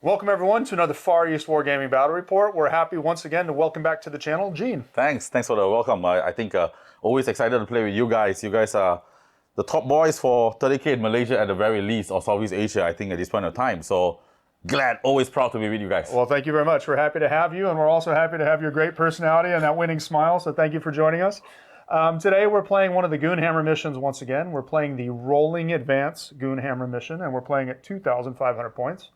Welcome everyone to another Far East Wargaming Battle Report. We're happy once again to welcome back to the channel, Gene. Thanks for the welcome. I think always excited to play with you guys. You guys are the top boys for 30K in Malaysia at the very least, or Southeast Asia, I think, at this point of time. So glad, always proud to be with you guys. Well, thank you very much. We're happy to have you, and we're also happy to have your great personality and that winning smile, so thank you for joining us. Today we're playing one of the Goonhammer missions once again. We're playing the Rolling Advance Goonhammer mission, and we're playing at 2,500 points.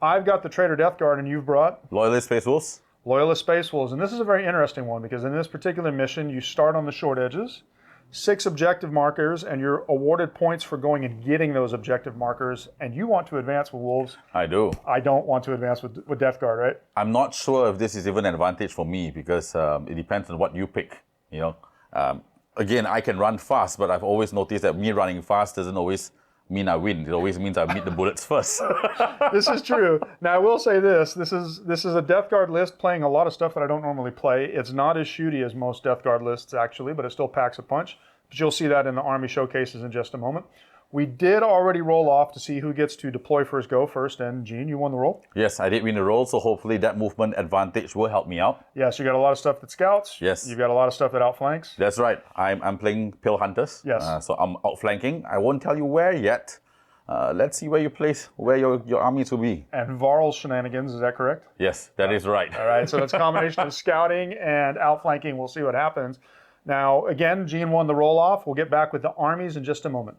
I've got the Traitor Death Guard, and you've brought? Loyalist Space Wolves. Loyalist Space Wolves, and this is a very interesting one because in this particular mission, you start on the short edges, 6 objective markers, and you're awarded points for going and getting those objective markers, and you want to advance with Wolves. I do. I don't want to advance with Death Guard, right? I'm not sure if this is even an advantage for me because it depends on what you pick, you know. Again, I can run fast, but I've always noticed that me running fast doesn't always mean I win. It always means I meet the bullets first. This is true. Now, I will say this. This is a Death Guard list playing a lot of stuff that I don't normally play. It's not as shooty as most Death Guard lists, actually, but it still packs a punch. But you'll see that in the Army showcases in just a moment. We did already roll off to see who gets to deploy first, go first, and Gene, you won the roll? Yes, I did win the roll, so hopefully that movement advantage will help me out. Yes, you got a lot of stuff that scouts. Yes. You've got a lot of stuff that outflanks. That's right. I'm playing Pill Hunters. Yes. So I'm outflanking. I won't tell you where yet. Let's see where you place, where your armies will be. And Varl's shenanigans, is that correct? Yes, that is right. All right, so it's a combination of scouting and outflanking. We'll see what happens. Now, again, Gene won the roll-off. We'll get back with the armies in just a moment.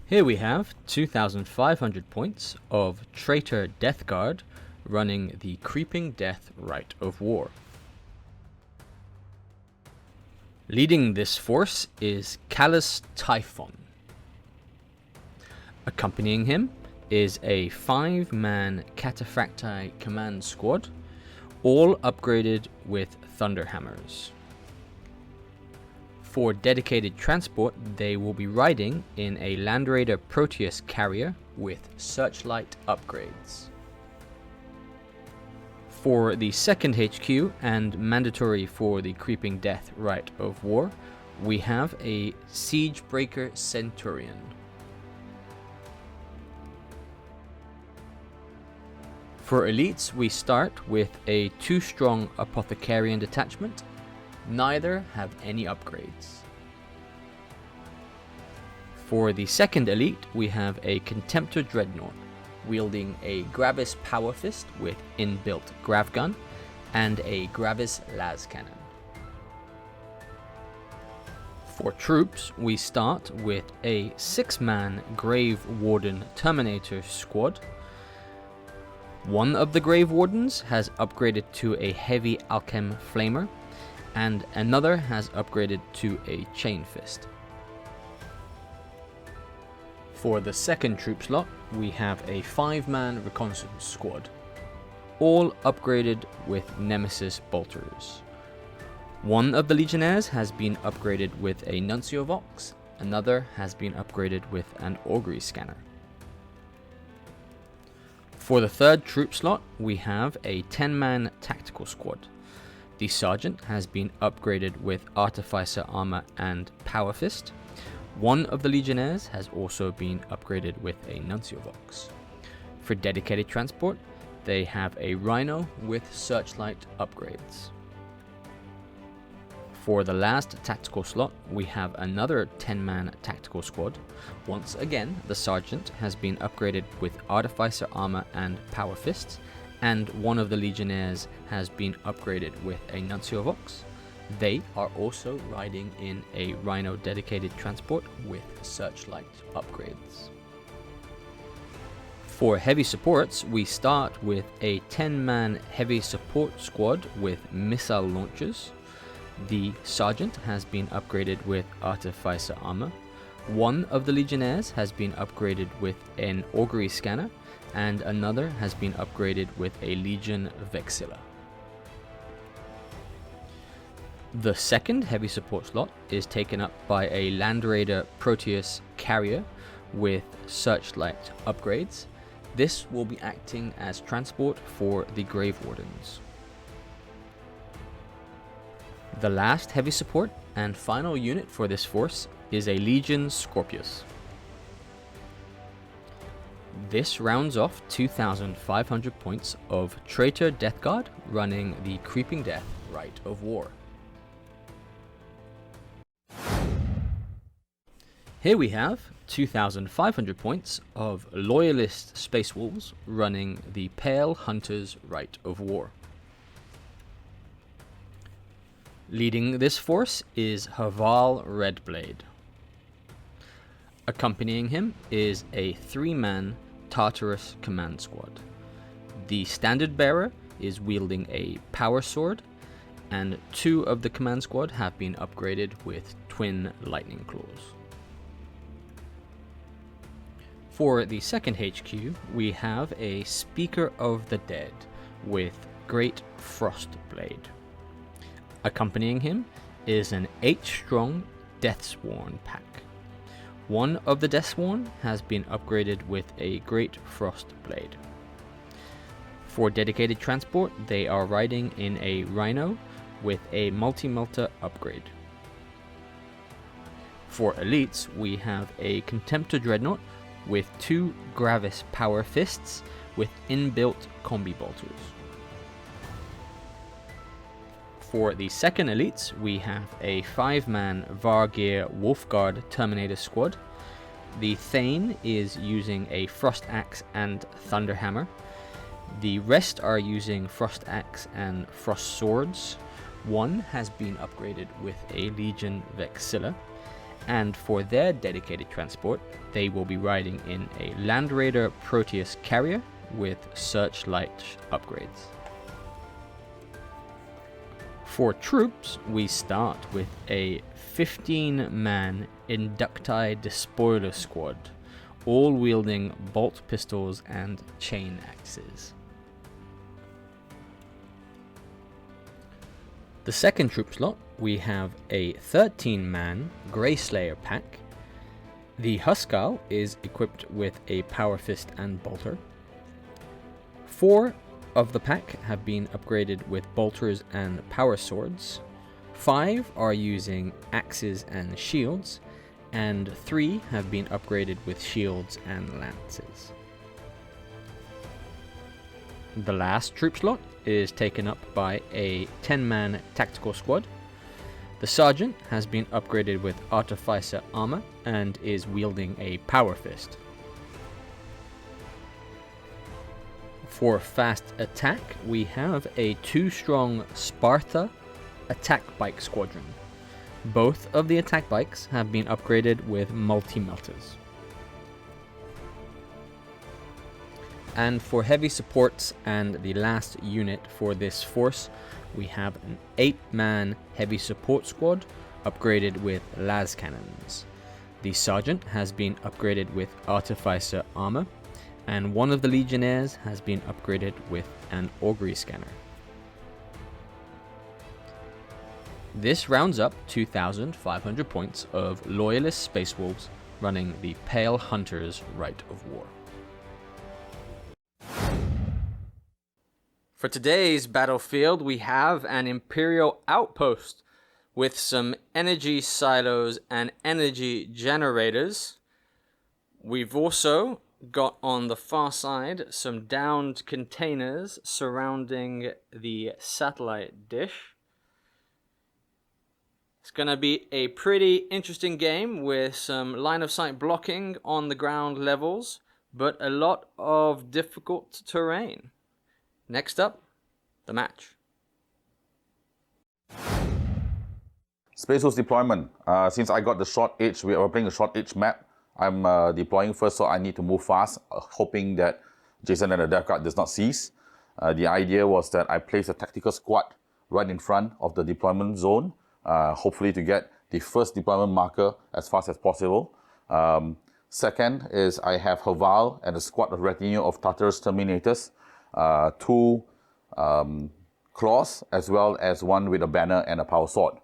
Here we have 2,500 points of Traitor Death Guard running the Creeping Death Rite of War. Leading this force is Callous Typhon. Accompanying him is a 5-man Cataphracti command squad, all upgraded with Thunderhammers. For dedicated transport, they will be riding in a Land Raider Proteus carrier with searchlight upgrades. For the second HQ and mandatory for the Creeping Death Rite of War, we have a Siegebreaker Centurion. For elites, we start with a 2-strong Apothecarian detachment. Neither have any upgrades. For the second elite, we have a Contemptor Dreadnought, wielding a Gravis Power Fist with inbuilt Grav Gun and a Gravis Las Cannon. For troops, we start with a 6-man Grave Warden Terminator squad. One of the Grave Wardens has upgraded to a Heavy Alchem Flamer, and another has upgraded to a Chain Fist. For the second troop slot, we have a 5-man Reconnaissance squad, all upgraded with Nemesis Bolters. One of the Legionnaires has been upgraded with a Nuncio Vox, another has been upgraded with an Augury Scanner. For the third troop slot, we have a 10-man Tactical squad. The Sergeant has been upgraded with Artificer Armor and Power Fist. One of the Legionnaires has also been upgraded with a Nuncio Vox. For dedicated transport, they have a Rhino with Searchlight upgrades. For the last tactical slot, we have another 10-man Tactical squad. Once again, the Sergeant has been upgraded with Artificer Armor and Power Fists, and one of the Legionnaires has been upgraded with a Nuncio Vox. They are also riding in a Rhino dedicated transport with Searchlight upgrades. For heavy supports, we start with a 10-man heavy support squad with missile launchers. The Sergeant has been upgraded with Artificer Armor. One of the Legionnaires has been upgraded with an Augury Scanner, and another has been upgraded with a Legion Vexilla. The second heavy support slot is taken up by a Land Raider Proteus carrier with Searchlight upgrades. This will be acting as transport for the Grave Wardens. The last heavy support and final unit for this force is a Legion Scorpius. This rounds off 2,500 points of Traitor Death Guard running the Creeping Death Rite of War. Here we have 2,500 points of Loyalist Space Wolves running the Pale Hunters Rite of War. Leading this force is Haval Redblade. Accompanying him is a 3-man Tartarus command squad. The standard bearer is wielding a power sword, and 2 of the command squad have been upgraded with twin lightning claws. For the second HQ, we have a Speaker of the Dead with Great Frostblade. Accompanying him is an 8-strong Deathsworn pack. One of the Deathsworn has been upgraded with a Great Frostblade. For dedicated transport, they are riding in a Rhino with a multi-melter upgrade. For elites, we have a Contemptor Dreadnought with 2 Gravis Power Fists with inbuilt combi bolters. For the second elites, we have a 5-man Vargeir Wolfguard Terminator squad. The Thane is using a Frost Axe and Thunderhammer. The rest are using Frost Axe and Frost Swords. One has been upgraded with a Legion Vexilla. And for their dedicated transport, they will be riding in a Land Raider Proteus carrier with Searchlight upgrades. For troops, we start with a 15-man Inducti Despoiler squad, all wielding bolt pistols and chain axes. The second troop slot, we have a 13-man Greyslayer pack. The Huskarl is equipped with a Power Fist and Bolter. 4 of the pack have been upgraded with bolters and power swords. 5 are using axes and shields, and 3 have been upgraded with shields and lances. The last troop slot is taken up by a 10-man tactical squad. The sergeant has been upgraded with artificer armor and is wielding a power fist. For fast attack, we have a 2-strong Sparta attack bike squadron. Both of the attack bikes have been upgraded with multi-melters. And for heavy supports and the last unit for this force, we have an 8-man heavy support squad upgraded with las cannons. The sergeant has been upgraded with artificer armor, and one of the legionnaires has been upgraded with an augury scanner. This rounds up 2,500 points of Loyalist Space Wolves running the Pale Hunters Rite of War. For today's battlefield, we have an Imperial outpost with some energy silos and energy generators. We've also got on the far side some downed containers surrounding the satellite dish. It's going to be a pretty interesting game with some line of sight blocking on the ground levels, but a lot of difficult terrain. Next up, the match. Space Wolves deployment. Since I got the short edge, we are playing a short edge map. I'm deploying first, so I need to move fast, hoping that Jason and the Death Guard does not cease. The idea was that I place a tactical squad right in front of the deployment zone, hopefully to get the first deployment marker as fast as possible. Second is I have Haval and a squad of retinue of Tartarus Terminators, 2 claws, as well as 1 with a banner and a power sword.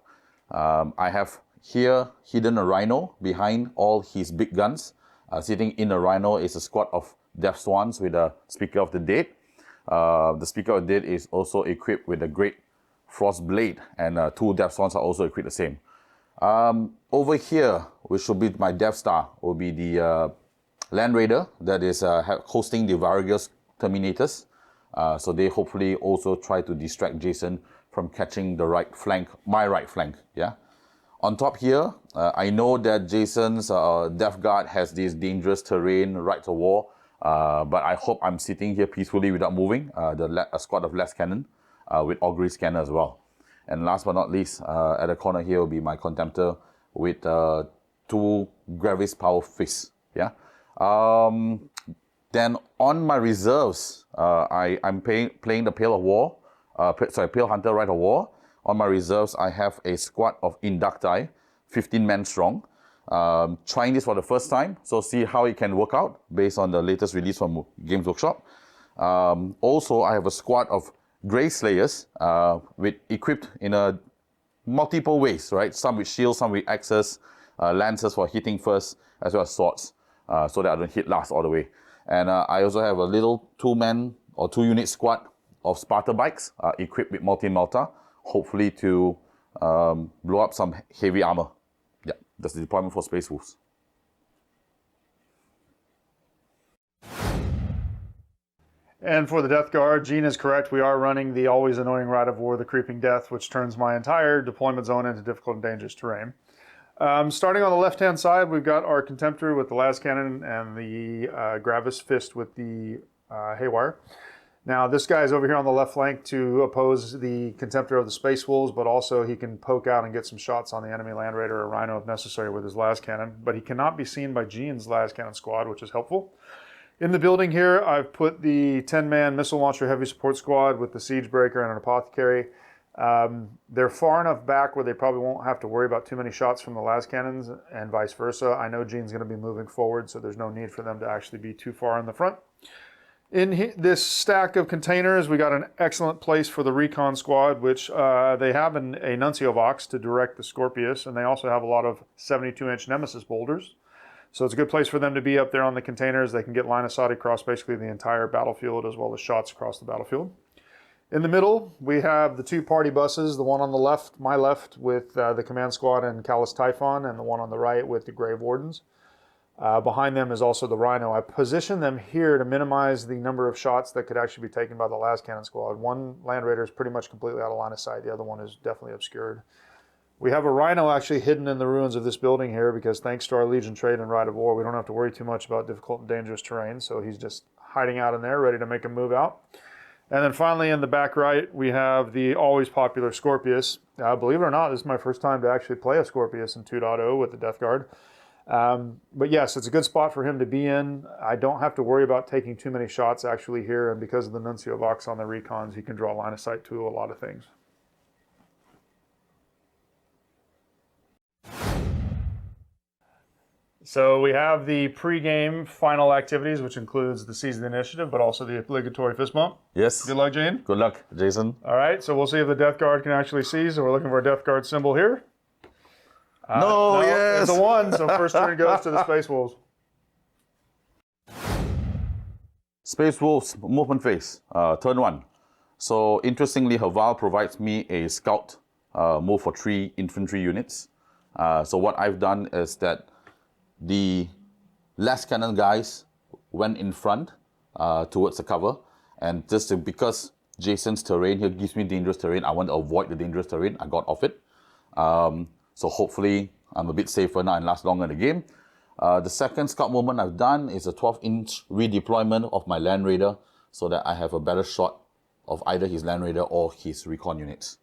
I have here hidden a Rhino behind all his big guns. Sitting in a Rhino is a squad of Death Swans with a Speaker of the Dead. The Speaker of the Dead is also equipped with a Great Frost Blade, and 2 Death Swans are also equipped the same. Over here, which will be my Death Star, will be the Land Raider that is hosting the Vargas Terminators. So they hopefully also try to distract Jason from catching the right flank, my right flank. Yeah. On top here, I know that Jason's Death Guard has this dangerous terrain, right to war. But I hope I'm sitting here peacefully without moving. A squad of less cannon with augury scanner as well. And last but not least, at the corner here will be my Contemptor with 2 Gravis Power Fists. Yeah. Then on my reserves, I'm playing the Pale of War. Pale Hunter Rite of War. On my reserves, I have a squad of Inducti, 15 men strong. Trying this for the first time, so see how it can work out based on the latest release from Games Workshop. Also, I have a squad of Grey Slayers equipped in multiple ways, right? Some with shields, some with axes, lances for hitting first, as well as swords, so that I don't hit last all the way. And I also have a little 2-man or 2-unit squad of Sparta bikes equipped with multi-melta, hopefully to blow up some heavy armor. Yeah, that's the deployment for Space Wolves. And for the Death Guard, Gene is correct. We are running the always annoying Rite of War, the Creeping Death, which turns my entire deployment zone into difficult and dangerous terrain. Starting on the left-hand side, we've got our Contemptor with the Las Cannon and the Gravis Fist with the Haywire. Now, this guy is over here on the left flank to oppose the Contemptor of the Space Wolves, but also he can poke out and get some shots on the enemy Land Raider or Rhino if necessary with his Las Cannon. But he cannot be seen by Gene's Las Cannon squad, which is helpful. In the building here, I've put the 10-man Missile Launcher Heavy Support Squad with the Siege Breaker and an Apothecary. They're far enough back where they probably won't have to worry about too many shots from the Las Cannons and vice versa. I know Gene's going to be moving forward, so there's no need for them to actually be too far in the front. In this stack of containers, we got an excellent place for the Recon Squad, which they have a Nuncio Vox to direct the Scorpius, and they also have a lot of 72-inch Nemesis boulders. So it's a good place for them to be up there on the containers. They can get line of sight across basically the entire battlefield as well as shots across the battlefield. In the middle, we have the 2 party buses, the one on the left, my left, with the Command Squad and Callus Typhon, and the one on the right with the Grave Wardens. Behind them is also the Rhino. I positioned them here to minimize the number of shots that could actually be taken by the Las Cannon squad. One Land Raider is pretty much completely out of line of sight. The other one is definitely obscured. We have a Rhino actually hidden in the ruins of this building here because thanks to our Legion Trade and Rite of War, we don't have to worry too much about difficult and dangerous terrain. So he's just hiding out in there, ready to make a move out. And then finally in the back right, we have the always popular Scorpius. Believe it or not, this is my first time to actually play a Scorpius in 2.0 with the Death Guard. But yes, it's a good spot for him to be in. I don't have to worry about taking too many shots actually here, and because of the Nuncio Vox on the recons, he can draw line of sight to a lot of things. So we have the pre-game final activities, which includes the Seize the Initiative, but also the obligatory fist bump. Yes. Good luck, Gene. Good luck, Jason. All right, so we'll see if the Death Guard can actually seize. So we're looking for a Death Guard symbol here. No, yes. It's a 1, so first turn goes to the Space Wolves. Space Wolves, movement phase, turn 1. So interestingly, Haval provides me a scout move for 3 infantry units. So what I've done is that the Las Cannon guys went in front towards the cover, and just because Jason's terrain here gives me dangerous terrain, I want to avoid the dangerous terrain. I got off it. So hopefully I'm a bit safer now and last longer in the game. The second scout movement I've done is a 12-inch redeployment of my Land Raider so that I have a better shot of either his Land Raider or his recon units.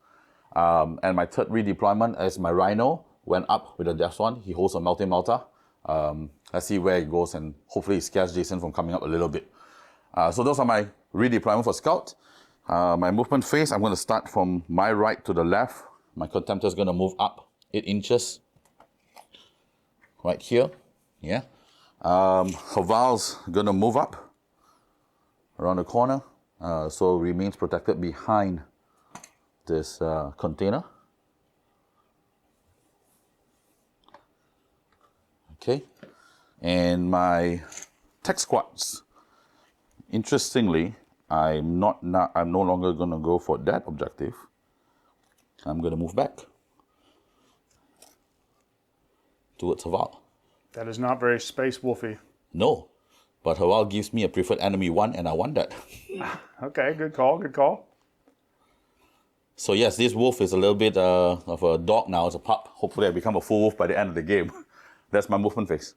And my third redeployment is my Rhino went up with the Death Swan. He holds a multi-melta. Let's see where it goes, and hopefully it scares Jason from coming up a little bit. So those are my redeployment for scout. My movement phase, I'm going to start from my right to the left. My Contemptor is going to move up 8 inches. Right here. Yeah. Haval's going to move up around the corner. So remains protected behind this container. Okay, and my tech squads. Interestingly, I'm no longer going to go for that objective. I'm going to move back towards Haval. That is not very Space Wolfy. No, But Hawal gives me a preferred enemy 1, and I want that. Okay, good call, good call. So yes, this wolf is a little bit of a dog now. It's a pup. Hopefully I become a full wolf by the end of the game. That's my movement phase.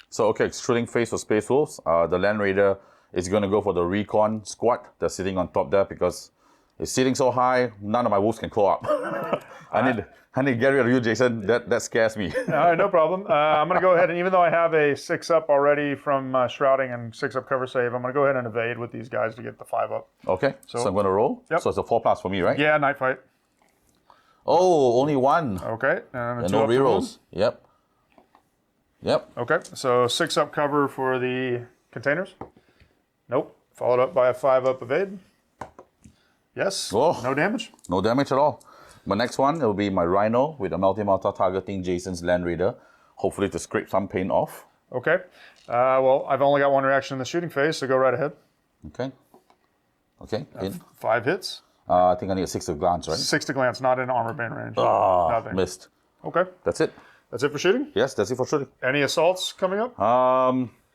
So okay, shooting phase for Space Wolves. The Land Raider is going to go for the recon squad that's sitting on top there because it's sitting so high, none of my wolves can claw up. I need to get rid of you, Jason. That scares me. All right, no problem. I'm going to go ahead and even though I have a 6-up already from shrouding and 6-up cover save, I'm going to go ahead and evade with these guys to get the 5-up. Okay, so I'm going to roll. Yep. So it's a 4+ for me, right? Yeah, night fight. Oh, only 1. Okay, and no rerolls. Yep. Okay, so 6-up cover for the containers. Nope. Followed up by a 5-up evade. Yes. Oh. No damage. No damage at all. My next one will be my Rhino with a multi-mortar targeting Jason's Land Raider, hopefully to scrape some pain off. Okay. Well, I've only got one reaction in the shooting phase, so go right ahead. Okay. Okay. In. 5 hits. I think I need a 6 to glance, right? 6 to glance, not in armor bane range. Nothing. Missed. Okay. That's it. That's it for shooting? Yes, that's it for shooting. Any assaults coming up?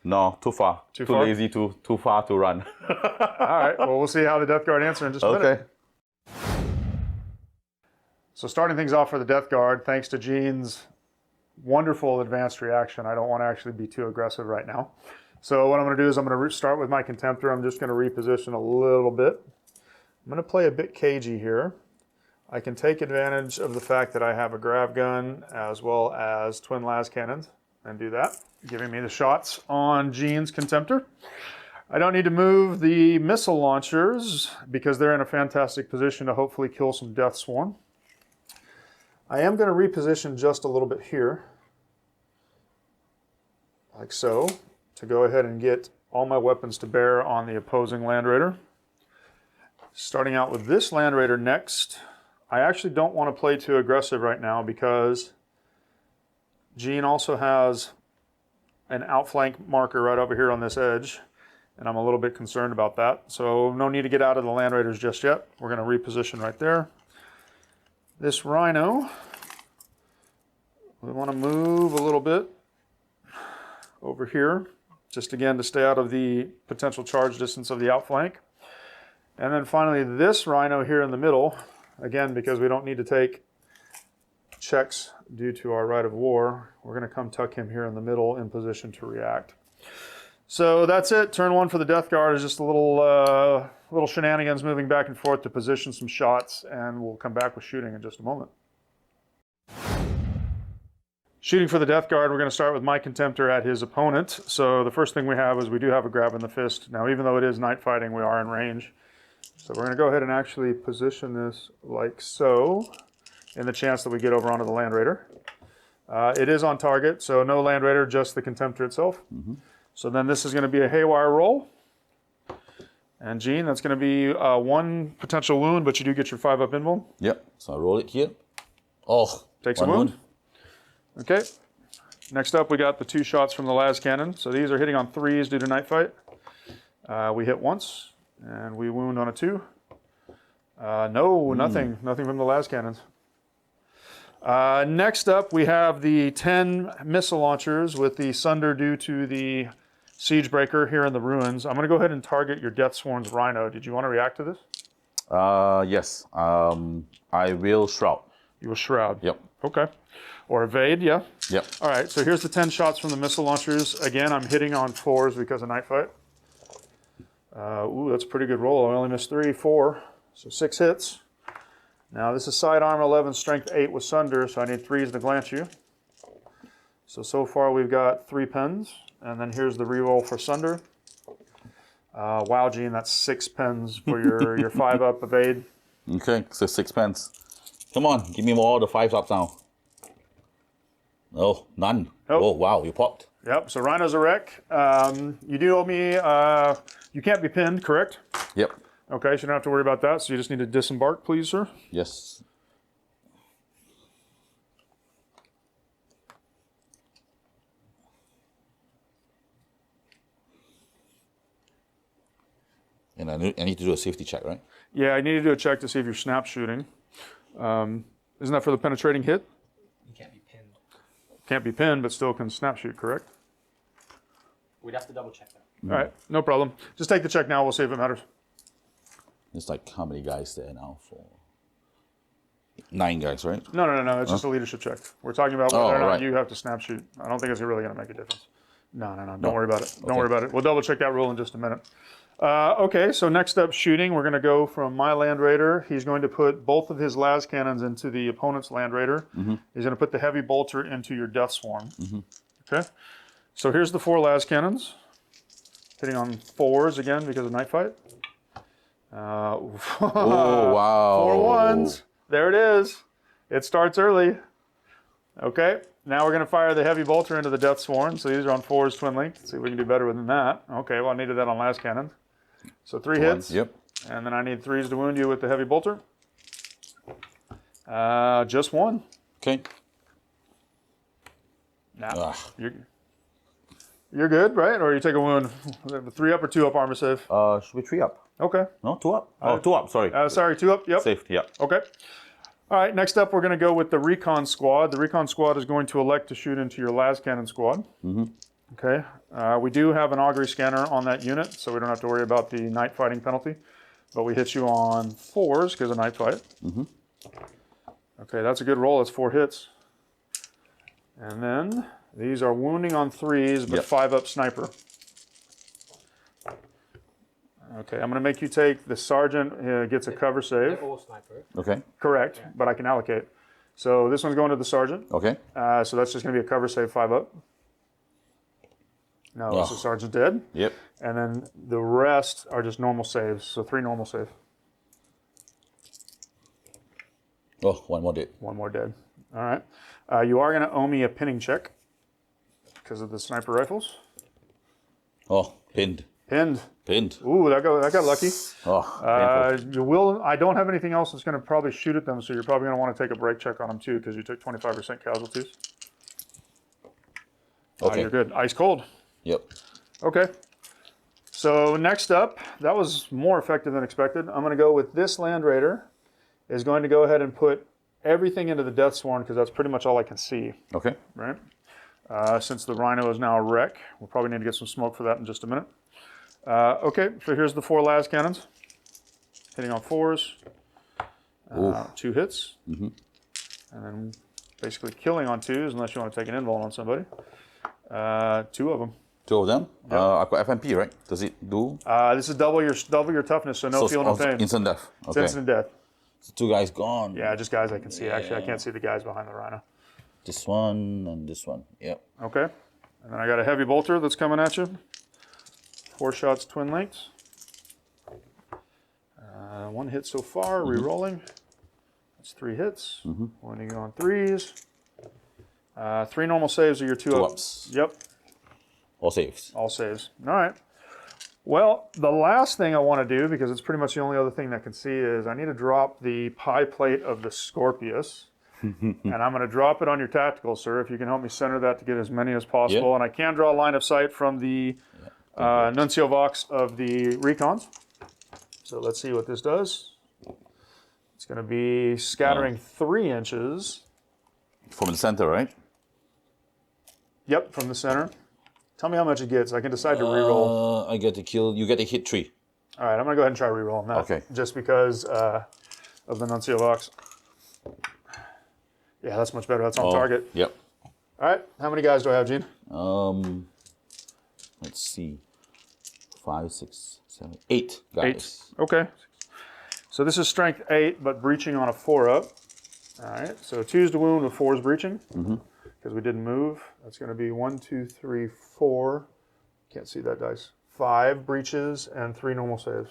No, too far. Too far? lazy, too far to run. All right. Well, we'll see how the Death Guard answer in just a minute. Okay. So starting things off for the Death Guard, thanks to Gene's wonderful advanced reaction, I don't want to actually be too aggressive right now. So what I'm going to do is I'm going to start with my Contemptor. I'm just going to reposition a little bit. I'm going to play a bit cagey here. I can take advantage of the fact that I have a grav gun as well as twin las cannons and do that, giving me the shots on Gene's Contemptor. I don't need to move the missile launchers because they're in a fantastic position to hopefully kill some Death Swarm. I am going to reposition just a little bit here, like so, to go ahead and get all my weapons to bear on the opposing Land Raider. Starting out with this Land Raider next, I actually don't want to play too aggressive right now because Gene also has an outflank marker right over here on this edge, and I'm a little bit concerned about that. So no need to get out of the Land Raiders just yet. We're going to reposition right there. This Rhino, we want to move a little bit over here, just again to stay out of the potential charge distance of the outflank. And then finally this Rhino here in the middle, again because we don't need to take checks due to our right of war, we're going to come tuck him here in the middle in position to react. So that's it. Turn 1 for the Death Guard is just a little shenanigans moving back and forth to position some shots, and we'll come back with shooting in just a moment. Shooting for the Death Guard, we're going to start with my Contemptor at his opponent. So the first thing we have is we do have a grab in the fist. Now, even though it is night fighting, we are in range. So we're going to go ahead and actually position this like so, in the chance that we get over onto the Land Raider. It is on target, so no Land Raider, just the Contemptor itself. Mm-hmm. So then this is going to be a haywire roll. And Gene, that's going to be 1 potential wound, but you do get your 5-up invuln. Yep. So I roll it here. Oh, takes a wound. Okay. Next up, we got the 2 shots from the las cannon. So these are hitting on 3s due to night fight. We hit once, and we wound on a 2. Nothing from the las cannons. Next up, we have the 10 missile launchers with the Sunder due to the Siege Breaker here in the ruins. I'm going to go ahead and target your Death Sworn's Rhino. Did you want to react to this? Yes. I will shroud. You will shroud? Yep. Okay. Or evade, yeah? Yep. All right, so here's the 10 shots from the missile launchers. Again, I'm hitting on 4s because of night fight. Ooh, that's a pretty good roll. I only missed 3, 4, so 6 hits. Now this is sidearm 11, strength 8 with Sunder, so I need 3s to glance you. So far we've got 3 pens, and then here's the reroll for Sunder. Wow, Gene, that's 6 pens for your 5-up evade. Okay, so 6 pens. Come on, give me more of the 5-ups now. Oh, none. Nope. Oh, wow, you popped. Yep, so Rhino's a wreck. You do owe me, you can't be pinned, correct? Yep. Okay, so you don't have to worry about that, so you just need to disembark, please, sir. Yes. And I need to do a safety check, right? Yeah, I need to do a check to see if you're snap shooting. Isn't that for the penetrating hit? You can't be pinned. Can't be pinned, but still can snap shoot, correct? We'd have to double check that. All right, no problem. Just take the check now. We'll see if it matters. It's like how many guys there now for? 9 guys, right? No. It's just a leadership check. We're talking about whether or not right. you have to snap shoot. I don't think it's really going to make a difference. No. Don't worry about it. Don't worry about it. We'll double check that rule in just a minute. Okay, so next up, shooting. We're going to go from my Land Raider. He's going to put both of his las cannons into the opponent's Land Raider. He's going to put the heavy bolter into your Death Swarm. Okay, so here's the 4 las cannons. Hitting on 4s again because of Night Fight. Oh, wow. 4 1s. There it is. It starts early. Okay, now we're going to fire the heavy bolter into the Death Swarm. So these are on 4s twin link. Let's see if we can do better than that. Okay, well, I needed that on las cannon. So 3 hits. Yep. And then I need 3s to wound you with the heavy bolter. Just 1. Okay. Nah, you're good, right? Or you take a wound. 3 up or 2 up armor save? Should we 3 up? Okay. No, 2 up. Oh, 2 up, sorry. Sorry, 2 up? Yep. Saved, yeah. Okay. All right, next up we're going to go with the Recon Squad. The Recon Squad is going to elect to shoot into your las cannon squad. Okay. We do have an augury scanner on that unit, so we don't have to worry about the night fighting penalty. But we hit you on 4s because of night fight. Okay, that's a good roll. That's 4 hits. And then these are wounding on 3s, but 5 up sniper. Okay, I'm going to make you take the sergeant gets a cover save. They're all sniper. Okay. Correct, but I can allocate. So this one's going to the sergeant. Okay. So that's just going to be a cover save 5 up. No, so sergeant's dead. Yep. And then the rest are just normal saves. So 3 normal save. Oh, 1 more dead. 1 more dead. All right. You are going to owe me a pinning check because of the sniper rifles. Oh, pinned. Pinned. Pinned. Ooh, that got lucky. Oh, painful. You will. I don't have anything else that's going to probably shoot at them, so you're probably going to want to take a break check on them too because you took 25% casualties. Okay. You're good. Ice cold. Yep. Okay. So next up, that was more effective than expected. I'm going to go with this Land Raider. Is going to go ahead and put everything into the Death Swarm because that's pretty much all I can see. Okay. Right. Since the Rhino is now a wreck, we'll probably need to get some smoke for that in just a minute. Okay, so here's the 4 las cannons. Hitting on 4s. 2 hits. And then basically killing on 2s unless you want to take an invuln on somebody. 2 of them. 2 of them? Yep. I've got FMP, right? Does it do? This is double your toughness, so no feel, no pain. Instant death. It's Okay. instant death. So 2 guys gone. Yeah, just guys I can see. Actually, I can't see the guys behind the Rhino. This one and this one. Yep. Okay. And then I got a heavy bolter that's coming at you. 4 shots, twin links. 1 hit so far, re-rolling. That's 3 hits. Wounding on 3s. 3 normal saves are your 2 ups. Yep. All saves. All saves. All right. Well, the last thing I want to do, because it's pretty much the only other thing that I can see, is I need to drop the pie plate of the Scorpius. And I'm going to drop it on your tactical, sir, if you can help me center that to get as many as possible. Yeah. And I can draw a line of sight from the Nuncio Vox of the Recons. So let's see what this does. It's going to be scattering 3 inches. From the center, right? Yep, from the center. Tell me how much it gets. I can decide to reroll. I get to kill. You get to hit 3. All right, I'm going to go ahead and try rerolling that. Okay. Just because of the Nuncio Vox. Yeah, that's much better. That's on target. Yep. All right, how many guys do I have, Gene? Let's see. 5, 6, 7, 8 guys. 8. Okay. So this is strength 8, but breaching on a 4 up. All right, so 2's to wound with 4's breaching. Because we didn't move. That's going to be 1, 2, 3, 4. Can't see that dice. 5 breaches and 3 normal saves.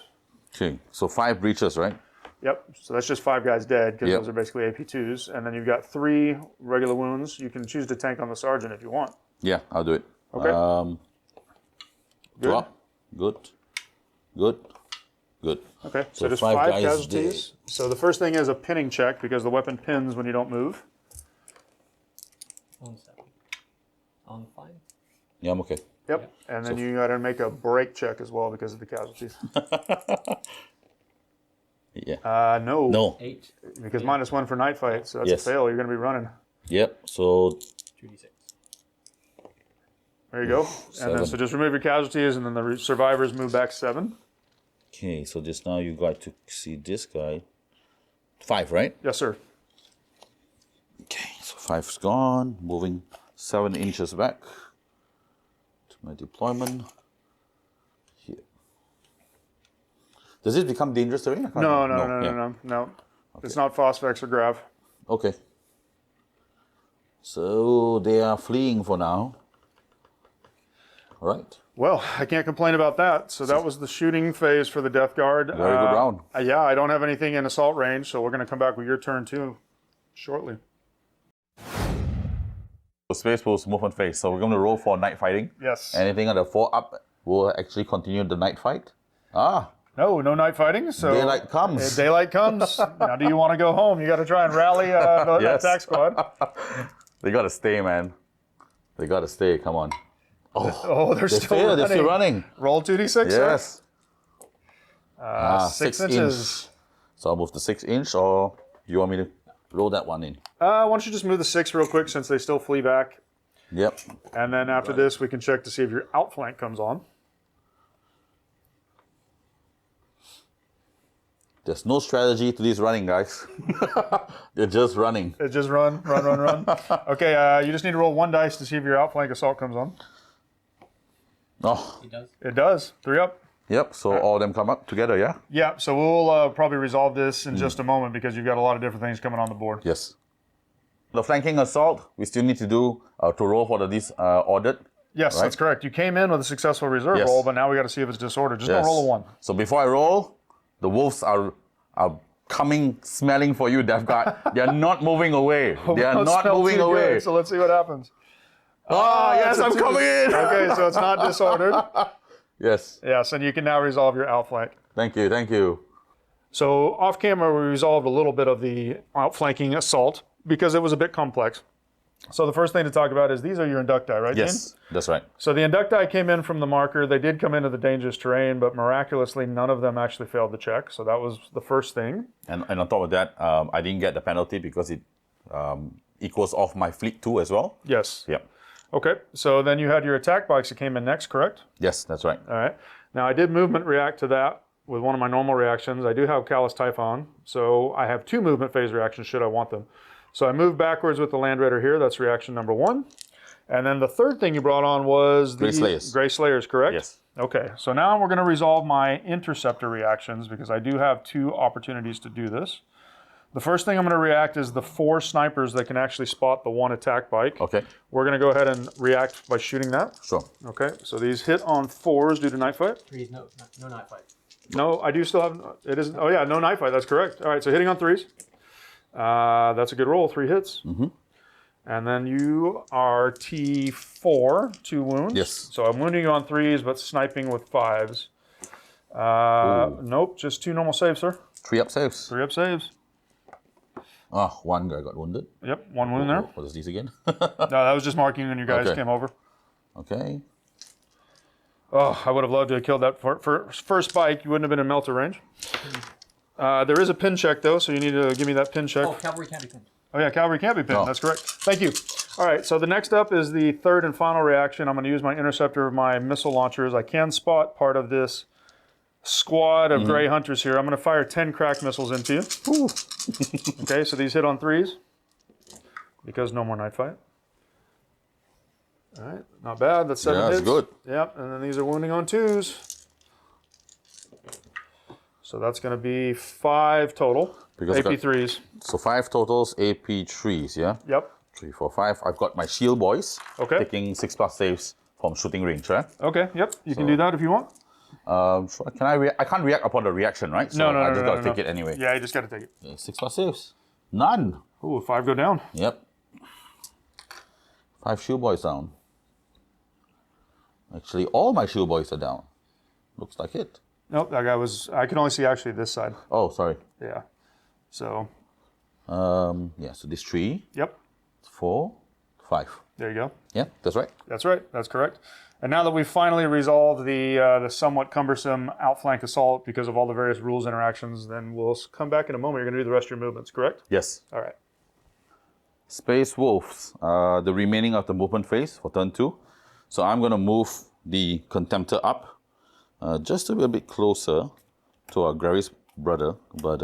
Okay, so 5 breaches, right? Yep, so that's just 5 guys dead because Yep. those are basically AP2s. And then you've got 3 regular wounds. You can choose to tank on the sergeant if you want. Yeah, I'll do it. Okay. Good. Drop. Good. Good. Good. Okay, so So just 5 5 guys casualties. So the first thing is a pinning check because the weapon pins when you don't move. 1 second. On fine. Yeah, I'm okay. Yep, and then you got to make a break check as well because of the casualties. Yeah. No. No. 8. Because -1 for night fight, so that's Yes. a fail. You're going to be running. Yep. So 2d6. There you go. And then 7. so just remove your casualties, and then the survivors move back 7. Okay. So just now you got to see this guy. 5, right? Yes, sir. Okay. So 5's gone. Moving 7 inches back to my deployment. Here. Does this become dangerous terrain? I can't No, remember. Yeah. no. It's not Phosphex or Grav. Okay. So they are fleeing for now. All right. Well, I can't complain about that. So that was the shooting phase for the Death Guard. Very good round. Yeah, I don't have anything in assault range, so we're going to come back with your turn too shortly. So Space Wolves movement phase. So we're going to roll for night fighting. Yes. Anything on the 4 up will actually continue the night fight. Ah, No night fighting. So daylight comes. Daylight comes. Now, do you want to go home? You got to try and rally the Yes. attack squad. They got to stay, man. They got to stay. Come on. Oh, they're They still fail. running. They're still running. Roll 2d6. Yes. Sir. 6 inches. So I'll move the 6 inch, or you want me to roll that one in? Why don't you just move the 6 real quick since they still flee back. Yep. And then after this, we can check to see if your outflank comes on. There's no strategy to this running, guys. They're just running. It just run. Okay, you just need to roll 1 dice to see if your outflank assault comes on. Oh, He does. It does. 3 up. yep. So all of them come up together, yeah? Yeah, so we'll probably resolve this in just a moment because you've got a lot of different things coming on the board. Yes. The flanking assault, we still need to do to roll for this audit. Yes, Right. that's correct. You came in with a successful reserve Yes. roll, but now we got to see if it's disordered. Just Yes. don't roll a 1. So before I roll, the wolves are coming, smelling for you, Death Guard. They are not moving away. They are Don't not smell moving too away. good, so let's see what happens. Oh, yes, it's a I'm 2. coming in. Okay, so it's not disordered. Yes. Yes, and you can now resolve your outflank. Thank you. Thank you. So off camera, we resolved a little bit of the outflanking assault because it was a bit complex. So the first thing to talk about is these are your inducti, right, Gene? Yes, that's right. So the inducti came in from the marker. They did come into the dangerous terrain, but miraculously, none of them actually failed the check. So that was the first thing. And on top of that, I didn't get the penalty because it equals off my fleet 2 as well. Yes. Yep. Okay. So then you had your attack bikes that came in next, correct? Yes, that's right. All right. Now I did movement react to that with one of my normal reactions. I do have Callous Typhon, so I have 2 movement phase reactions should I want them. So I moved backwards with the Land Raider here. That's reaction number 1. And then the third thing you brought on was the Grey Slayers. Grey Slayers, correct? Yes. Okay. So now we're going to resolve my interceptor reactions because I do have 2 opportunities to do this. The first thing I'm going to react is the 4 snipers that can actually spot the 1 attack bike. Okay. We're going to go ahead and react by shooting that. Sure. Okay. So these hit on 4s due to night fight. 3s, no night fight. No, I do still have. It isn't. Oh yeah, no night fight. That's correct. All right, so hitting on 3s. That's a good roll. 3 hits. Mm-hmm. And then you are T4, 2 wounds. Yes. So I'm wounding you on 3s, but sniping with 5s. Nope, just 2 normal saves, sir. 3 up saves. 3 up saves. Ah, 1 guy got wounded. Yep, 1 wound there. What is this again? No, that was just marking when you guys Okay. came over. Okay. Oh, I would have loved to have killed that first bike. You wouldn't have been in melter range. There is a pin check, though, so you need to give me that pin check. Oh, cavalry can't be pinned. Oh yeah, cavalry can't be pinned. Oh. That's correct. Thank you. All right, so the next up is the third and final reaction. I'm going to use my interceptor of my missile launchers. I can spot part of this squad of gray hunters here. I'm going to fire 10 crack missiles into you. Okay, so these hit on 3s because no more night fight. All right, not bad. That's 7 Yeah, hits. that's good. Yep, and then these are wounding on 2s. So that's going to be 5 total. Because I got- AP3s. So 5 totals, AP3s, yeah? Yep. 3, 4, 5. I've got my shield boys. Okay. Taking 6+ saves from shooting range, right? Okay, yep. You can do that if you want. So can I I can't react upon the reaction, right? So No, I just no, gotta no, take it anyway. Yeah, you just got to take it. Okay, 6+ saves. None. Ooh, 5 go down. Yep. 5 shield boys down. Actually, all my shield boys are down. Looks like it. Nope, that guy was. I can only see actually this side. Oh, sorry. Yeah. So, Yeah, so this 3, yep. 4, 5. There you go. Yeah, that's right. That's right. That's correct. And now that we've finally resolved the somewhat cumbersome outflank assault because of all the various rules interactions, then we'll come back in a moment. You're going to do the rest of your movements, correct? Yes. All right. Space Wolves, the remaining of the movement phase for turn 2. So I'm going to move the Contemptor up just to be a bit closer to our Gary's brother, but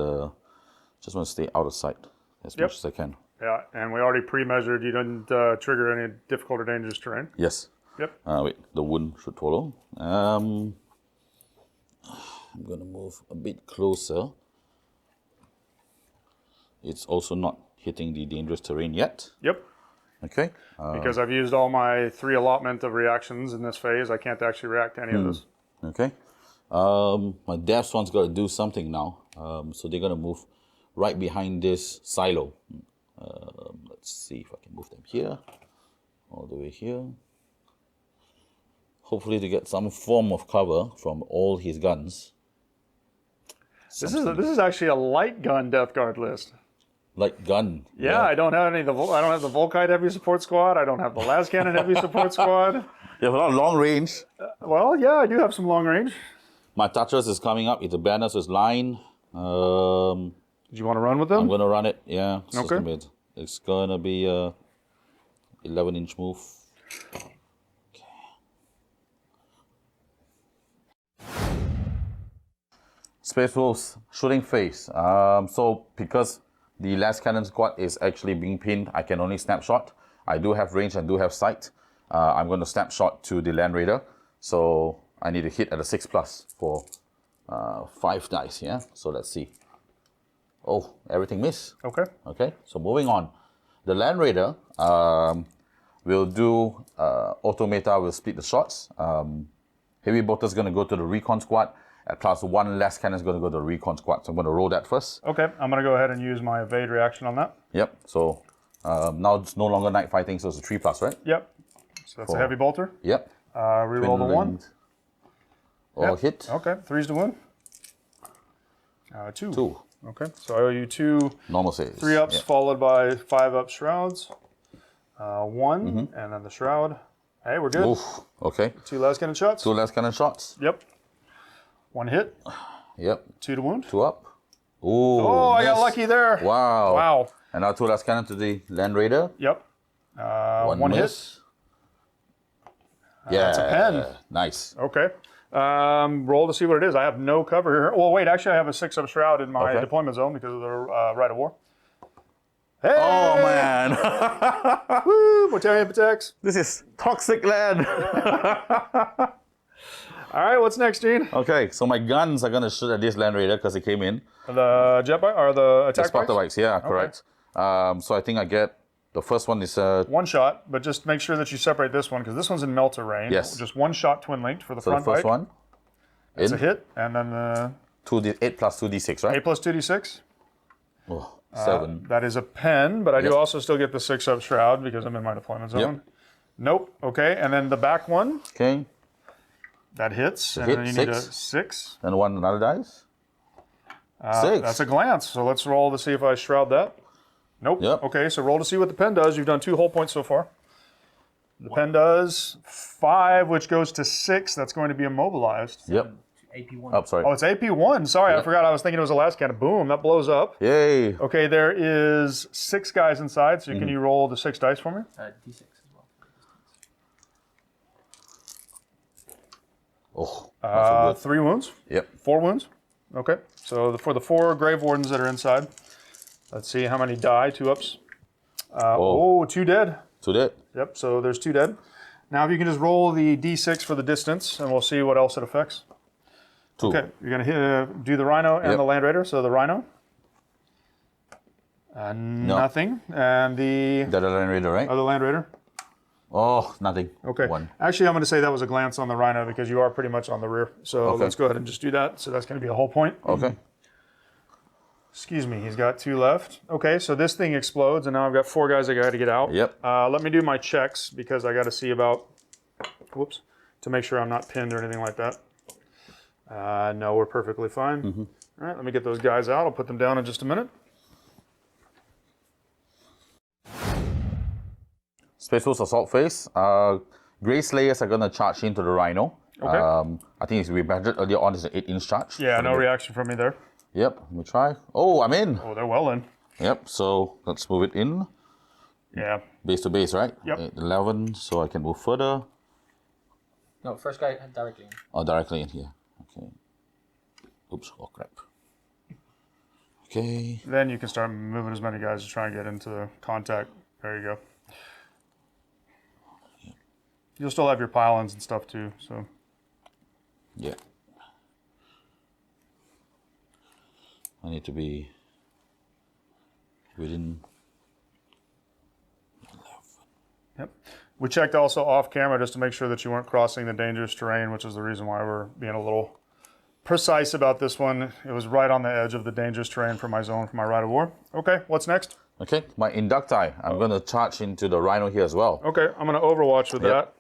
just want to stay out of sight as much as I can. Yeah, and we already pre-measured. You didn't trigger any difficult or dangerous terrain. Yes. Yep. Wait, the wound should follow. I'm going to move a bit closer. It's also not hitting the dangerous terrain yet. Yep. Okay. Because I've used all my 3 allotment of reactions in this phase, I can't actually react to any of this. Okay. My Death Swan's got to do something now. So they're going to move right behind this silo. Let's see if I can move them here, all the way here. Hopefully to get some form of cover from all his guns. This is actually a light gun Death Guard list. Light gun. Yeah, I don't have any. I don't have the Volkite heavy support squad. I don't have the las cannon heavy support squad. You have a lot of long range. Well, yeah, I do have some long range. My Tatras is coming up. It's a banner, so it's line. Do you want to run with them? I'm gonna run it. Yeah. Okay. It's gonna be a 11-inch move. Space Wolves shooting phase. So because the last cannon squad is actually being pinned, I can only snapshot. I do have range and do have sight. I'm going to snapshot to the Land Raider. So I need to hit at a 6+ for 5 dice. Yeah. So let's see. Oh, everything missed. Okay. Okay. So moving on. The Land Raider will do automata. Will split the shots. Heavy bolter is going to go to the recon squad. At class 1, last cannon is going to go to the recon squad. So I'm going to roll that first. Okay, I'm going to go ahead and use my evade reaction on that. Yep. So now it's no longer night fighting, so it's a 3+, right? Yep. So that's a heavy bolter. Yep. Reroll the 1. All hit. Okay, 3's to win. 2. 2. Okay, so I owe you 2 Normal saves. 3 ups followed by 5 up shrouds. 1, and then the shroud. Hey, we're good. Oof. Okay. 2 last cannon shots. 2 last cannon shots. Yep. 1 hit. Yep. 2 to wound. 2 up. Ooh. Oh, I got lucky there. Wow. Wow. And now 2 last cannon to the Land Raider. Yep. 1 miss. hit. That's a pen. Nice. Okay. Roll to see what it is. I have no cover here. Well, wait, actually I have a 6-up shroud in my deployment zone because of the right of war. Hey! Oh, man. Woo! Mortarian protects. This is toxic land. All right, what's next, Gene? Okay, so my guns are going to shoot at this Land Raider because it came in. The jet bike or the attack Sparta bikes? bikes, yeah, correct. So I think I get, the first one is... 1 shot, but just make sure that you separate this one because this one's in melter range. Yes. Just 1 shot twin linked for the so front the first bike. one. It's a hit, and then the 8 plus 2d6, right? 8 plus 2d6. Oh, 7. That is a pen, but I do also still get the 6-up shroud because I'm in my deployment zone. Nope. Okay, and then the back one. Okay. That hits, and hit, then you 6. need a 6. And another dice. 6. That's a glance. So let's roll to see if I shroud that. Nope. Yep. Okay, so roll to see what the pen does. You've done 2 whole points so far. The pen does 5, which goes to 6. That's going to be immobilized. Yep. AP1. Up, sorry. Oh, it's AP1. Sorry, I forgot. I was thinking it was a last cannon. Boom, that blows up. Yay. Okay, there is 6 guys inside, so can you roll the 6 dice for me? D6 as well. Oh, that's so good. 3 wounds. Yep. 4 wounds. Okay, so for the 4 Grave Wardens that are inside, let's see how many die. 2 ups. 2 dead. 2 dead. Yep, so there's 2 dead. Now if you can just roll the D6 for the distance, and we'll see what else it affects. 2. Okay, you're going to do the Rhino and the Land Raider. So the Rhino. Nothing. And the The Land Raider, right? other Land Raider. Oh, nothing. Okay. 1. Actually, I'm going to say that was a glance on the Rhino because you are pretty much on the rear. So let's go ahead and just do that. So that's going to be a whole point. Okay. Excuse me, he's got 2 left. Okay, so this thing explodes, and now I've got 4 guys I got to get out. Yep. Let me do my checks because I got to see about, to make sure I'm not pinned or anything like that. No, we're perfectly fine. All right, let me get those guys out. I'll put them down in just a minute. Space Wolves Assault Phase. Grey Slayers are gonna charge into the Rhino. Okay. I think we measured earlier on is an 8-inch charge. Yeah, no reaction from me there. Yep, let me try. Oh, I'm in. Oh, they're well in. Yep, so let's move it in. Yeah. Base to base, right? Yep. 11, so I can move further. No, first guy directly in. Oh, directly in here. Okay. Oops, oh crap. Okay. Then you can start moving as many guys to try and get into contact. There you go. You'll still have your pylons and stuff too, so. Yeah. I need to be within. Yep. We checked also off camera just to make sure that you weren't crossing the dangerous terrain, which is the reason why we're being a little precise about this one. It was right on the edge of the dangerous terrain for my zone, for my rite of war. Okay, what's next? Okay, my inducti. I'm going to charge into the Rhino here as well. Okay, I'm going to overwatch with Yep. that.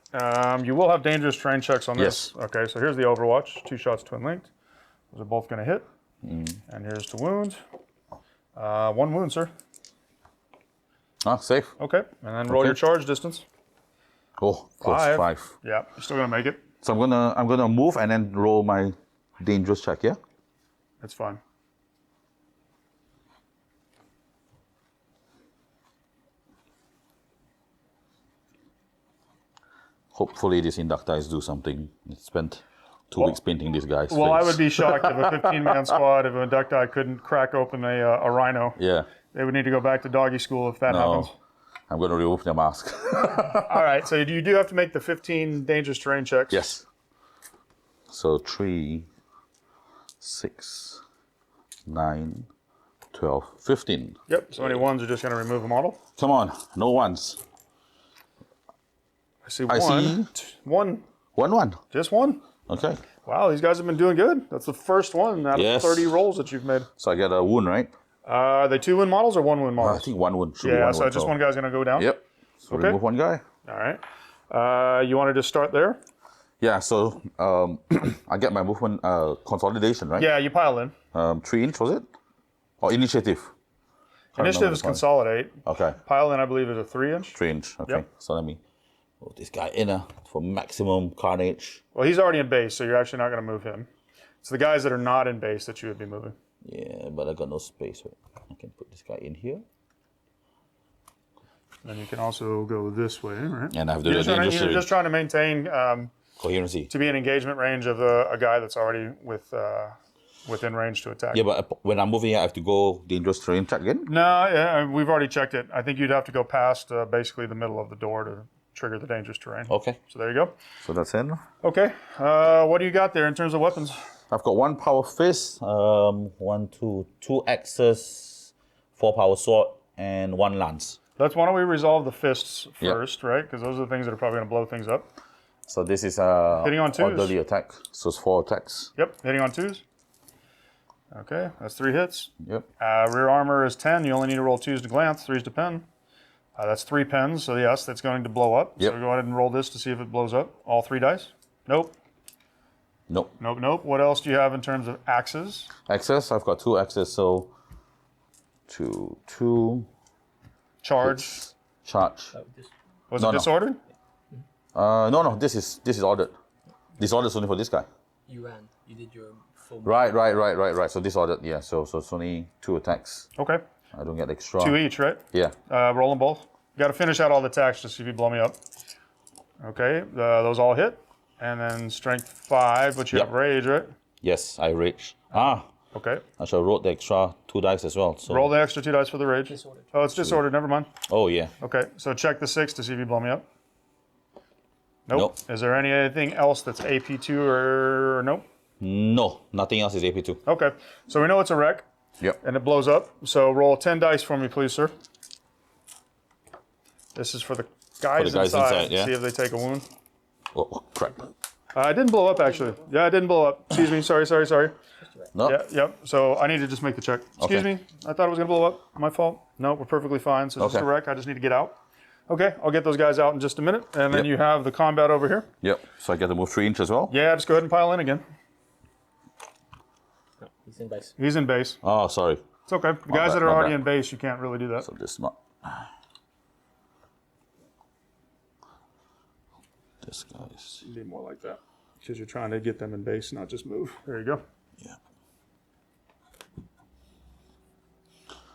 You will have dangerous terrain checks on this. Yes. Okay, so here's the overwatch. 2 shots twin linked. Those are both going to hit. And here's to wound. 1 wound, sir. Ah, safe. Okay, and then roll your charge distance. Oh, close. 5. Yeah, you're still going to make it. So I'm gonna move and then roll my dangerous check, yeah? It's fine. Hopefully these inductiles do something. I spent 2 weeks painting these guys. Well, I would be shocked if a 15-man squad, if an inducti couldn't crack open a rhino. Yeah. They would need to go back to doggy school if that happens. I'm gonna remove the mask. All right, so you do have to make the 15 dangerous terrain checks. Yes. So 3, 6, 9, 12, 15. Yep, so any ones are just going to remove a model. Come on, no ones. I see I one. see. One. 1. Just one. Okay. Wow, these guys have been doing good. That's the first one out of Yes. 30 rolls that you've made. So I get a wound, right? Are they 2 win models or 1 win I models? think 1 wound should be Yeah, one so wound, just one guy's going to go down? Yep. So Okay. remove 1 guy. All right. You want to just start there? Yeah, so I get my movement consolidation, right? Yeah, you pile in. 3-inch, was it? Or initiative? Can't Initiative remember is this one. consolidate. Okay, Pile in, I believe, is a 3-inch. 3-inch. Okay, Yep. so let me move this guy in for maximum carnage. Well, he's already in base, so you're actually not going to move him. It's the guys that are not in base that you would be moving. Yeah, but I got no space. Right? I can put this guy in here. And you can also go this way, right? And I have to do You're the dangerous just, just trying to maintain coherency. to be in engagement range of a guy that's already within range to attack. Yeah, but when I'm moving here, I have to go dangerous terrain check again? No, yeah, we've already checked it. I think you'd have to go past basically the middle of the door to trigger the dangerous terrain. Okay, So there you go. so that's in. Okay. What do you got there in terms of weapons? I've got 1 power fist, 2 axes, 4 power sword, and 1 lance. Why don't we resolve the fists Yep. first, right? Because those are the things that are probably going to blow things up. So this is Hitting on twos. orderly attack. So it's 4 attacks. Yep, hitting on 2s. Okay, that's 3 hits. Yep. Rear armor is 10. You only need to roll 2s to glance, 3s to pen. That's 3 pens, so yes, that's going to blow up. Yep. So go ahead and roll this to see if it blows up. All 3 dice. Nope. Nope. Nope, nope. What else do you have in terms of axes? Axes, I've got 2 axes, so 2 Charge. charge. Was No, it no. disordered? No, this is ordered. This ordered is only for this guy. You ran. You did your full. Right. So this ordered, yeah. So it's only 2 attacks. Okay. I don't get extra. 2 each, right? Yeah. Roll them both. You got to finish out all the attacks just see if you blow me up. Okay, those all hit. And then strength 5, but you Yep. have rage, right? Yes, I rage. Okay. I shall roll the extra 2 dice as well. So. Roll the extra 2 dice for the rage. Disordered. Oh, it's disordered. Never mind. Oh yeah. Okay, so check the 6 to see if you blow me up. Nope. Nope. Is there anything else that's AP2 or nope? No, nothing else is AP2. Okay, so we know it's a wreck Yep. and it blows up. So roll 10 dice for me, please, sir. This is for the guys, guys inside. inside, yeah. See if they take a wound. Oh crap. It didn't blow up, actually. Yeah, it didn't blow up. Excuse me. Sorry. No. Yeah, yep. So I need to just make the check. Excuse Okay. me. I thought it was going to blow up. My fault. No, we're perfectly fine. So it's just a Okay. wreck. I just need to get out. Okay, I'll get those guys out in just a minute. And then Yep. you have the combat over here. Yep. So I get to move 3 inches as well. Yeah, just go ahead and pile in again. No, he's in base. He's in base. Oh, sorry. It's okay. The guys bad, that are my already bad. in base, you can't really do that. So this not. This guy's. Be more like that. Because you're trying to get them in base, not just move. There you go. Yeah.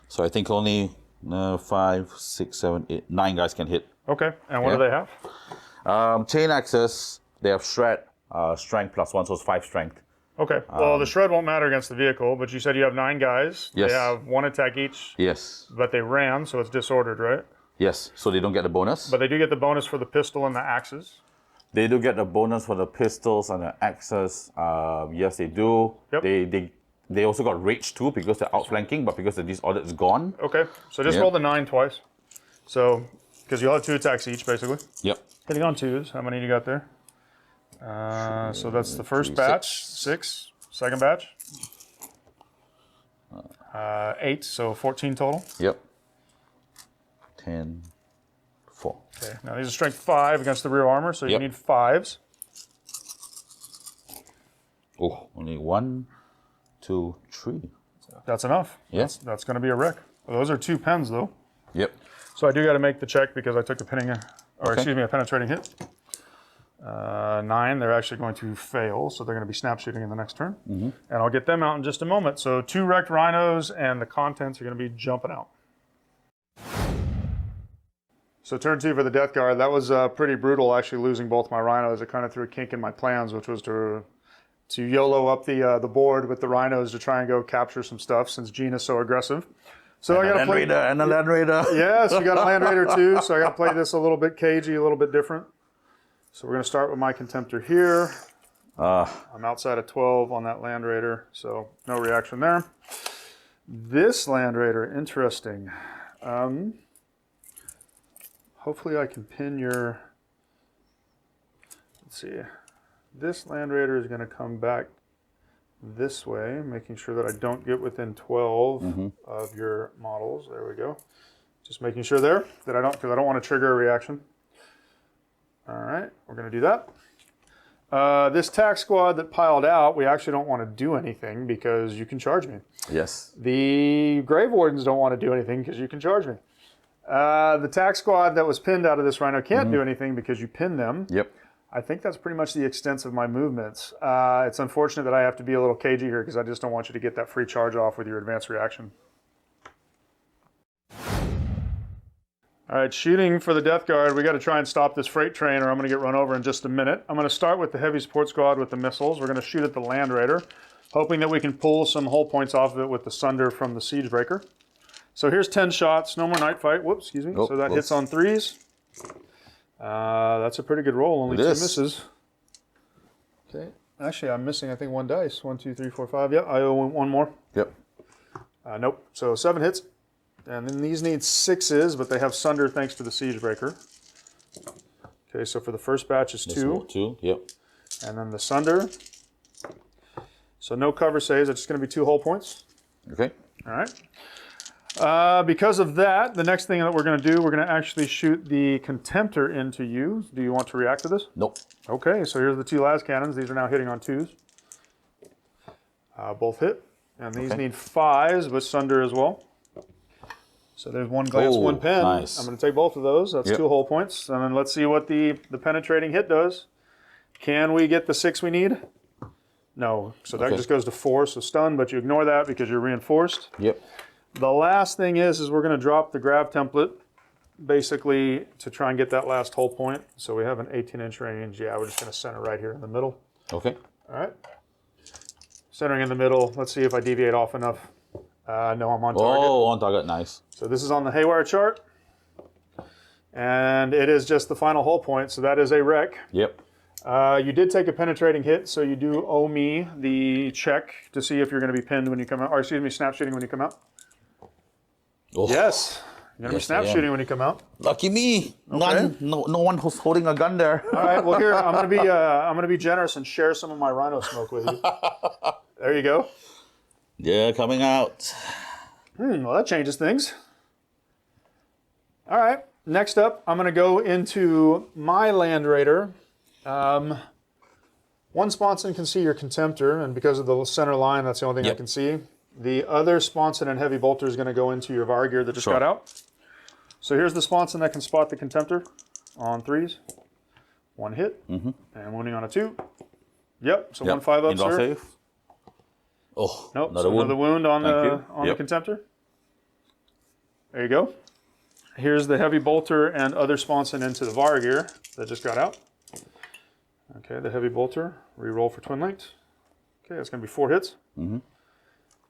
So I think only 5, 6, 7, 8, 9 guys can hit. Okay, and what do they have? Chain axes, they have shred, strength +1, so it's 5 strength. Okay, well, the shred won't matter against the vehicle, but you said you have 9 guys. Yes. They have 1 attack each. Yes. But they ran, so it's disordered, right? Yes, so they don't get the bonus. But they do get the bonus for the pistol and the axes. They do get the bonus for the pistols and the axes. Yes, they do. Yep. They also got rage too because they're outflanking, but because the disorder is gone. Okay, so just roll the 9 twice. So, because you'll have 2 attacks each, basically. Yep. Hitting on 2s. How many do you got there? So that's the first batch, 6. Second batch, 8, so 14 total. Yep. 10, 4. Okay, now these are strength 5 against the rear armor, so you need 5s. Oh, only 1, 2, 3. That's enough. Yes. That's going to be a wreck. Well, those are 2 pens, though. Yep. So I do got to make the check because I took a a penetrating hit. 9, they're actually going to fail, so they're going to be snap shooting in the next turn. And I'll get them out in just a moment. So 2 wrecked rhinos, and the contents are going to be jumping out. So turn 2 for the Death Guard. That was pretty brutal, actually losing both my rhinos. It kind of threw a kink in my plans, which was to YOLO up the board with the rhinos to try and go capture some stuff since Gene is so aggressive. So I got to play. And a Land Raider. Yes, you got a Land Raider too. So I got to play this a little bit cagey, a little bit different. So we're going to start with my Contemptor here. I'm outside of 12 on that Land Raider, so no reaction there. This Land Raider, interesting. Hopefully I can pin your... Let's see. This Land Raider is going to come back this way, making sure that I don't get within 12 of your models. There we go. Just making sure there that I don't, because I don't want to trigger a reaction. All right, we're going to do that. This tac squad that piled out, we actually don't want to do anything because you can charge me. Yes. The Grave Wardens don't want to do anything because you can charge me. The tac squad that was pinned out of this rhino can't do anything because you pinned them. Yep. I think that's pretty much the extent of my movements. It's unfortunate that I have to be a little cagey here because I just don't want you to get that free charge off with your advanced reaction. All right, shooting for the Death Guard. We got to try and stop this freight train or I'm going to get run over in just a minute. I'm going to start with the heavy support squad with the missiles. We're going to shoot at the Land Raider, hoping that we can pull some hull points off of it with the Sunder from the Siege Breaker. So here's 10 shots, no more night fight. Whoops, excuse me. So that hits on 3s. That's a pretty good roll, only 2 misses. Okay, actually I'm missing I think 1 dice. 1, 2, 3, 4, 5. Yep, I owe 1 more. Yep. Nope, so 7 hits. And then these need 6s, but they have Sunder thanks to the Siege Breaker. Okay, so for the first batch is 2. 2, yep. And then the Sunder. So no cover saves, it's just going to be 2 hull points. Okay. All right. Because of that, the next thing that we're going to do, we're going to actually shoot the Contemptor into you. Do you want to react to this? Nope. Okay, so here's the 2 las cannons. These are now hitting on 2s. Both hit. And these need 5s with Sunder as well. So there's 1 glance, 1 pen. Nice. I'm going to take both of those. That's 2 hull points. And then let's see what the penetrating hit does. Can we get the 6 we need? No. So that just goes to 4, so stun, but you ignore that because you're reinforced. Yep. The last thing is we're going to drop the grab template basically to try and get that last hull point. So we have an 18-inch range. Yeah, we're just going to center right here in the middle. Okay. All right. Centering in the middle. Let's see if I deviate off enough. No, I'm on target. Oh, on target, nice. So this is on the haywire chart. And it is just the final hull point, so that is a wreck. Yep. You did take a penetrating hit, so you do owe me the check to see if you're going to be pinned when you come out, or excuse me, snap shooting when you come out. Oh. Yes. You're going to be snap shooting when you come out. Lucky me. Okay. No one who's holding a gun there. All right. Well, here I'm going to be generous and share some of my rhino smoke with you. There you go. Yeah, coming out. Well, that changes things. All right. Next up, I'm going to go into my Land Raider. One sponson can see your Contemptor, and because of the center line, that's the only thing I can see. The other sponson and heavy bolter is going to go into your Vargear that just got out. So here's the sponson that can spot the Contemptor on 3s. 1 hit. And wounding on a 2. Yep, so 1 5 up, Indoor sir. save. Oh, Nope, another so another wound on the Yep. Contemptor. There you go. Here's the heavy bolter and other sponson into the Varagir that just got out. Okay, the heavy bolter, re-roll for twin linked. Okay, that's going to be 4 hits. And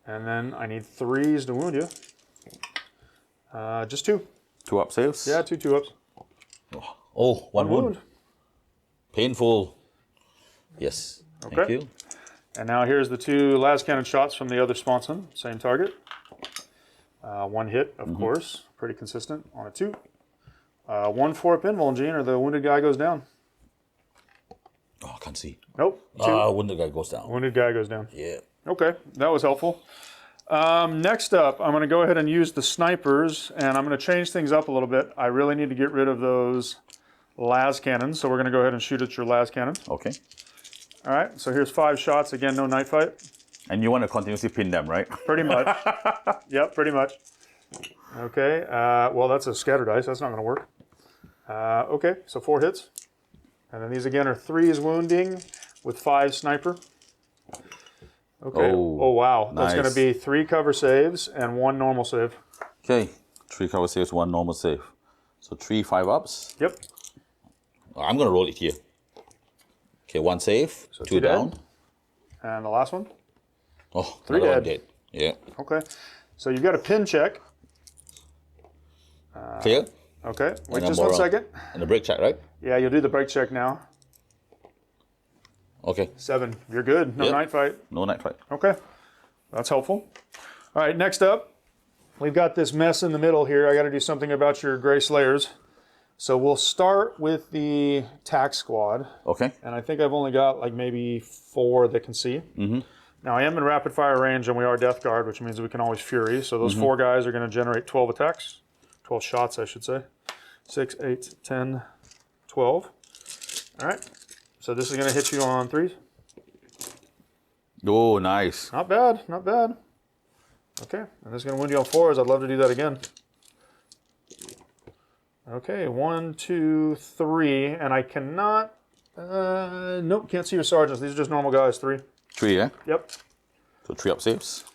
then I need 3s to wound you. Just 2. 2 up saves. Yeah, 2 2-ups. Oh, one wound. Painful. Yes. Thank Okay. you. And now here's the 2 las cannon shots from the other sponson. Same target. 1 hit, of course. Pretty consistent on a 2. 1 4 pinball, Gene, or the wounded guy goes down. Oh, I can't see. Nope. 2. Wounded guy goes down. Wounded guy goes down. Yeah. Okay, that was helpful. Next up, I'm going to go ahead and use the snipers, and I'm going to change things up a little bit. I really need to get rid of those las cannons, so we're going to go ahead and shoot at your las cannon. Okay. All right, so here's 5 shots. Again, no night fight. And you want to continuously pin them, right? Pretty much. Yep, pretty much. Okay, well, that's a scatter dice. That's not going to work. Okay, so 4 hits. And then these again are 3s wounding with 5 sniper. Okay. Oh wow. That's going to be 3 cover saves and 1 normal save. Okay. 3 cover saves, 1 normal save. So 3 5 ups. Yep. I'm going to roll it here. Okay, 1 save, So 2 down. And the last one? Oh, 3 another dead. one dead. Yeah. Okay. So you've got a pin check. Clear? Okay. Wait And just I'm 1 around. second. And the break check, right? Yeah, you'll do the break check now. Okay. 7. You're good. No Yep. night fight. No night fight. Okay. That's helpful. All right, next up, we've got this mess in the middle here. I got to do something about your Gray Slayers. So we'll start with the tack squad. Okay. And I think I've only got like maybe 4 that can see. Now I am in rapid fire range and we are Death Guard, which means we can always Fury. So those 4 guys are going to generate 12 attacks. 12 shots, I should say. 6, 8, 10, 12. All right. So this is going to hit you on 3s. Oh, nice. Not bad, not bad. Okay, and this is going to wound you on 4s. I'd love to do that again. Okay, 1, 2, 3, and I cannot. Nope, can't see your sergeants. These are just normal guys. 3. 3, yeah? Yep. So 3 up saves.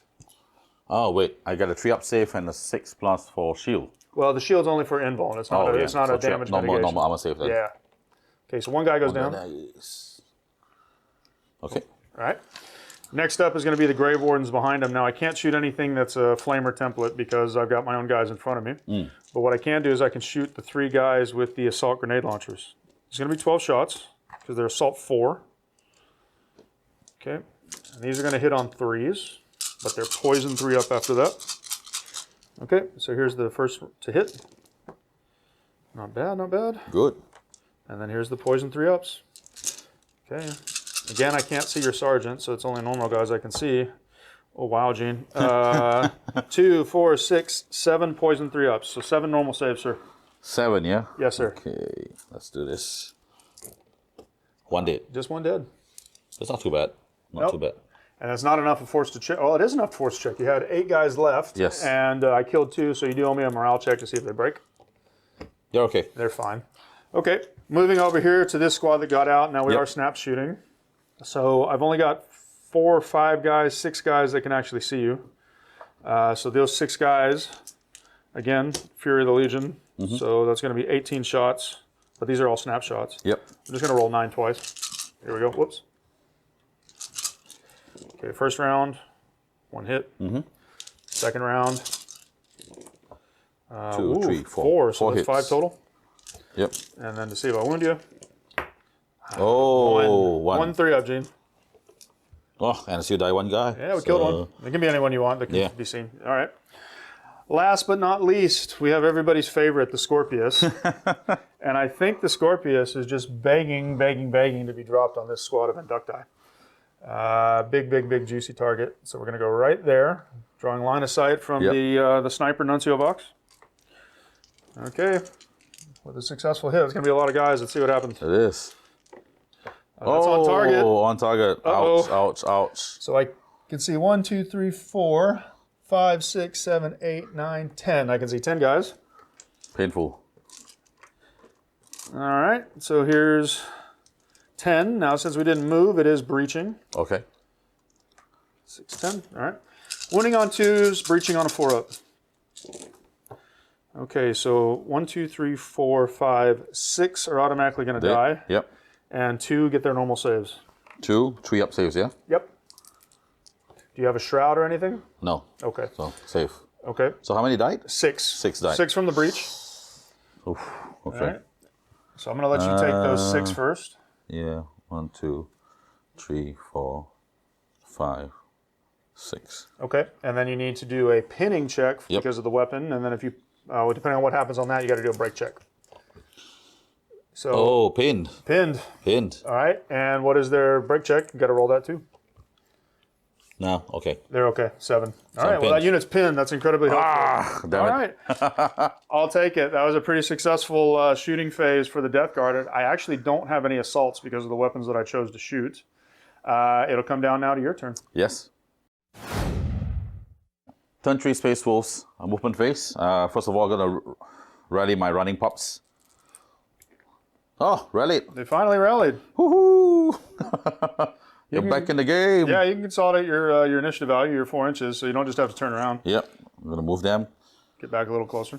Oh, wait. I got a 3 up save and a 6 plus for shield. Well, the shield's only for invuln. It's not. It's not So a 3 up. damage Normal mitigation. armor save then. Yeah. Okay, so 1 guy goes down. Nice. Okay. All right. Next up is going to be the Grave Wardens behind him. Now, I can't shoot anything that's a flamer template because I've got my own guys in front of me. But what I can do is I can shoot the 3 guys with the assault grenade launchers. It's going to be 12 shots because they're assault 4. Okay. And these are going to hit on 3s, but they're poison 3 up after that. Okay, so here's the first to hit. Not bad, not bad. Good. And then here's the poison 3 ups. Okay. Again, I can't see your sergeant, so it's only normal guys I can see. Oh, wow, Gene. 2, 4, 6, 7 poison 3 ups. So 7 normal saves, sir. 7, yeah? Yes, sir. Okay, let's do this. 1 dead. Just 1 dead. That's not too bad. Not too bad. And it's not enough of force to check. Well, it is enough to force to check. You had 8 guys left. Yes. And I killed 2, so you do owe me a morale check to see if they break. You're okay. They're fine. Okay, moving over here to this squad that got out. Now we are snap shooting. So I've only got 4 or 5 guys, 6 guys that can actually see you. So those 6 guys, again, Fury of the Legion. So that's going to be 18 shots, but these are all snap shots. Yep. I'm just going to roll 9 twice. Here we go. Whoops. Okay, first round, 1 hit. Second round, 2, 3, 4. So that's 5 total. Yep. And then to see if I wound you. Oh, 1 3 up, Gene. Oh, and so you die 1 guy. Yeah, we killed 1. It can be anyone you want that can be seen. All right. Last but not least, we have everybody's favorite, the Scorpius. And I think the Scorpius is just begging to be dropped on this squad of Inducti. Big, juicy target. So we're going to go right there, drawing line of sight from the sniper nuncio box. Okay. With a successful hit, it's going to be a lot of guys. Let's see what happens. It is. That's on target. Oh, on target. Ouch, ouch, ouch. So I can see 1, 2, 3, 4, 5, 6, 7, 8, 9, 10. I can see 10 guys. Painful. All right. So here's 6'10". Now, since we didn't move, it is breaching. Okay. 6'10". All right. Wounding on 2s, breaching on a 4-up. Okay, so 1, 2, 3, 4, 5, 6 are automatically going to die. Yep. And 2 get their normal saves. 2, 3-up saves, yeah? Yep. Do you have a shroud or anything? No. Okay. So, safe. Okay. So how many died? 6. 6 died. 6 from the breach. Oof, okay. All right. So I'm going to let you take those 6 first. Yeah. 1, 2, 3, 4, 5, 6. Okay. And then you need to do a pinning check because of the weapon. And then if you, depending on what happens on that, you got to do a break check. So. Oh, pinned. Pinned. Pinned. All right. And what is their break check? You got to roll that too. No, okay. They're okay. 7. All I'm right. Well, that pinned. unit's pinned. That's incredibly helpful. Ah, damn All it. right. I'll take it. That was a pretty successful shooting phase for the Death Guard. I actually don't have any assaults because of the weapons that I chose to shoot. It'll come down now to your turn. Yes. Turn 3 Space Wolves, movement phase. First of all, I'm going to rally my running pups. Oh, rallied. They finally rallied. Woohoo! You're back in the game. Yeah, you can consolidate your initiative value, your 4 inches, so you don't just have to turn around. Yep. I'm going to move them. Get back a little closer.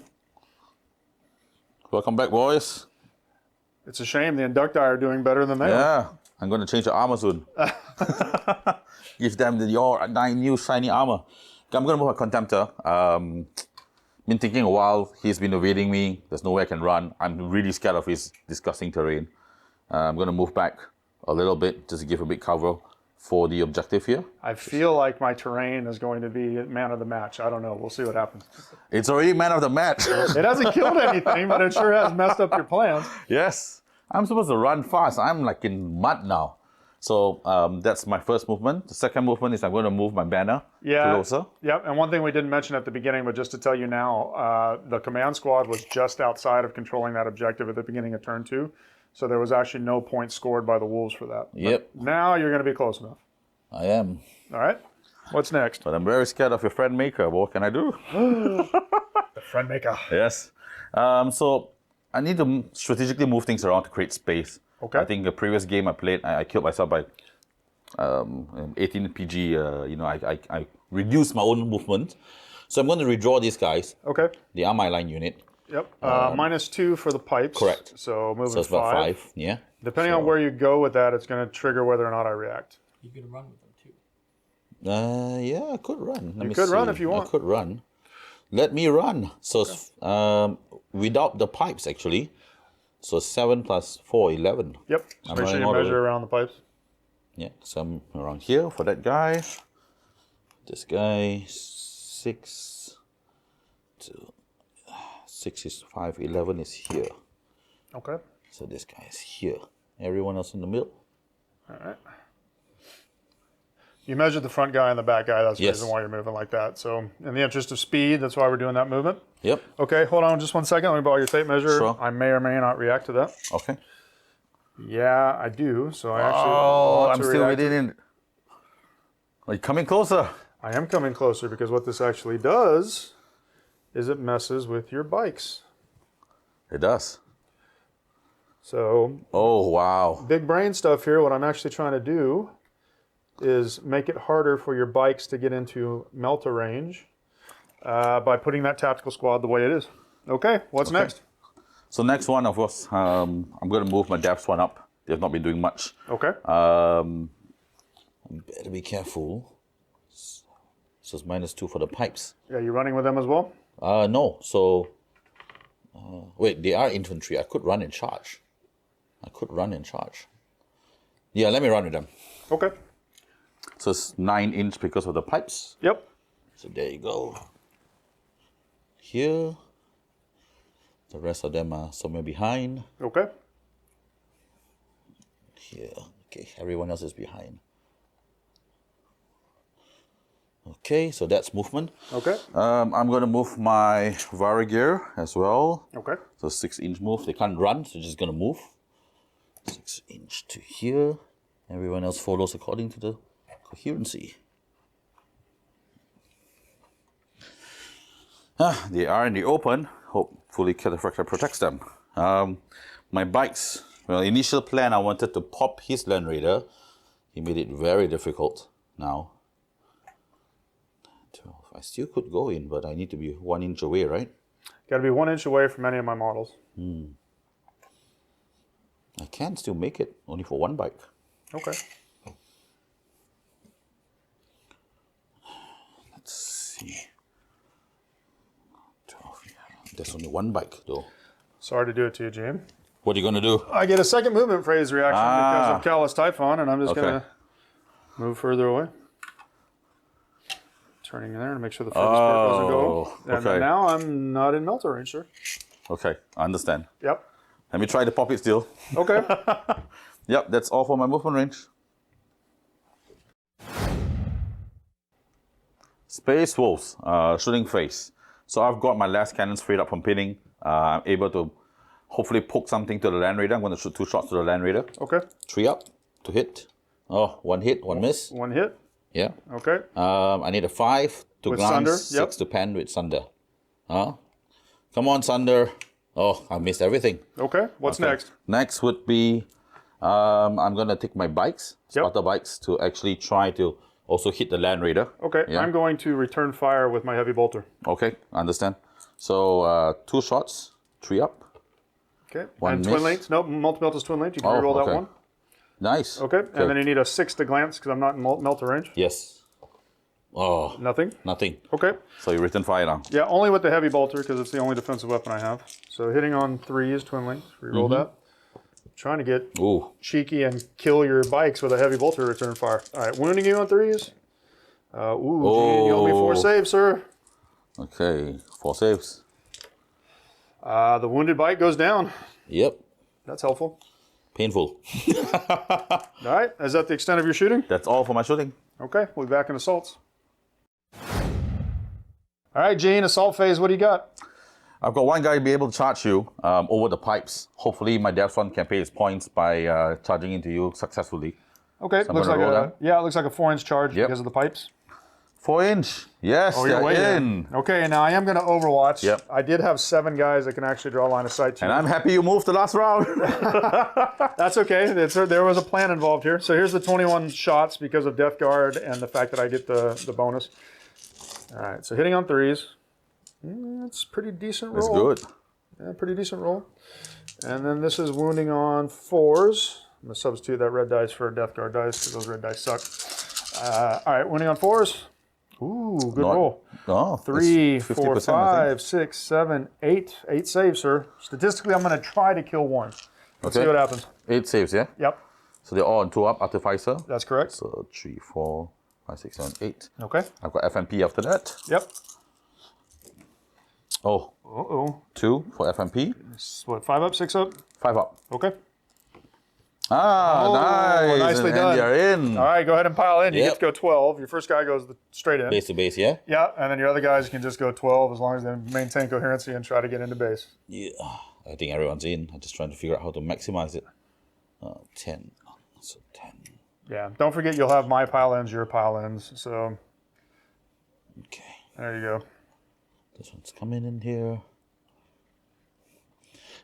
Welcome back, boys. It's a shame the Inducti are doing better than they are. Yeah. I'm going to change the armor soon. Give them your 9 new shiny armor. I'm going to move a Contemptor. Been thinking a while. He's been evading me. There's no way I can run. I'm really scared of his disgusting terrain. I'm going to move back a little bit just to give a bit cover for the objective here. I feel like my terrain is going to be man of the match. I don't know. We'll see what happens. It's already man of the match. It hasn't killed anything, but it sure has messed up your plans. Yes. I'm supposed to run fast. I'm like in mud now. So that's my first movement. The second movement is I'm going to move my banner closer. Yep, and one thing we didn't mention at the beginning, but just to tell you now, the command squad was just outside of controlling that objective at the beginning of turn 2. So there was actually no points scored by the Wolves for that. Yep. But now you're going to be close enough. I am. All right. What's next? But I'm very scared of your friend maker. What can I do? The friend maker. Yes. So I need to strategically move things around to create space. Okay. I think the previous game I played, I killed myself by 18 PG. I reduced my own movement. So I'm going to redraw these guys. Okay. They are my line unit. Yep. -2 for the pipes. Correct. So moving So it's about 5. 5. Yeah. Depending on where you go with that, it's going to trigger whether or not I react. You could run with them too. Yeah, I could run. Let me could run see. if you want. I could run. Let me run. So without the pipes, actually. So 7 plus 4, 11. Yep. So I'm make sure running you all the measure way. around the pipes. Yeah, so I'm around here for that guy. This guy, 6 is 5, 11 is here. Okay. So this guy is here. Everyone else in the middle. All right. You measured the front guy and the back guy. That's the Yes. reason why you're moving like that. So in the interest of speed, that's why we're doing that movement. Yep. Okay, hold on just one second. Let me borrow your tape measure. Sure. I may or may not react to that. Okay. Yeah, I do. So I actually Oh, want I'm to still react. within it. Are you coming closer? I am coming closer because what this actually does is it messes with your bikes. It does. So Oh, wow. big brain stuff here. What I'm actually trying to do is make it harder for your bikes to get into melta range by putting that tactical squad the way it is. Okay, what's next? So next one, of course, I'm going to move my depths one up. They've not been doing much. Okay. Better be careful. So it's -2 for the pipes. Yeah, you running with them as well? No. So, wait, they are infantry. I could run in charge. Yeah, let me run with them. Okay. So it's 9 inch because of the pipes. Yep. So there you go. Here. The rest of them are somewhere behind. Okay. Here. Okay, everyone else is behind. Okay, so that's movement. Okay. I'm going to move my Varigir as well. Okay. So 6 inch move. They can't run, so just going to move. 6 inch to here. Everyone else follows according to the coherency. They are in the open. Hopefully Cataphracta protects them. My bikes, Well, initial plan, I wanted to pop his Land Raider. He made it very difficult now. 12. I still could go in, but I need to be 1 inch away, right? Got to be 1 inch away from any of my models. I can still make it, only for 1 bike. Okay. Let's see. 12, yeah. There's only 1 bike, though. Sorry to do it to you, Gene. What are you going to do? I get a second movement phase reaction because of Callous Typhon, and I'm just going to move further away. Turning in there to make sure the furthest part doesn't go. And okay. now I'm not in melter range, sir. Okay, I understand. Yep. Let me try to pop it still. Okay. Yep, that's all for my movement range. Space Wolves, shooting phase. So I've got my last cannon straight up from pinning. I'm able to hopefully poke something to the Land Raider. I'm going to shoot 2 shots to the Land Raider. Okay. 3 up to hit. Oh, 1 hit, 1 miss. 1 hit. Yeah. Okay. I need a 5 to With glance, Sunder, 6 to pen with Sunder. Come on, Sunder. Oh, I missed everything. Okay. What's next? Next would be, I'm going to take my bikes, Sparta bikes, to actually try to also hit the Land Raider. Okay. Yeah. I'm going to return fire with my heavy bolter. Okay, I understand. So 2 shots, 3 up. Okay. 1 and miss. twin lengths? Nope, multi-melt is twin length. You can reroll that one. Nice. Okay. And then you need a 6 to glance because I'm not in melter range. Yes. Oh, Nothing? nothing. Okay. So you return fire now. Yeah, only with the heavy bolter because it's the only defensive weapon I have. So hitting on 3s, twin lengths. Reroll that. Trying to get cheeky and kill your bikes with a heavy bolter return fire. All right, wounding you on 3s. Gene, you owe me 4 saves, sir. Okay, 4 saves. The wounded bike goes down. Yep, That's helpful. painful. All right, is that the extent of your shooting? That's all for my shooting. Okay, we'll be back in assaults. All right, Gene, assault phase, what do you got? I've got one guy be able to charge you over the pipes. Hopefully my Death One can pay his points by charging into you successfully. Okay, So looks like roll down. it looks like a 4-inch charge because of the pipes. 4 inch. Yes, Oh, you're they're way in. Okay, now I am going to Overwatch. Yep. I did have 7 guys that can actually draw line of sight to And you. I'm happy you moved the last round. That's okay. There was a plan involved here. So here's the 21 shots because of Death Guard and the fact that I get the bonus. All right, so hitting on 3s. That's pretty decent roll. That's good. Yeah, pretty decent roll. And then this is wounding on 4s. I'm going to substitute that red dice for a Death Guard dice because those red dice suck. All right, wounding on 4s. Ooh, good roll. Oh, 3, it's 4, 50%, I 5, 6, 7, 8. 8 saves, sir. Statistically, I'm going to try to kill 1. Let's see what happens. 8 saves, yeah? Yep, So they're all on 2 up after 5, sir? that's correct. So 3, 4, 5, 6, 7, 8. Okay. I've got FMP after that. Yep. Oh, Uh-oh. 2 for FMP. What, 5 up, 6 up? 5 up. Okay. Ah, Oh, nice. nicely and done. You're in. All right, go ahead and pile in. You Yep. get to go 12. Your first guy goes straight in. Base to base, yeah? Yeah, and then your other guys can just go 12 as long as they maintain coherency and try to get into base. Yeah. I think everyone's in. I'm just trying to figure out how to maximize it. 10. So 10. Yeah, don't forget you'll have my pile ins, your pile ins. So Okay. there you go. This one's coming in here.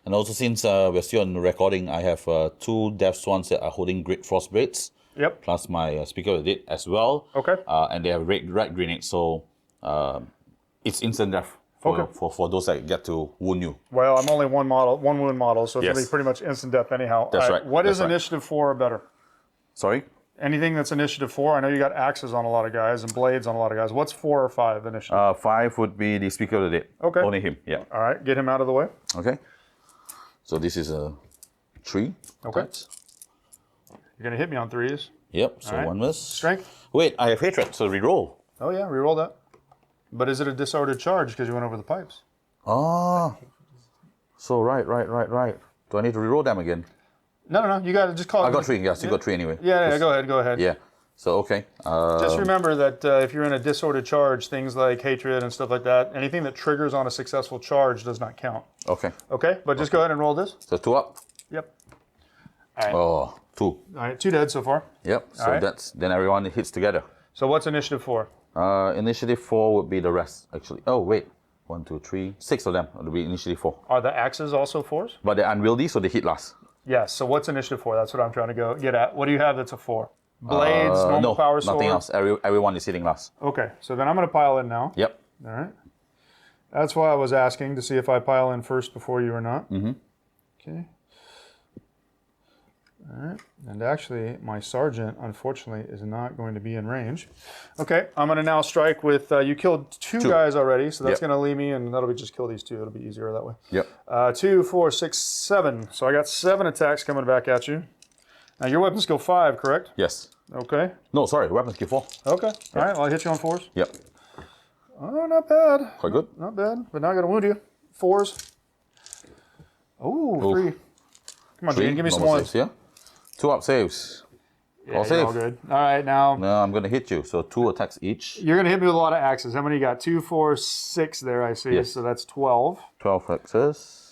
And also, since we're still on recording, I have 2 Death Swans that are holding Great Frost Blades, Yep. plus my Speaker of the Dead as well. Okay. And they have red grenades, so it's instant death for those that get to wound you. Well, I'm only one wound model, so it's Yes. going to be pretty much instant death anyhow. That's All right, What that's is right. initiative 4 or better? Sorry? Anything that's initiative 4? I know you got axes on a lot of guys and blades on a lot of guys. What's 4 or 5 initiative? 5 would be the Speaker of the Dead. Okay. Only him, yeah. All right, get him out of the way. Okay. So this is a 3. Okay. You're going to hit me on 3s. Yep, so All right. 1 miss. Strength? Wait, I have Hatred, so reroll. Oh, yeah, reroll that. But is it a disordered charge because you went over the pipes? Ah. So right. Do I need to reroll them again? No. You got to just call it. I got 3, yeah, still got 3 anyway. Yeah, go ahead. Yeah. So, okay. Just remember that if you're in a disordered charge, things like hatred and stuff like that, anything that triggers on a successful charge does not count. Okay. Okay? But just go ahead and roll this. So 2 up. Yep. All right. Oh, 2. All right, 2 dead so far. Yep. So All right. that's then everyone hits together. So what's initiative 4? Initiative 4 would be the rest, actually. Oh, wait. 1, 2, 3, 6 of them would be initiative 4. Are the axes also 4s? But they're unwieldy, so they hit last. Yes. So what's initiative 4? That's what I'm trying to get at. What do you have that's a 4? Blades, normal no, power sword. nothing else. Everyone is sitting last. Okay. So then I'm going to pile in now. Yep. All right. That's why I was asking to see if I pile in first before you or not. Mm-hmm. Okay. All right. And actually, my sergeant, unfortunately, is not going to be in range. Okay. I'm going to now strike with, you killed two guys already, so that's going to leave me, and that'll be just kill these 2. It'll be easier that way. Yep. 2, 4, 6, 7. So I got 7 attacks coming back at you. Now, your weapon skill 5, correct? Yes. Okay. No, sorry. Weapon skill 4. Okay. All right. Well, I'll hit you on 4s. Yep. Oh, not bad. Quite good. Not bad. But now I got to wound you. 4s. Oh, 3. Come on, 3. Gene. Give me some Normal 1s. saves, yeah. 2 up saves. Yeah, all you're save. all good. All right, now No, I'm going to hit you. So 2 attacks each. you're going to hit me with a lot of axes. How many you got? 2, 4, 6 there, I see. Yes. So that's 12. 12 axes.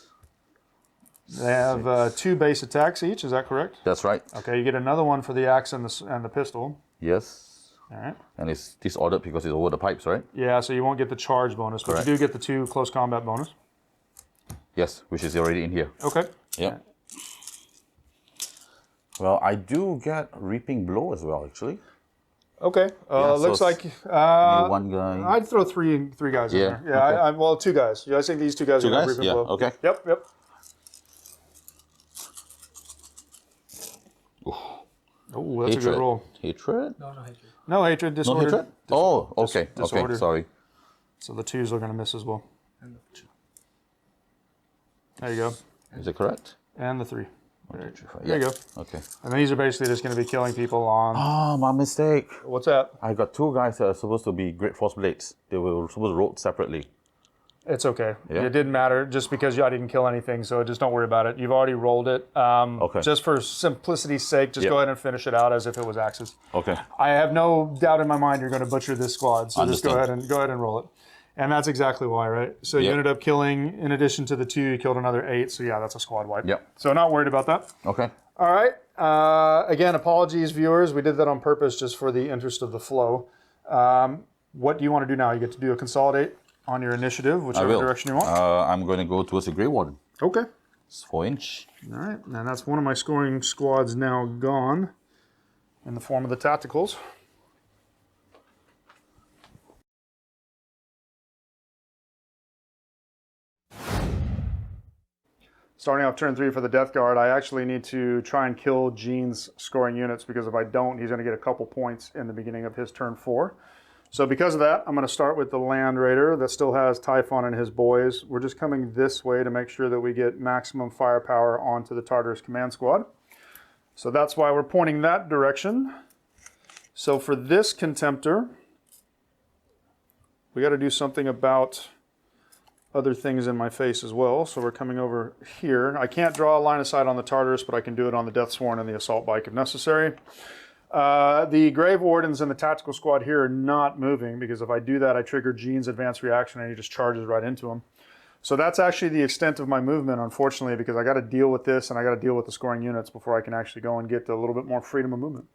They have 2 base attacks each. Is that correct? That's right. Okay, you get another one for the axe and the pistol. Yes. All right. And it's disordered because it's over the pipes, right? Yeah, so you won't get the charge bonus, but Correct. you do get the 2 close combat bonus. Yes, which is already in here. Okay. Yeah. Well, I do get Reaping Blow as well, actually. Okay. Looks so like one guy. I'd throw three guys in Yeah, there. Yeah, okay. well, 2 guys. Yeah, I think these 2 guys are going to guys? reaping Yeah, blow. okay. Yep. Oh, that's a good roll. Hatred? No hatred, No disorder. hatred? Oh, okay. disorder. Okay, sorry. So the 2s are going to miss as well. There you go. Is it correct? And the 3. There Yeah. you go. Okay. And these are basically just going to be killing people on... Oh, my mistake. What's that? I got 2 guys that are supposed to be Great Force Blades. They were supposed to roll separately. It's okay. Yeah. It didn't matter just because I didn't kill anything, so just don't worry about it. You've already rolled it. Okay. Just for simplicity's sake, just go ahead and finish it out as if it was axes. Okay. I have no doubt in my mind you're going to butcher this squad, so just go Understand. ahead and roll it. And that's exactly why, right? So you Yep. ended up killing, in addition to the 2, you killed another 8. So yeah, that's a squad wipe. Yep. So not worried about that. Okay. All right. Again, apologies, viewers. We did that on purpose just for the interest of the flow. What do you want to do now? You get to do a consolidate on your initiative, I whichever will. direction you want. I'm going to go towards the Grey Warden. Okay. It's 4-inch. All right. And that's one of my scoring squads now gone in the form of the tacticals. Starting off turn 3 for the Death Guard, I actually need to try and kill Gene's scoring units, because if I don't, he's going to get a couple points in the beginning of his turn 4. So because of that, I'm going to start with the Land Raider that still has Typhon and his boys. We're just coming this way to make sure that we get maximum firepower onto the Tartarus Command Squad. So that's why we're pointing that direction. So for this Contemptor, we got to do something about other things in my face as well. So we're coming over here. I can't draw a line of sight on the Tartarus, but I can do it on the Deathsworn and the Assault Bike if necessary. The Grave Wardens and the Tactical Squad here are not moving, because if I do that, I trigger Gene's advanced reaction and he just charges right into him. So that's actually the extent of my movement, unfortunately, because I got to deal with this and I got to deal with the scoring units before I can actually go and get a little bit more freedom of movement.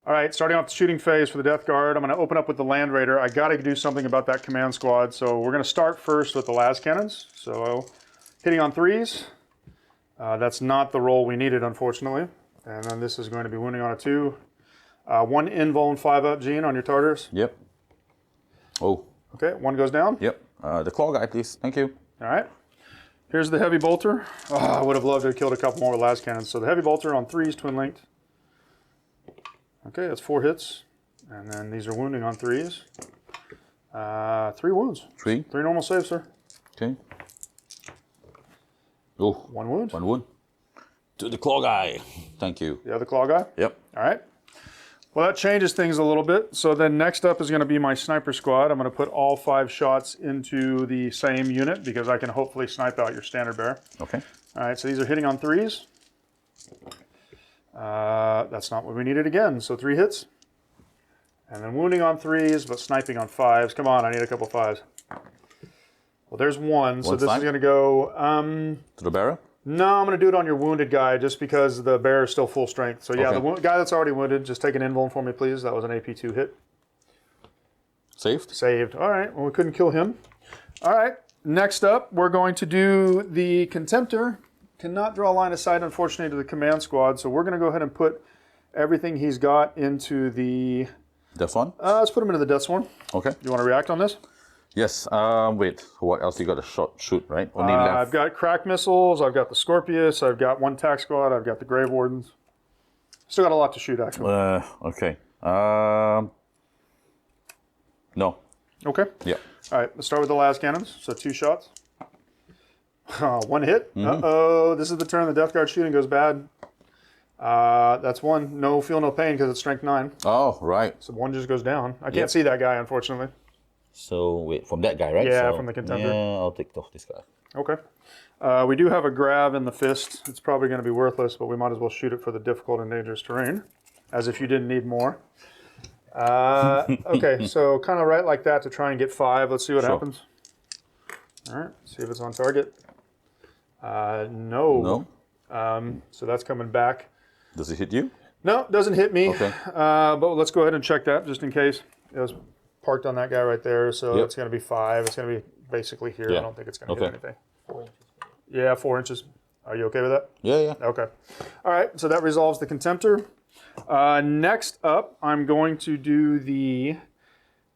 All right, starting off the shooting phase for the Death Guard, I'm going to open up with the Land Raider. I got to do something about that command squad, so we're going to start first with the las cannons. So hitting on 3s. That's not the roll we needed, unfortunately. And then this is going to be wounding on a 2. 1 invuln 5-up, Gene, on your Tartars. Yep. Oh. Okay, 1 goes down. Yep. The claw guy, please. Thank you. All right. Here's the heavy bolter. Oh, I would have loved to have killed a couple more with las cannons. So the heavy bolter on 3s, twin linked. Okay, that's 4 hits. And then these are wounding on 3s. 3 wounds. 3. 3 normal saves, sir. Okay. Oh. 1 wound. 1 wound. To the claw guy. Thank you. The other claw guy. Yep. All right. Well, that changes things a little bit. So then next up is going to be my sniper squad. I'm going to put all 5 shots into the same unit, because I can hopefully snipe out your standard bearer. Okay. All right, so these are hitting on 3s. That's not what we needed again. So 3 hits. And then wounding on 3s, but sniping on 5s. Come on, I need a couple 5s. Well, there's 1. So One this snipe? is going to go... To the bearer? No, I'm going to do it on your wounded guy, just because the bear is still full strength. So yeah, Okay. the guy that's already wounded, just take an invuln for me, please. That was an AP2 hit. Saved? Saved. All right, well, we couldn't kill him. All right, next up, we're going to do the Contemptor. Cannot draw a line of sight, unfortunately, to the command squad, so we're going to go ahead and put everything he's got into the... Death Swan? let's put him into the Death Swan. Okay. You want to react on this? Yes. Wait. What else? You got a shoot, right? Only left. I've got crack missiles. I've got the Scorpius. I've got one tac squad. I've got the Grave Wardens. Still got a lot to shoot, actually. Okay. No. Okay. Yeah. All right. Let's start with the las cannons. So 2 shots. One hit. Mm-hmm. Uh-oh. This is the turn the Death Guard shooting goes bad. That's 1. No feel, no pain because it's strength 9. Oh, right. So 1 just goes down. I can't see that guy, unfortunately. So, wait, from that guy, right? Yeah, so, from the Contender. Yeah, I'll take off this guy. Okay. We do have a grab in the fist. It's probably going to be worthless, but we might as well shoot it for the difficult and dangerous terrain, as if you didn't need more. Okay, so kind of right like that to try and get 5. Let's see what happens. All right, see if it's on target. No. So that's coming back. Does it hit you? No, it doesn't hit me. Okay. But let's go ahead and check that just in case. It was parked on that guy right there, so it's going to be 5. It's going to be basically here. I don't think it's going to hit anything. 4 inches. Yeah, 4 inches. Are you okay with that? Yeah. Okay. All right, so that resolves the Contemptor. Next up, I'm going to do the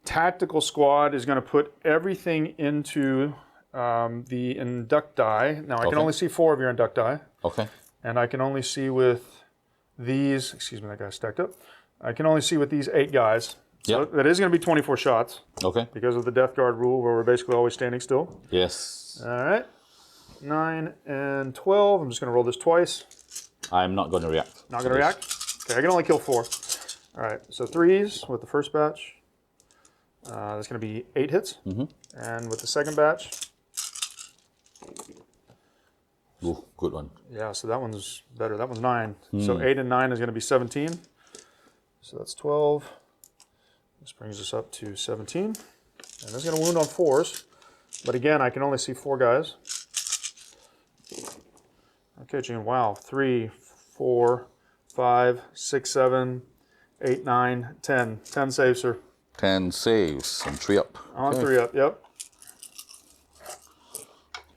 Tactical Squad is going to put everything into the Inducti. Now, I can only see 4 of your Inducti. Okay. And I can only see with these, excuse me, that guy's stacked up. I can only see with these 8 guys. So that is going to be 24 shots. Okay. Because of the Death Guard rule where we're basically always standing still. Yes. All right. 9 and 12. I'm just going to roll this twice. I'm not going to react. Not going to react? Okay, I can only kill 4. All right, so 3s with the first batch. That's going to be 8 hits. And with the second batch. Ooh, good one. Yeah, so that one's better. That one's 9. So 8 and 9 is going to be 17. So that's 12. This brings us up to 17. And that's going to wound on 4s. But again, I can only see 4 guys. Okay, Gene, wow. 3, 4, 5, 6, 7, 8, 9, 10. 10 saves, sir. 10 saves and 3 up. On 3 up, yep.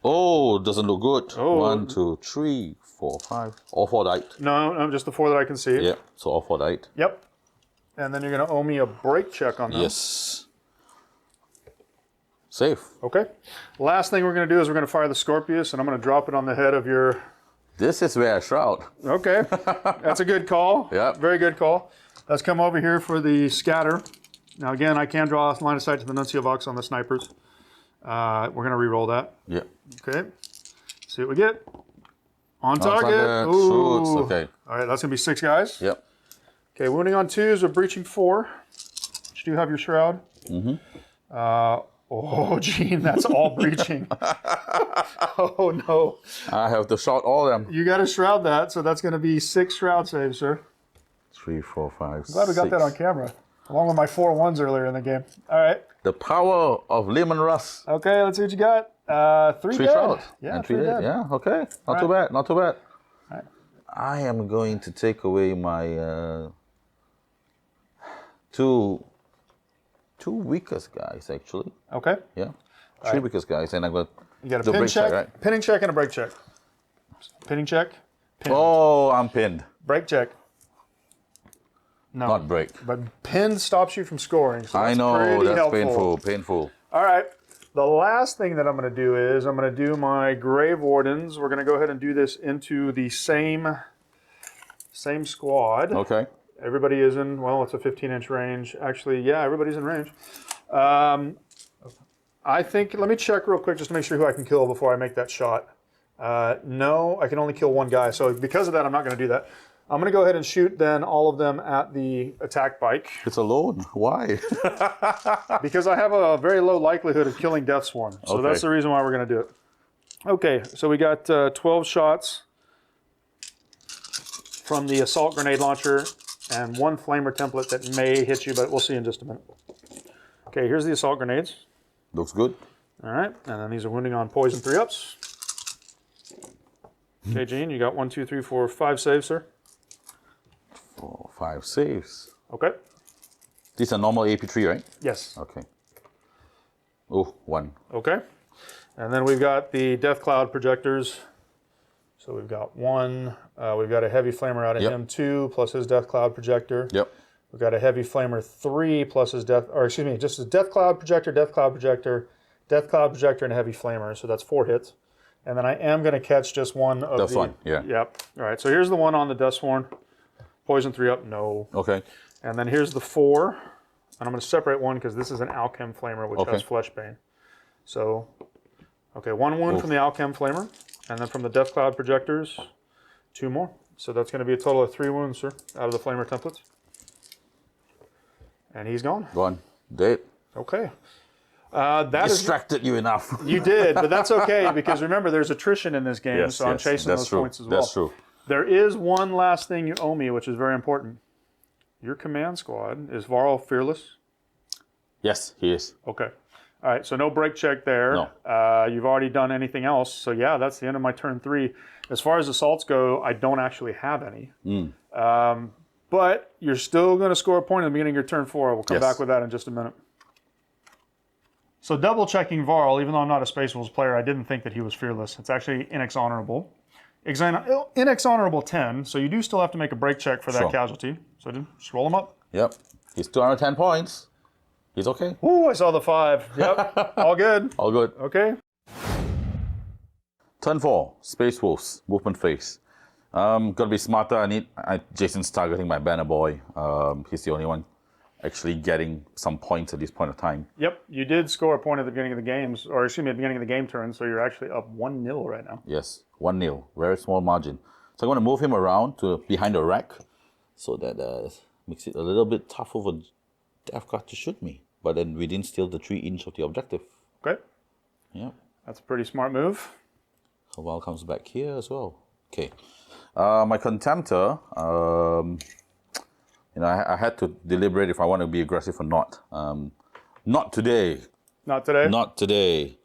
Oh, doesn't look good. Oh. 1, 2, 3, 4, 5. All 4 died. No, just the 4 that I can see. Yeah, so all 4 died. Yep. And then you're going to owe me a break check on that. Yes. Safe. Okay. Last thing we're going to do is we're going to fire the Scorpius, and I'm going to drop it on the head of your... This is where I shroud. Okay. That's a good call. Yeah. Very good call. Let's come over here for the scatter. Now, again, I can draw a line of sight to the Nuncio Vox on the snipers. We're going to re-roll that. Yeah. Okay. See what we get. On target. Ooh. Shoots. Okay. All right, that's going to be 6 guys. Yep. Okay, wounding on 2s, we're breaching 4. But you do have your shroud. Oh, Gene, that's all breaching. Oh, no. I have to shroud all of them. You got to shroud that, so that's going to be 6 shroud saves, sir. 3, 4, 5, Glad we got 6. that on camera, along with my 4 1s earlier in the game. All right. The power of Lehman Russ. Okay, let's see what you got. 3 3 dead. shrouds. Yeah, and 3 3 dead. Yeah, okay. Not too bad. Not too bad. Right. I am going to take away my two weakest guys, actually. Okay. Yeah. 3 weakest guys, and I'm going to You got a do pin break check, right? pinning check, and a break check. Pinning check, pin. Oh, I'm pinned. Break check. No. Not break. But pin stops you from scoring. So I that's know, pretty that's helpful. painful. All right. The last thing that I'm going to do is I'm going to do my Grave Wardens. We're going to go ahead and do this into the same squad. Okay. Everybody is in, well, it's a 15-inch range. Actually, yeah, everybody's in range. I think, let me check real quick just to make sure who I can kill before I make that shot. No, I can only kill 1 guy. So because of that, I'm not going to do that. I'm going to go ahead and shoot then all of them at the attack bike. It's alone. Why? Because I have a very low likelihood of killing Death Swarm. So Okay. that's the reason why we're going to do it. Okay, so we got 12 shots from the assault grenade launcher and 1 flamer template that may hit you, but we'll see in just a minute. Okay, here's the assault grenades. Looks good. All right, and then these are wounding on poison 3-ups. Okay, Gene, you got 1, 2, 3, 4, 5 saves, sir. 4, 5 saves. Okay. These are normal AP3, right? Yes. Okay. Oh, 1. Okay. And then we've got the Death Cloud projectors. So we've got one. We've got a Heavy Flamer out of him 2 plus his Death Cloud projector. Yep. We've got a Heavy Flamer 3 plus his just his Death Cloud projector, Death Cloud projector, Death Cloud projector, and a Heavy Flamer. So that's 4 hits. And then I am going to catch just one of That's one, yeah. Yep. All right, so here's the one on the Deathsworn. Poison 3 up, no. Okay. And then here's the 4. And I'm going to separate one because this is an Alchem Flamer, which has Fleshbane. So, okay, 1 wound from the Alchem Flamer. And then from the Death Cloud projectors, 2 more. So that's going to be a total of 3 wounds, sir, out of the Flamer templates. And he's gone. Gone. Dead. Okay. Distracted you enough. You did, but that's okay because remember, there's attrition in this game, so I'm chasing those points as well. That's true. There is one last thing you owe me, which is very important. Your command squad, is Varl fearless? Yes, he is. Okay. All right, so no break check there. No. You've already done anything else, so yeah, that's the end of my turn 3. As far as assaults go, I don't actually have any. But you're still going to score a point at the beginning of your turn 4. We'll come back with that in just a minute. So double checking Varl, even though I'm not a Space Wolves player, I didn't think that he was fearless. It's actually inexhonorable. Inexhonorable 10, so you do still have to make a break check for that casualty. So just roll him up. Yep. He's 210 points. He's okay. Ooh, I saw the 5. Yep. All good. All good. Okay. Turn 4, Space Wolves, movement phase. Gotta be smarter. Jason's targeting my banner boy. He's the only one actually getting some points at this point of time. Yep, you did score a point at the beginning of the games, or excuse me, at the beginning of the game turn, so you're actually up 1-0 right now. Yes, 1-0, very small margin. So I'm going to move him around to behind the rack, so that makes it a little bit tougher for Death Guard to shoot me. But then we didn't steal the 3-inch of the objective. Okay. Yep. That's a pretty smart move. So Val comes back here as well. Okay. My Contemptor, I had to deliberate if I want to be aggressive or not. Not today. Not today? Not today.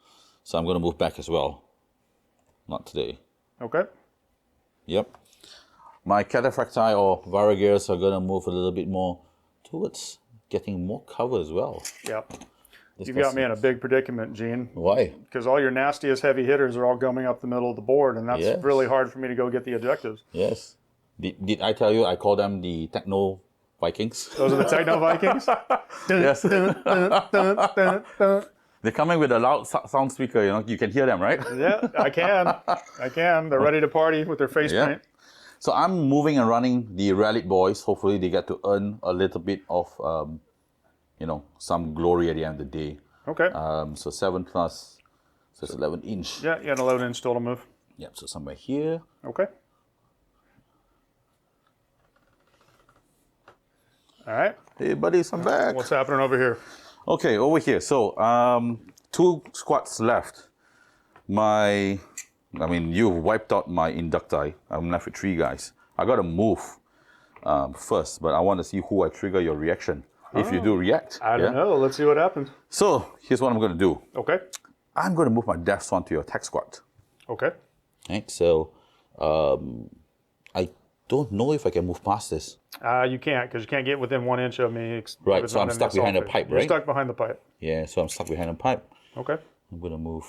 So I'm going to move back as well. Not today. Okay. Yep. My Cataphracti or Varagers are going to move a little bit more towards getting more cover as well. Yep. You've got me in a big predicament, Gene. Why? Because all your nastiest heavy hitters are all gumming up the middle of the board, and that's really hard for me to go get the objectives. Yes. Did I tell you I call them the Techno Vikings? Those are the Techno Vikings? Yes. They're coming with a loud sound speaker, you can hear them, right? Yeah, I can. They're ready to party with their face paint. So I'm moving and running the Relic Boys. Hopefully they get to earn a little bit of, some glory at the end of the day. Okay. So 7+, so it's 11 inch. Yeah, you got an 11 inch total move. Yep, so somewhere here. Okay. All right. Hey buddies, I'm back. What's happening over here? Okay, over here. So 2 squads left. You wiped out my Inducti. I'm left with 3 guys. I got to move first, but I want to see who I trigger your reaction. If you do react. I don't know. Let's see what happens. So here's what I'm going to do. Okay. I'm going to move my Death Swan to your attack squad. Okay. Right, so I don't know if I can move past this. You can't, because you can't get within 1 inch of me. Right, so I'm stuck behind a pipe, right? You're stuck behind the pipe. Yeah, so I'm stuck behind a pipe. Okay. I'm going to move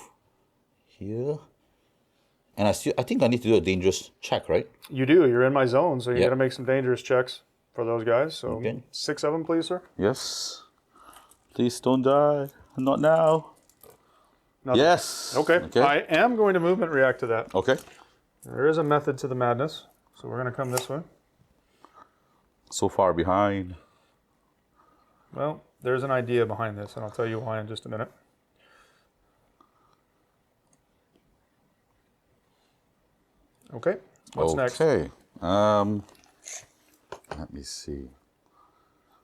here. And I think I need to do a dangerous check, right? You do. You're in my zone, so you got to make some dangerous checks for those guys. So 6 of them, please, sir. Yes. Please don't die. Not now. Nothing. Yes. Okay. I am going to movement react to that. Okay. There is a method to the madness, so we're going to come this way. So far behind. Well, there's an idea behind this, and I'll tell you why in just a minute. Okay. What's next? Okay. Let me see.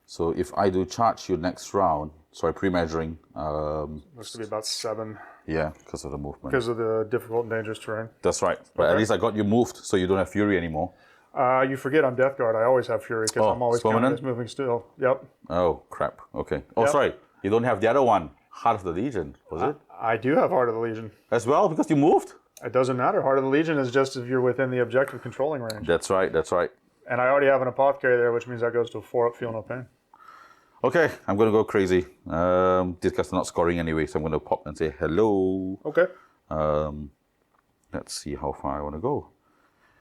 So if I do charge you next round, sorry, pre-measuring. Looks to be about 7. Yeah, because of the movement. Because of the difficult and dangerous terrain. That's right. But at least I got you moved, so you don't have Fury anymore. You forget I'm Death Guard. I always have Fury because I'm always counted as moving still. Yep. Oh, crap. Okay. Oh, sorry. You don't have the other one, Heart of the Legion, was it? I do have Heart of the Legion. As well, because you moved? It doesn't matter. Heart of the Legion is just if you're within the objective controlling range. That's right. That's right. And I already have an Apothecary there, which means that goes to a 4 up, feel no pain. Okay, I'm going to go crazy. These guys are not scoring anyway, so I'm going to pop and say hello. Okay. Let's see how far I want to go.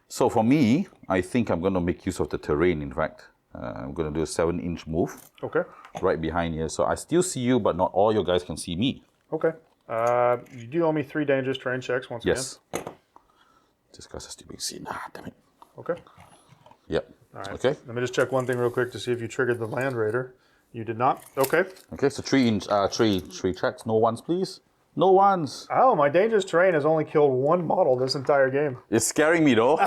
So for me, I think I'm going to make use of the terrain, in fact. I'm going to do a 7-inch move. Okay. Right behind here. So I still see you, but not all you guys can see me. Okay. You do owe me 3 dangerous terrain checks once Yes. This guy's a stupid scene. Ah, damn it. again. Okay. Yep. All right. Okay. Let me just check one thing real quick to see if you triggered the Land Raider. You did not. Okay. Okay, so 3-inch, three checks. No ones, please. No ones. Oh, my dangerous terrain has only killed 1 model this entire game. It's scaring me though.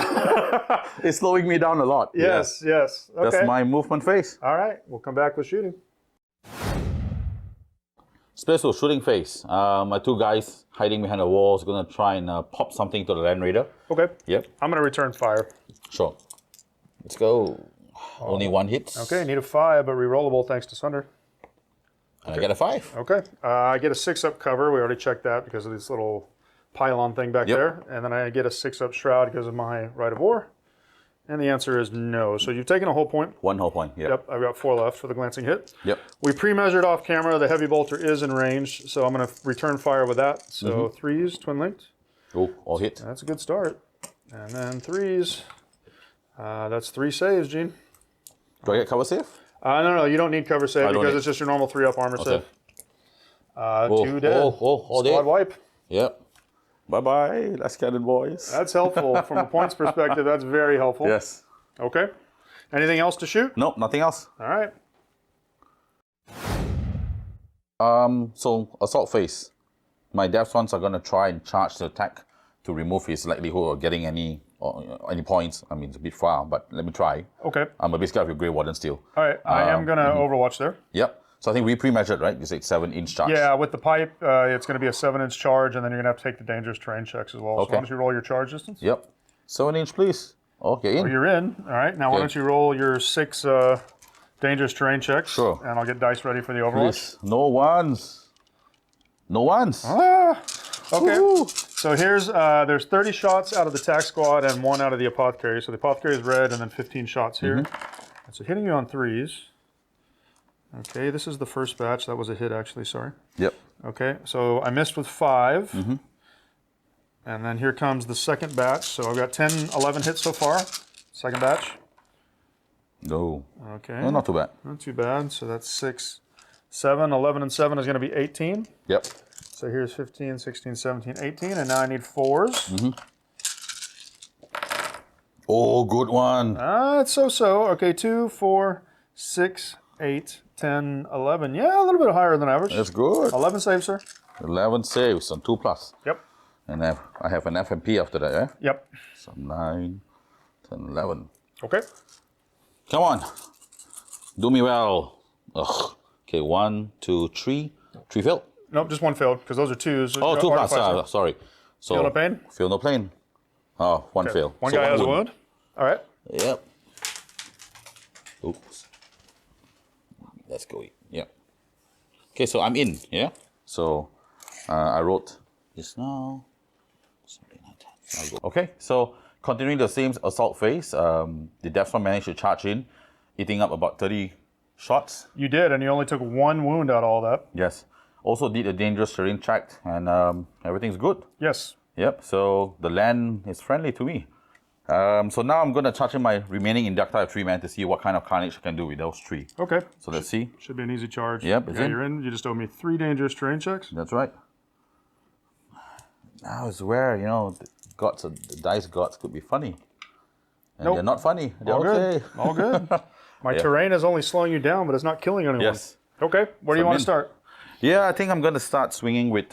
It's slowing me down a lot. Yes. Okay. That's my movement phase. All right. We'll come back with shooting. Special shooting phase. My 2 guys hiding behind the walls going to try and pop something to the Land Raider. Okay. Yep. I'm going to return fire. Sure. Let's go. Only 1 hit. Okay. Need a 5, but rerollable thanks to Sunder. And I get a 5. Okay. I get a 6-up cover. We already checked that because of this little pylon thing back Yep. there. And then I get a 6-up shroud because of my right of war. And the answer is no. So you've taken a whole point. 1 whole point. Yep. Yep. I've got 4 left for the glancing hit. Yep. We pre-measured off camera. The heavy bolter is in range. So I'm going to return fire with that. So 3s, twin linked. Oh, all hit. That's a good start. And then 3s. That's 3 saves, Gene. Do I get cover save? No, you don't need cover save I don't because need- it's just your normal 3-up armor Okay. save. 2 dead. all Squad dead. wipe. Yep. Bye-bye, last cannon boys. That's helpful. From a points perspective, that's very helpful. Yes. Okay. Anything else to shoot? Nope, nothing else. All right. So assault phase. My depth ones are gonna try and charge the attack to remove his likelihood of getting any points. I mean, it's a bit far, but let me try. Okay. I'm a bit scared of your Grey Warden still. All right. I am going to Overwatch there. Yep. So I think we pre-measured, right? You said 7-inch charge. Yeah, with the pipe, it's going to be a 7-inch charge, and then you're going to have to take the dangerous terrain checks as well. So Okay. why don't you roll your charge distance? Yep. 7-inch, please. Okay. So you're in. All right. Now why Okay. don't you roll your 6 dangerous terrain checks? Sure. And I'll get dice ready for the Overwatch. Please. No ones. No ones. Ah, okay. Woo. So here's there's 30 shots out of the tac squad and 1 out of the apothecary. So the apothecary is red, and then 15 shots here. And so hitting you on 3s. Okay, this is the first batch. That was a hit, actually. Sorry. Yep. Okay, so I missed with 5. And then here comes the second batch. So I've got 10, 11 hits so far. Second batch. No. Okay. No, not too bad. Not too bad. So that's 6, 7. 11 and 7 is going to be 18. Yep. So here's 15, 16, 17, 18. And now I need 4s. Oh, good one. It's so-so. Okay, 2, 4, 6, 8, 10, 11. Yeah, a little bit higher than average. That's good. 11 saves, sir. 11 saves on 2+. Yep. And I have an FMP after that, yeah? Yep. So 9, 10, 11. Okay. Come on. Do me well. Ugh. Okay, 1, 2, 3. 3 failed. Nope, just 1 failed because those are 2s. Oh, 2+. Artificer. Sorry. So, Feel no pain? Feel no pain. Oh, 1 fail. One So guy has a wound. wound. All right. Yep. Oops. Let's go. Yep. Okay, so I'm in, yeah? So I wrote this now. Something like that. I'll go. Okay, so continuing the same assault phase, the Death Storm managed to charge in, eating up about 30 shots. You did, and you only took 1 wound out of all that. Yes. Also did a dangerous terrain check, and everything's good. Yes. Yep, so the land is friendly to me. So now I'm going to charge in my remaining Inductor of 3 man to see what kind of carnage I can do with those 3. Okay. So let's see. Should be an easy charge. Yep, it's Okay, in. you're in. You just owe me 3 dangerous terrain checks. That's right. Now is where, the dice gods could be funny. And Nope. they're not funny. They're All okay. good. All good. My Yeah. terrain is only slowing you down, but it's not killing anyone. Yes. Okay. Where do you So want I'm to start? Yeah, I think I'm going to start swinging with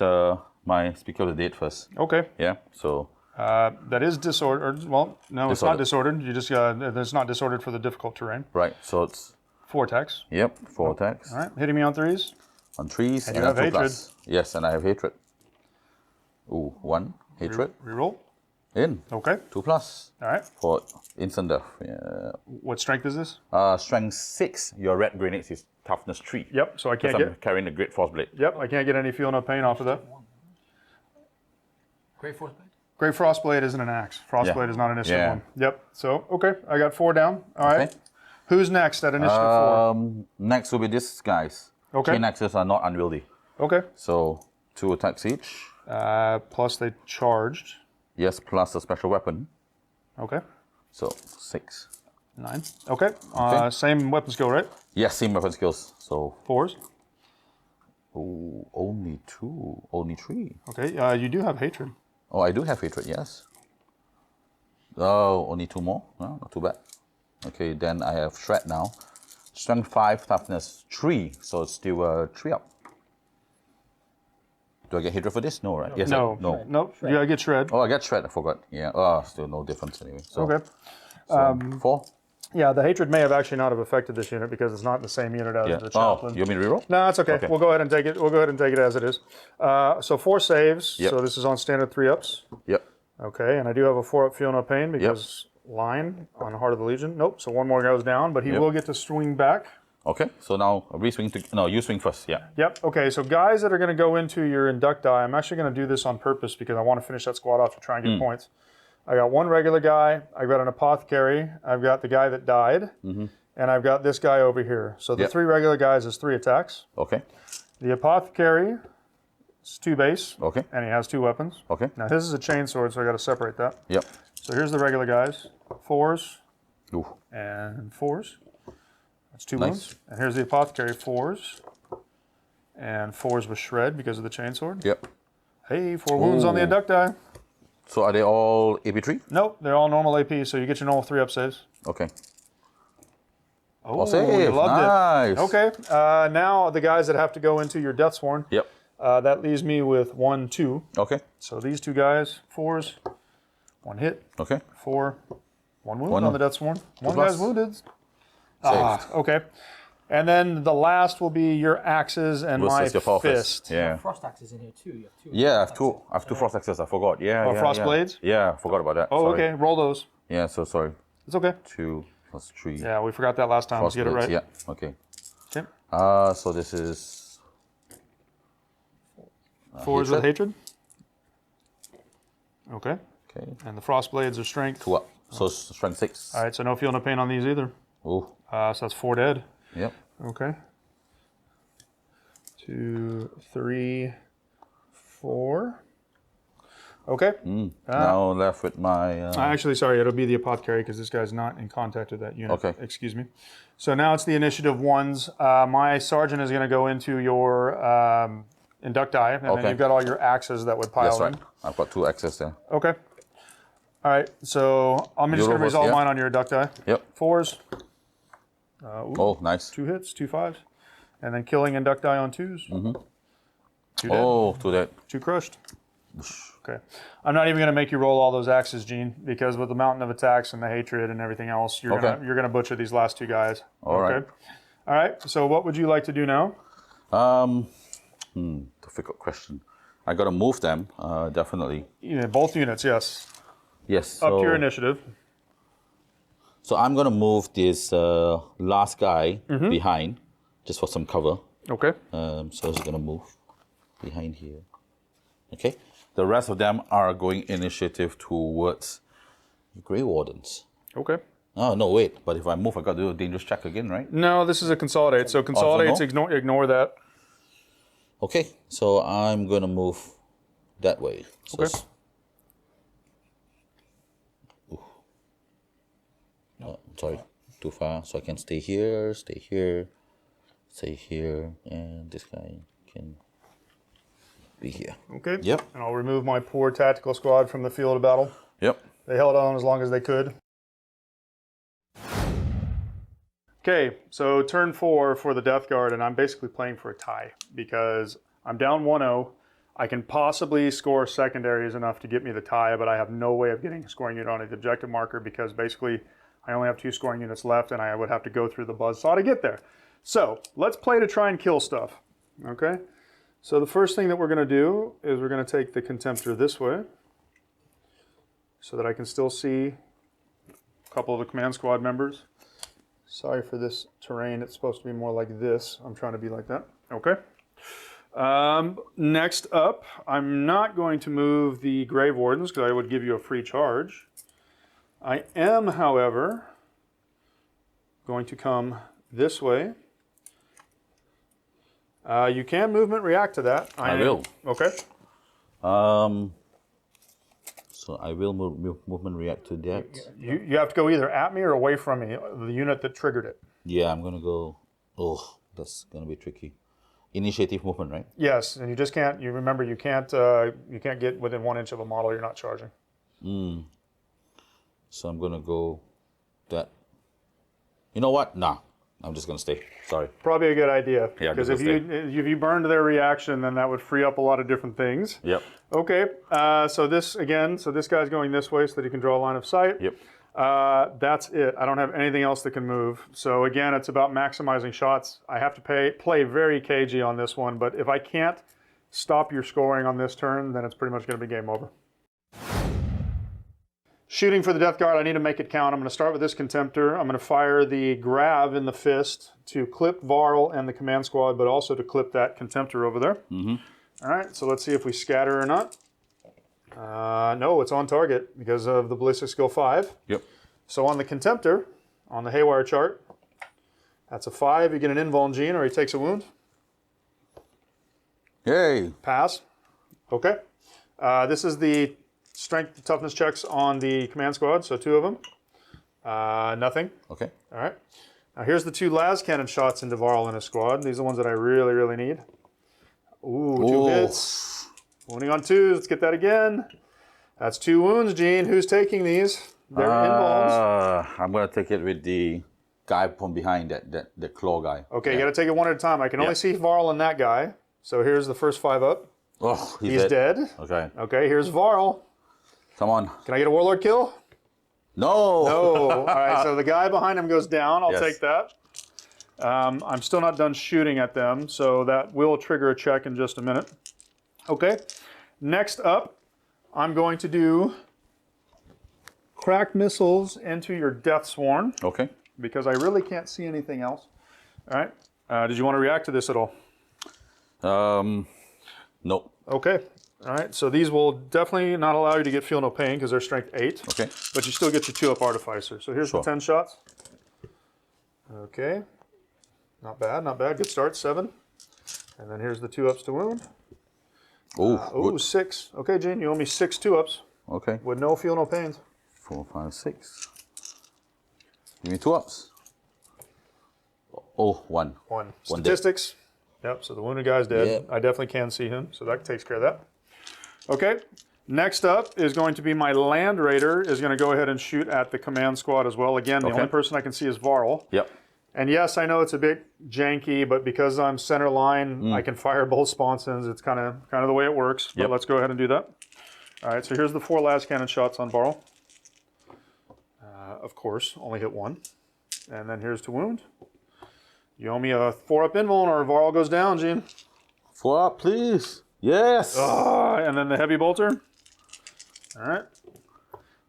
my Speaker of the Dead first. Okay. Yeah, so That is disordered. Well, no, it's not disordered. You just it's not disordered for the difficult terrain. right, so it's 4 attacks. 4 attacks All right. Hitting me on 3s. on 3s And you have a 2+. hatred. Yes, and I have hatred. Ooh, 1 hatred Reroll. in Okay. 2+ All right. for instant death. Yeah. What strength is this? Strength 6. Your red grenades is toughness 3. Yep. So I can't Because I'm get. carrying the Great Force Blade. Yep. I can't get any feel no pain off of that. Great Force Blade. Great Frostblade isn't an axe. Frostblade is not an initiative Yeah. one. Yep. So, okay. I got 4 down. All right. Okay. Who's next at initiative 4? Next will be this guys. Okay. Chain axes are not unwieldy. Okay. So 2 attacks each. Plus they charged. Yes, plus a special weapon. Okay. So 6. 9. Okay. Okay. Same weapon skill, right? Yes, same weapon skills. So 4s. oh, only 2, only 3. Okay. You do have hatred. Oh, I do have hatred. Yes. Oh, only 2 more. No, not too bad. Okay, then I have shred now. Strength 5, toughness 3. So it's still 3 up. Do I get hatred for this? No, right? Yes. No. No. Nope. You gotta get shred. Oh, I get shred. I forgot. Yeah. Oh, still no difference anyway. So, Okay. So 4. Yeah, the hatred may have actually not have affected this unit because it's not the same unit as Yeah. the Oh, chaplain. you want me to reroll? No, it's okay. Okay. We'll go ahead and take it. We'll go ahead and take it as it is. So 4 saves. Yep. So this is on standard 3-ups. Yep. Okay, and I do have a 4-up Feel No Pain because line on Heart of the Legion. Nope. So 1 more goes down, but he Yep. will get to swing back. Okay. So now re-swing to no, you swing first. Yeah. Yep. Okay, so guys that are going to go into your induct die, I'm actually going to do this on purpose because I want to finish that squad off to try and get points. I got 1 regular guy, I've got an apothecary, I've got the guy that died, and I've got this guy over here. So the Yep. 3 regular guys is 3 attacks. Okay. The apothecary is 2 base, Okay. and he has 2 weapons. Okay. Now his is a chain sword, so I got to separate that. Yep. So here's the regular guys, 4s Ooh. and 4s. That's 2 Nice. wounds. And here's the apothecary, 4s and 4s with shred because of the chain sword. Yep. Hey, 4 wounds on the Ooh. induct die. So are they all AP3? Nope, they're all normal AP, so you get your normal 3-up saves. Okay. Oh, save. you loved Nice. it. Okay, now the guys that have to go into your Deathsworn, Yep. that leaves me with 1, 2. Okay. So these 2 guys, 4s, 1 hit, Okay. 4, 1 wound One on the Deathsworn. 1 plus. guy's wounded. Okay. And then the last will be your axes and my Versus your power fist. Yeah. Frost axes in here too. You have 2. Yeah, I have 2 frost axes. I forgot. Yeah. Oh, yeah, frost yeah. blades? Yeah, I forgot about that. Oh, Sorry. okay. Roll those. Yeah. So sorry. It's okay. 2 plus 3. Yeah, we forgot that last time. Let's Frost get it blades. right. Yeah. Okay. Okay. So this is 4s with hatred. Okay. okay. And the frost blades are strength. 2 up. So strength 6. All right, so no feel no pain on these either. Oh. So that's 4 dead. Yep. Okay. 2, 3, 4. Okay. Now left with my. Actually, sorry, it'll be the apothecary because this guy's not in contact with that unit. Okay. Excuse me. So now it's the initiative 1s. My sergeant is going to go into your induct die, and then Okay. you've got all your axes that would pile That's right. in. I've got 2 axes there. Okay. All right, so I'm just You going to roll resolve first, yeah. mine on your induct die. Yep. 4s, Oh, nice. 2 hits, 2 5s, and then killing induct die on 2s. 2 dead, Oh, to that. 2 crushed. Okay. I'm not even going to make you roll all those axes, Gene, because with the mountain of attacks and the hatred and everything else, you're Okay. gonna butcher these last 2 guys. All right. All right. So what would you like to do now? Difficult question. I got to move them, definitely. Yeah, both units, yes. Yes. Up So, to your initiative. so I'm going to move this last guy Mm-hmm. behind, just for some cover. Okay. So he's going to move behind here. Okay. The rest of them are going initiative towards Grey Wardens. Okay. Oh, no, wait. But if I move, I got to do a dangerous check again, right? No, this is a consolidate. So consolidates, no? ignore that. Okay. So I'm going to move that way. So Okay. Sorry, too far. So I can stay here, stay here, stay here, and this guy can be here. Okay. Yep. And I'll remove my poor tactical squad from the field of battle. Yep. They held on as long as they could. Okay, so turn 4 for the Death Guard, and I'm basically playing for a tie because I'm down 1-0. I can possibly score secondaries enough to get me the tie, but I have no way of getting a scoring unit on the objective marker because basically I only have 2 scoring units left, and I would have to go through the buzzsaw to get there. So let's play to try and kill stuff. Okay. So the first thing that we're going to do is we're going to take the Contemptor this way, so that I can still see a couple of the command squad members. Sorry for this terrain. It's supposed to be more like this. I'm trying to be like that. Okay. Next up, I'm not going to move the Grave Wardens because I would give you a free charge. I am, however, going to come this way. You can movement react to that. I will. Okay. So I will movement react to that. You have to go either at me or away from me, the unit that triggered it. Yeah, I'm gonna go. Oh, that's gonna be tricky. Initiative movement, right? Yes, and you just can't. You remember, you can't get within 1 inch of a model you're not charging. So I'm gonna go that. You know what? Nah, I'm just gonna stay. Sorry. Probably a good idea. Yeah, because just if you burned their reaction, then that would free up a lot of different things. Yep. Okay. So this guy's going this way so that he can draw a line of sight. Yep. That's it. I don't have anything else that can move. So again, it's about maximizing shots. I have to play very cagey on this one, but if I can't stop your scoring on this turn, then it's pretty much going to be game over. Shooting for the Death Guard, I need to make it count. I'm going to start with this Contemptor. I'm going to fire the grab in the fist to clip Varl and the command squad, but also to clip that Contemptor over there. All right, so let's see if we scatter or not. No, it's on target because of the Ballistic Skill 5. Yep. So on the Contemptor, on the Haywire chart, that's a 5. You get an invuln gene, or he takes a wound. Yay. Pass. Okay. This is the strength toughness checks on the command squad, so 2 of them. Nothing. Okay. All right. Now here's the 2 las cannon shots into Varl and his squad. These are the ones that I really, really need. Ooh, 2 hits. Wounding on 2s. Let's get that again. That's 2 wounds, Gene. Who's taking these? They're invulns. I'm gonna take it with the guy from behind that claw guy. Okay, you got to take it one at a time. I can only see Varl and that guy. So here's the first 5 up. Oh, he's dead. Okay. Okay, here's Varl. Come on. Can I get a Warlord kill? No. No. All right, so the guy behind him goes down. I'll Yes. take that. I'm still not done shooting at them, so that will trigger a check in just a minute. Okay. Next up, I'm going to do crack missiles into your Death Sworn, Okay. because I really can't see anything else. All right. Did you want to react to this at all? Nope. Okay. All right. So these will definitely not allow you to get Feel No Pain because they're strength 8. Okay. But you still get your 2-up Artificer. So here's the 10 shots. Okay. Not bad, not bad. Good start, 7. And then here's the 2-ups to wound. Oh, 6. Okay, Gene, you owe me 6 2-ups okay. with no Feel No Pains. 4, 5, 6. Give me 2 ups. Oh, 1. 1. One Statistics. Yep, so the wounded guy's dead. Yep. I definitely can see him, so that takes care of that. Okay, next up is going to be my Land Raider is going to go ahead and shoot at the command squad as well. Again, the only person I can see is Varl. Yep. And yes, I know it's a bit janky, but because I'm center line, I can fire both sponsons. It's kind of the way it works. But let's go ahead and do that. All right, so here's the 4 las cannon shots on Varl. Of course, only hit 1. And then here's to wound. You owe me a 4-up invuln or Varl goes down, Gene. 4 up, please. Yes. And then the heavy bolter. All right.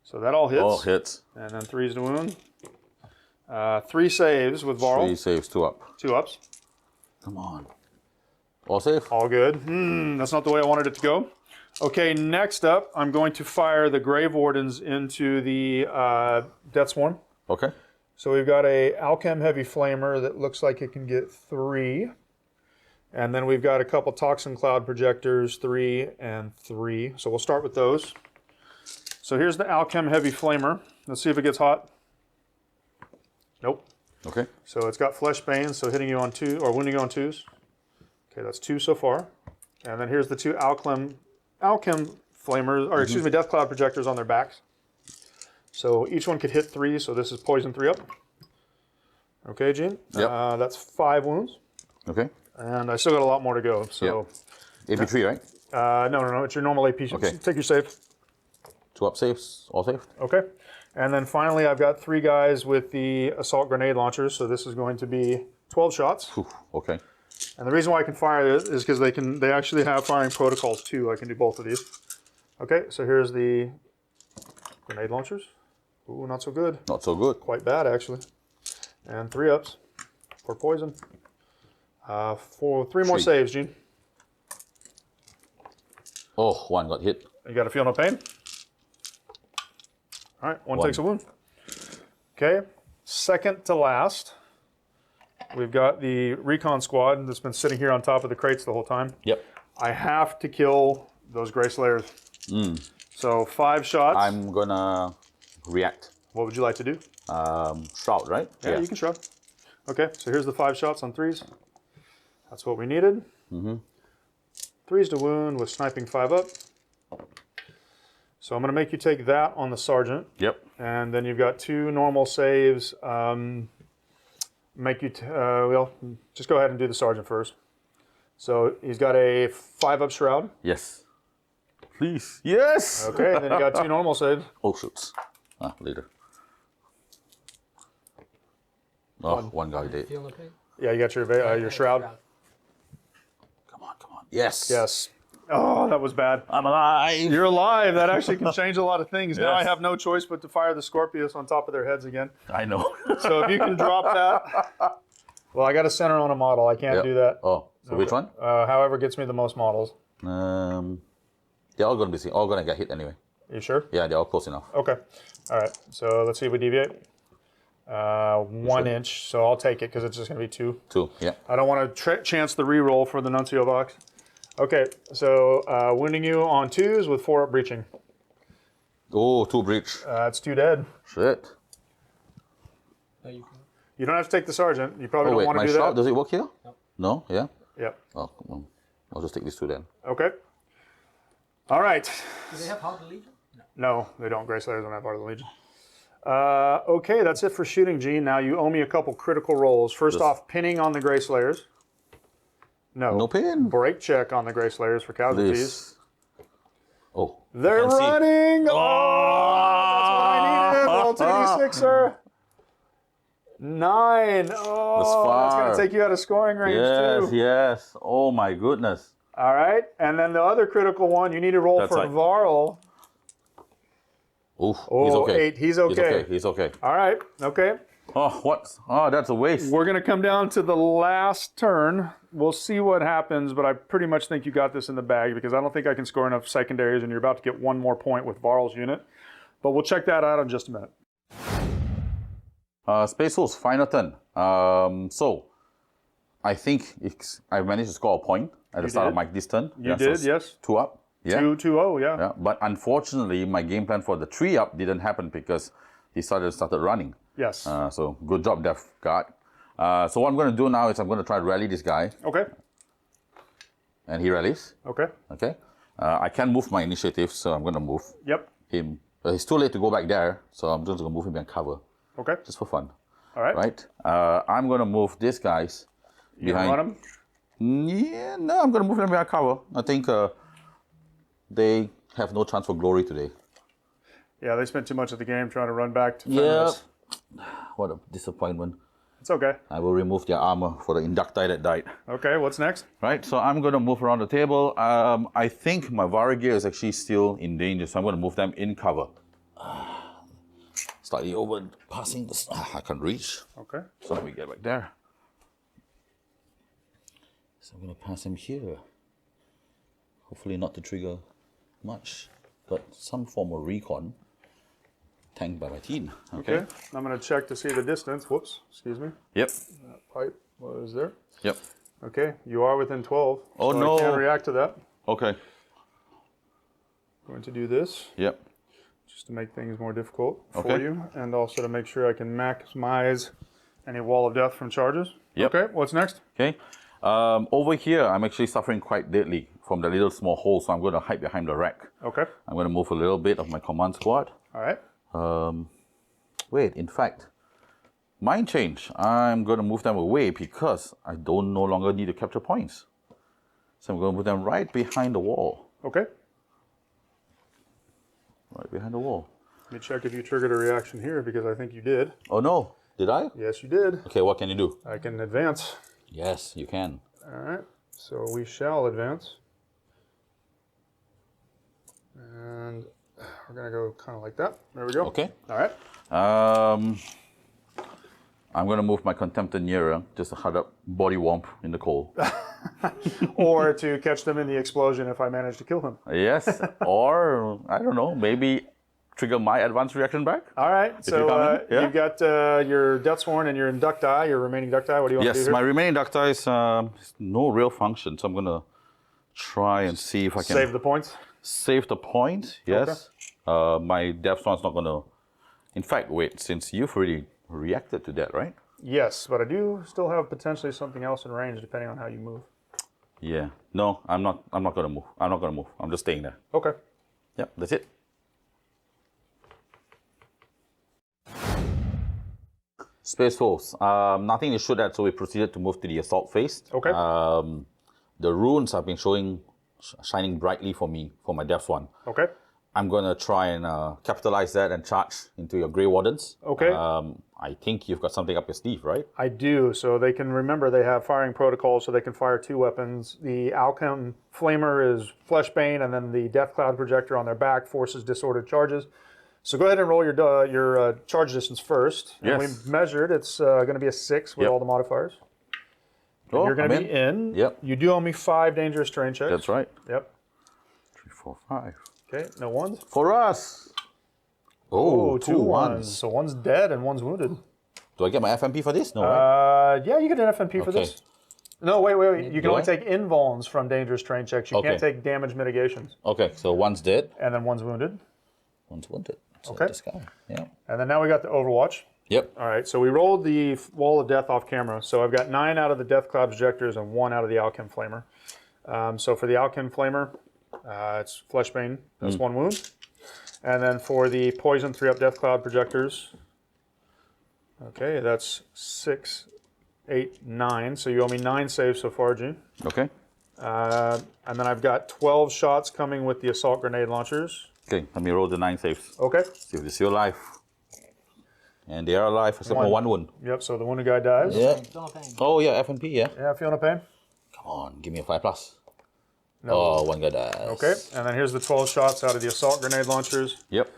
So that all hits. All hits. And then 3s to wound. 3 saves with Varl. 3 saves, 2 up. 2 ups. Come on. All safe? All good. That's not the way I wanted it to go. Okay, next up, I'm going to fire the Grave Wardens into the Death Sworn. Okay. So we've got a Alchem Heavy Flamer that looks like it can get 3. And then we've got a couple Toxin Cloud Projectors, 3 and 3. So we'll start with those. So here's the Alchem Heavy Flamer. Let's see if it gets hot. Nope. Okay. So it's got Fleshbane, so hitting you on 2, or wounding you on 2s. Okay, that's 2 so far. And then here's the 2 Alchem Flamers, or excuse me, Death Cloud Projectors on their backs. So each one could hit 3, so this is poison 3 up. Okay, Gene. Yep. That's 5 wounds. Okay. And I still got a lot more to go. So AP3, right? no, it's your normal AP. Okay. Take your save. 2 up saves, all safe. Okay. And then finally, I've got 3 guys with the assault grenade launchers. So this is going to be 12 shots. Whew. Okay. And the reason why I can fire this is because they actually have firing protocols too. I can do both of these. Okay, so here's the grenade launchers. Ooh, not so good. Not so good. Quite bad actually. And 3 ups for poison. For 3 more saves, Gene. Oh, 1 got hit. You got to feel no pain. All right, one takes a wound. Okay, second to last, we've got the recon squad that's been sitting here on top of the crates the whole time. Yep. I have to kill those Grey Slayers. So 5 shots. I'm gonna react. What would you like to do? Shroud, right? Yeah, you can shroud. Okay, so here's the 5 shots on 3s. That's what we needed. 3s to wound with sniping 5 up. So I'm going to make you take that on the sergeant. Yep. And then you've got 2 normal saves. Make you, well, just go ahead and do the sergeant first. So he's got a 5-up shroud. Yes. Please. Yes. Okay, and then you got 2 normal saves. Oh, shoots. Later. Oh, one guy did. Feel okay? Yeah, you got your shroud. Come on, come on. Yes. Yes. Oh, that was bad. I'm alive. You're alive. That actually can change a lot of things. Now I Yes. have no choice but to fire the Scorpius on top of their heads again. I know. So if you can drop that. Well, I got a center on a model. I can't Yep. do that. Oh, so which one? However gets me the most models. They're all gonna get hit anyway. You sure? Yeah, they're all close enough. Okay. All right. So let's see if we deviate. 1 inch. So I'll take it because it's just going to be 2. 2. Yeah. I don't want to chance the re-roll for the Nuncio box. Okay. So wounding you on 2s with 4-up breaching. Oh, 2 breach. That's 2 dead. Shit. You don't have to take the sergeant. You probably Oh don't wait, want to my do shroud, that. does it work here? No. Yeah. Yep. Oh, come on. I'll just take these 2 then. Okay. All right. Do they have Heart of the Legion? No, they don't. Grey Slayers don't have Heart of the Legion. Okay, that's it for shooting, Gene. Now you owe me a couple critical rolls. First off, pinning on the Grey Slayers. No. No pin. Break check on the Grey Slayers for casualties. This. Oh. They're I can see. running! That's what I needed. Roll 2d6, sir. 9. Oh, that's far. going to take you out of scoring range, Yes, too. yes. Oh my goodness. All right, and then the other critical one, you need to roll That's for right. Varl. Oof, Oh, he's okay. 8. He's okay. He's okay. All right, okay. Oh, what? Oh, that's a waste. We're going to come down to the last turn. We'll see what happens, but I pretty much think you got this in the bag because I don't think I can score enough secondaries, and you're about to get 1 more point with Varl's unit. But we'll check that out in just a minute. Space Wolves, final turn. So, I think I managed to score a point at the start of this turn. You did, yes. 2 up. Yeah. 2-0, yeah. Yeah. But unfortunately, my game plan for the 3 up didn't happen because he started running. Yes. So good job, Death Guard. So what I'm going to do now is I'm going to try to rally this guy, Okay. and he rallies. Okay. Okay. I can move my initiative, so I'm going to move Yep. him. It's too late to go back there, so I'm just going to move him and cover, Okay. just for fun. All right. Right? I'm going to move these guys You gonna behind. run him? Yeah, no, I'm going to move them behind cover. I think they have no chance for glory today. Yeah, they spent too much of the game trying to run back to Yeah. Fenris. What a disappointment. It's okay. I will remove their armor for the inducti that died. Okay, what's next? Right, so I'm going to move around the table. I think my Varagir is actually still in danger, so I'm going to move them in cover. Slightly over, passing this. I can't reach. Okay. So let me get back there. So I'm going to pass him here. Hopefully not to trigger much, but some form of recon. Tanked by my team. Okay. I'm going to check to see the distance. Whoops. Excuse me. Yep. That pipe was there. Yep. Okay. You are within 12. Oh, so no. I can't react to that. Okay. Going to do this Yep. just to make things more difficult for Okay. you, and also to make sure I can maximize any wall of death from charges. Yep. Okay. What's next? Okay. Over here, I'm actually suffering quite deadly from the little small hole, so I'm going to hide behind the rack. Okay. I'm going to move a little bit of my command squad. All right. Wait, in fact, mind change. I'm going to move them away because I don't no longer need to capture points. So I'm going to put them right behind the wall. Okay. Right behind the wall. Let me check if you triggered a reaction here because I think you did. Oh no, did I? Yes, you did. Okay, what can you do? I can advance. Yes, you can. All right. So we shall advance. And we're going to go kind of like that. There we go. Okay. All right. I'm going to move my Contemptor nearer just to hard up body warmth in the cold. Or to catch them in the explosion if I manage to kill him. Yes, or I don't know, maybe trigger my advanced reaction back. All right. you So come in, yeah. you've got your Deathsworn and your Inducti, your remaining Ducti. What do you want to do Yes, here? my remaining ducti is no real function, so I'm going to try and see if I can Save the points. save the point. Yes. My death one's not gonna. In fact, wait. Since you've already reacted to that, right? Yes, but I do still have potentially something else in range depending on how you move. Yeah. No, I'm not. I'm not gonna move. I'm not gonna move. I'm just staying there. Okay. Yep. That's it. Space Wolves. Nothing to shoot at, so we proceeded to move to the assault phase. Okay. The runes have been shining brightly for me for my Depth one. Okay. I'm gonna try and capitalize that and charge into your Grey Wardens. Okay. I think you've got something up your sleeve, right? I do. So they can remember they have firing protocols, so they can fire 2 weapons. The Alchem Flamer is Fleshbane, and then the Death Cloud projector on their back forces disordered charges. So go ahead and roll your charge distance first. And Yes. we measured. It's going to be a 6 with Yep. all the modifiers. And Oh, you're going to I'm be in. Yep. You do owe me 5 dangerous terrain checks. That's right. Yep. 3, 4, 5. Okay. No ones. For us. Oh, Two ones. So one's dead and one's wounded. Do I get my FMP for this? No, right? Yeah, you get an FNP for Okay. this. No, wait. You can Do only I? take invulns from dangerous terrain checks. You can't Okay. take damage mitigations. Okay, so one's dead, And then one's wounded. one's wounded. So Okay. This guy. Yeah. And then now we got the Overwatch. Yep. All right, so we rolled the Wall of Death off camera. So I've got 9 out of the Death Cloud projectors and 1 out of the Alchem Flamer. So for the Alchem Flamer, it's Fleshbane. That's 1 wound. And then for the Poison 3-up Death Cloud projectors, okay, that's 6, 8, 9. So you owe me 9 saves so far, Gene. Okay. And then I've got 12 shots coming with the Assault Grenade Launchers. Okay, let me roll the 9 saves. Okay, See if they're still alive. And they are alive, except for 1 wound. yep, so the wounded guy dies. Yeah. Feel no pain. Oh, yeah, FMP, yeah. Yeah, feel no pain? Come on, give me a 5+. No. Oh, 1 guy dies. Okay, and then here's the 12 shots out of the Assault Grenade Launchers. Yep.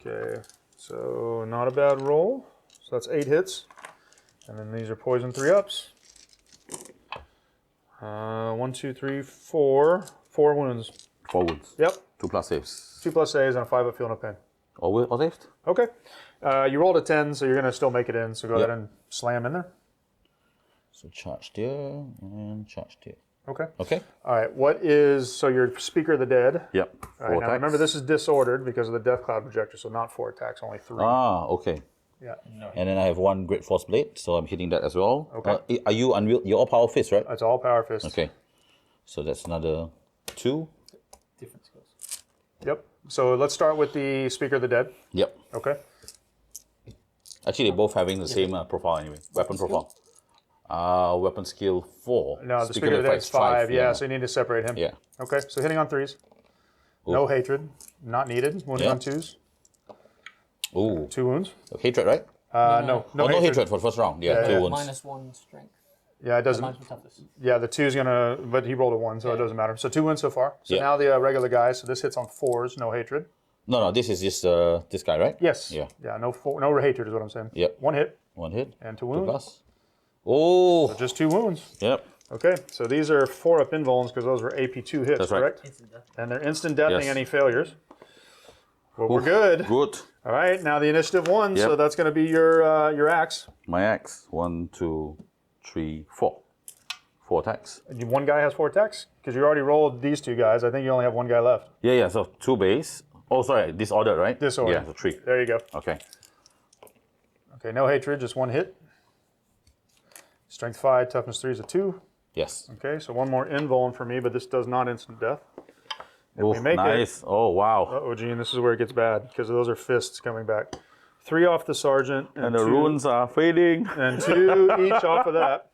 Okay, so not a bad roll. So that's 8 hits. And then these are Poison 3-ups. 1, 2, 3, 4. 4 wounds. 4 wounds. Yep, 2+ saves. 2 plus saves and a 5 up feel no pain. All saved? Okay, you rolled a 10, so you're going to still make it in. So go Yep. ahead and slam in there. So charge there and charge there. Okay. Okay. All right, what is, so your Speaker of the Dead. Yep. All 4 right, now attacks. remember this is disordered because of the Death Cloud projector, so not 4 attacks, only 3. Ah, okay. Yeah, And then I have 1 Great Force Blade, so I'm hitting that as well. Okay. Are you unreal? You're all Power Fist, right? that's all Power Fist. Okay. So that's another 2. Different skills. Yep, so let's start with the Speaker of the Dead. Yep. Okay. Actually, they're both having the same profile anyway. Weapon profile. Weapon skill 4. No, the Speaker of the Dead is 5. Yeah, so you need to separate him. Yeah. Okay, so hitting on 3s. No hatred. Not needed. Wounding Yeah. on 2s. Ooh. 2 wounds. Hatred, right? No No hatred for the first round. Yeah, Yeah, 2 yeah. wounds. -1 strength. Yeah, it doesn't. Minus toughness. Yeah, the 2's gonna, but he rolled a 1, so it doesn't matter. So 2 wounds so far. So Yeah. now the regular guy. So this hits on 4s. No hatred. No, this is just this guy, right? Yes. Yeah. Yeah. No hatred is what I'm saying. Yep. 1 hit 1 hit. and 2 2 wounds. plus. Oh. Just 2 wounds. Yep. Okay, so these are 4-up invulns because those were AP2 hits, That's right. correct? Instant death. And they're instant deathing Yes. any failures. Well, we're good. Good. All right, now the initiative 1, so Yep. that's going to be your axe. My axe. 1, 2, 3, 4. 4 attacks. One guy has 4 attacks because you already rolled these 2 guys. I think you only have 1 guy left. Yeah. So 2 base. Oh, sorry. Disordered, right? Disordered. Yeah, so 3. There you go. Okay. Okay, no hatred, just 1 hit. Strength 5, toughness 3 is a 2. Yes. Okay, so 1 more invuln for me, but this does not instant death. Oh, we make it- nice. Oh, wow. Uh-oh, Gene, this is where it gets bad because those are fists coming back. 3 off the sergeant And the 2 runes are fading. and 2 each off of that.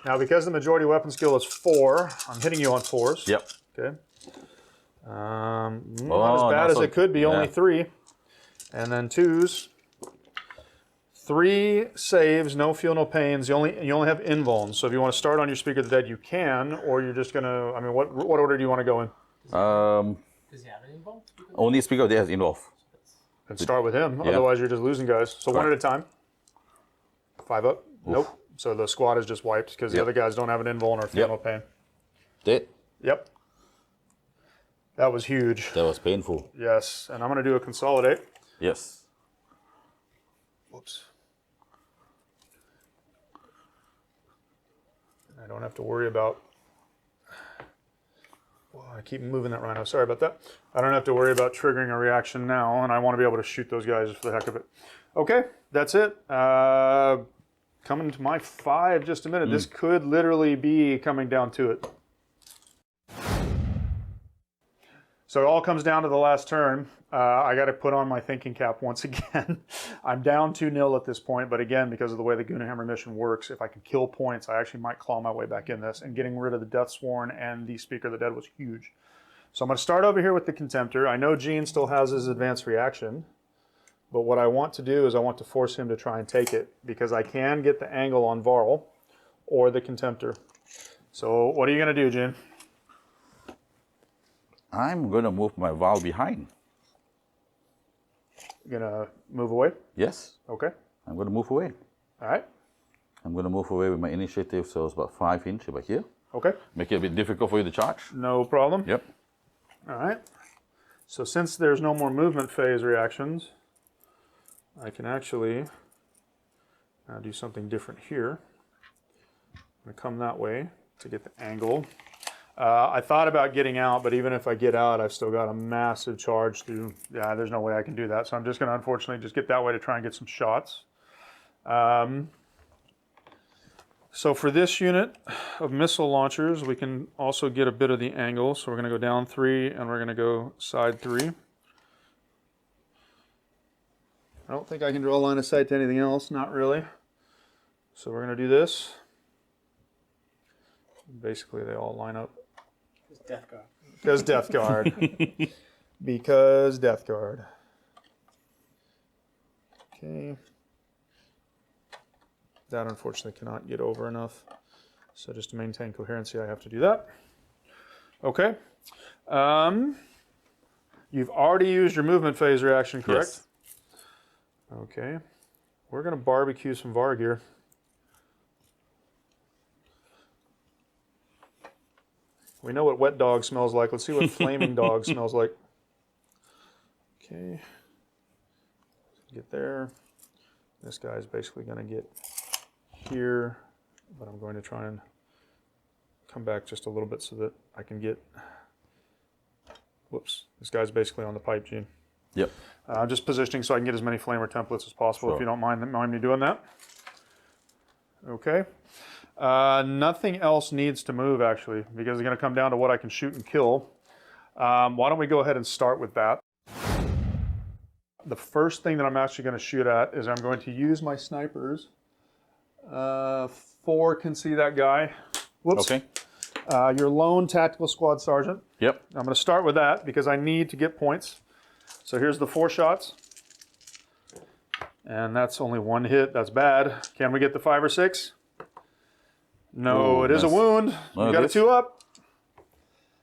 Now, because the majority weapon skill is 4, I'm hitting you on 4s. Yep. Okay. Not as Oh, bad not as so- it could be, only yeah. 3. And then 2s. 3 saves, no feel, no pains. You only have invulns. So if you want to start on your Speaker of the Dead, you can, or you're just gonna. I mean, what order do you want to go in? Does he have an invuln? Only Speaker of the Dead has involved. And start with him. Yeah. Otherwise, you're just losing guys. So one at Correct. a time. 5 up. Nope. So the squad is just wiped because the Yep. other guys don't have an invuln or feel, Yep. no pain. Dead. Yep. That was huge. That was painful. Yes. And I'm gonna do a consolidate. Yes. Whoops. I don't have to worry about I keep moving that rhino. Sorry about that. I don't have to worry about triggering a reaction now, and I want to be able to shoot those guys for the heck of it. Okay, that's it. Coming to my 5 just a minute. This could literally be coming down to it. So it all comes down to the last turn. I got to put on my thinking cap once again. I'm down 2-0 at this point, but again, because of the way the Goonhammer mission works, if I can kill points, I actually might claw my way back in this, and getting rid of the Deathsworn and the Speaker of the Dead was huge. So I'm going to start over here with the Contemptor. I know Gene still has his advanced reaction, but what I want to do is I want to force him to try and take it, because I can get the angle on Varl or the Contemptor. So what are you going to do, Gene? I'm going to move my Val behind. You're going to move away? Yes. Okay. I'm going to move away. All right. I'm going to move away with my initiative, so it's about 5 inches about here. Okay. Make it a bit difficult for you to charge. No problem. Yep. All right. So since there's no more movement phase reactions, I can actually do something different here. I'm going to come that way to get the angle. I thought about getting out, but even if I get out, I've still got a massive charge through. Yeah, there's no way I can do that. So I'm just going to unfortunately just get that way to try and get some shots. So for this unit of missile launchers, we can also get a bit of the angle. So we're going to go down 3 and we're going to go side 3. I don't think I can draw a line of sight to anything else. Not really. So we're going to do this. Basically, they all line up. Death Guard. Because Death Guard. Because Death Guard. Okay. That unfortunately cannot get over enough. So just to maintain coherency, I have to do that. Okay. You've already used your movement phase reaction, correct? Yes. Okay. We're going to barbecue some Vargear. We know what wet dog smells like. Let's see what flaming dog smells like. Okay. Get there. This guy's basically going to get here, but I'm going to try and come back just a little bit so that I can get... Whoops. This guy's basically on the pipe, Gene. Yep. Just positioning so I can get as many flamer templates as possible, if you don't mind me doing that. Okay. Nothing else needs to move, actually, because it's going to come down to what I can shoot and kill. Why don't we go ahead and start with that? The first thing that I'm actually going to shoot at is I'm going to use my snipers. 4 can see that guy. Whoops. Okay. Your lone tactical squad sergeant. Yep. I'm going to start with that because I need to get points. So here's the 4 shots. And that's only 1 hit. That's bad. Can we get the 5 or 6? No, it is a wound. You got a 2 up.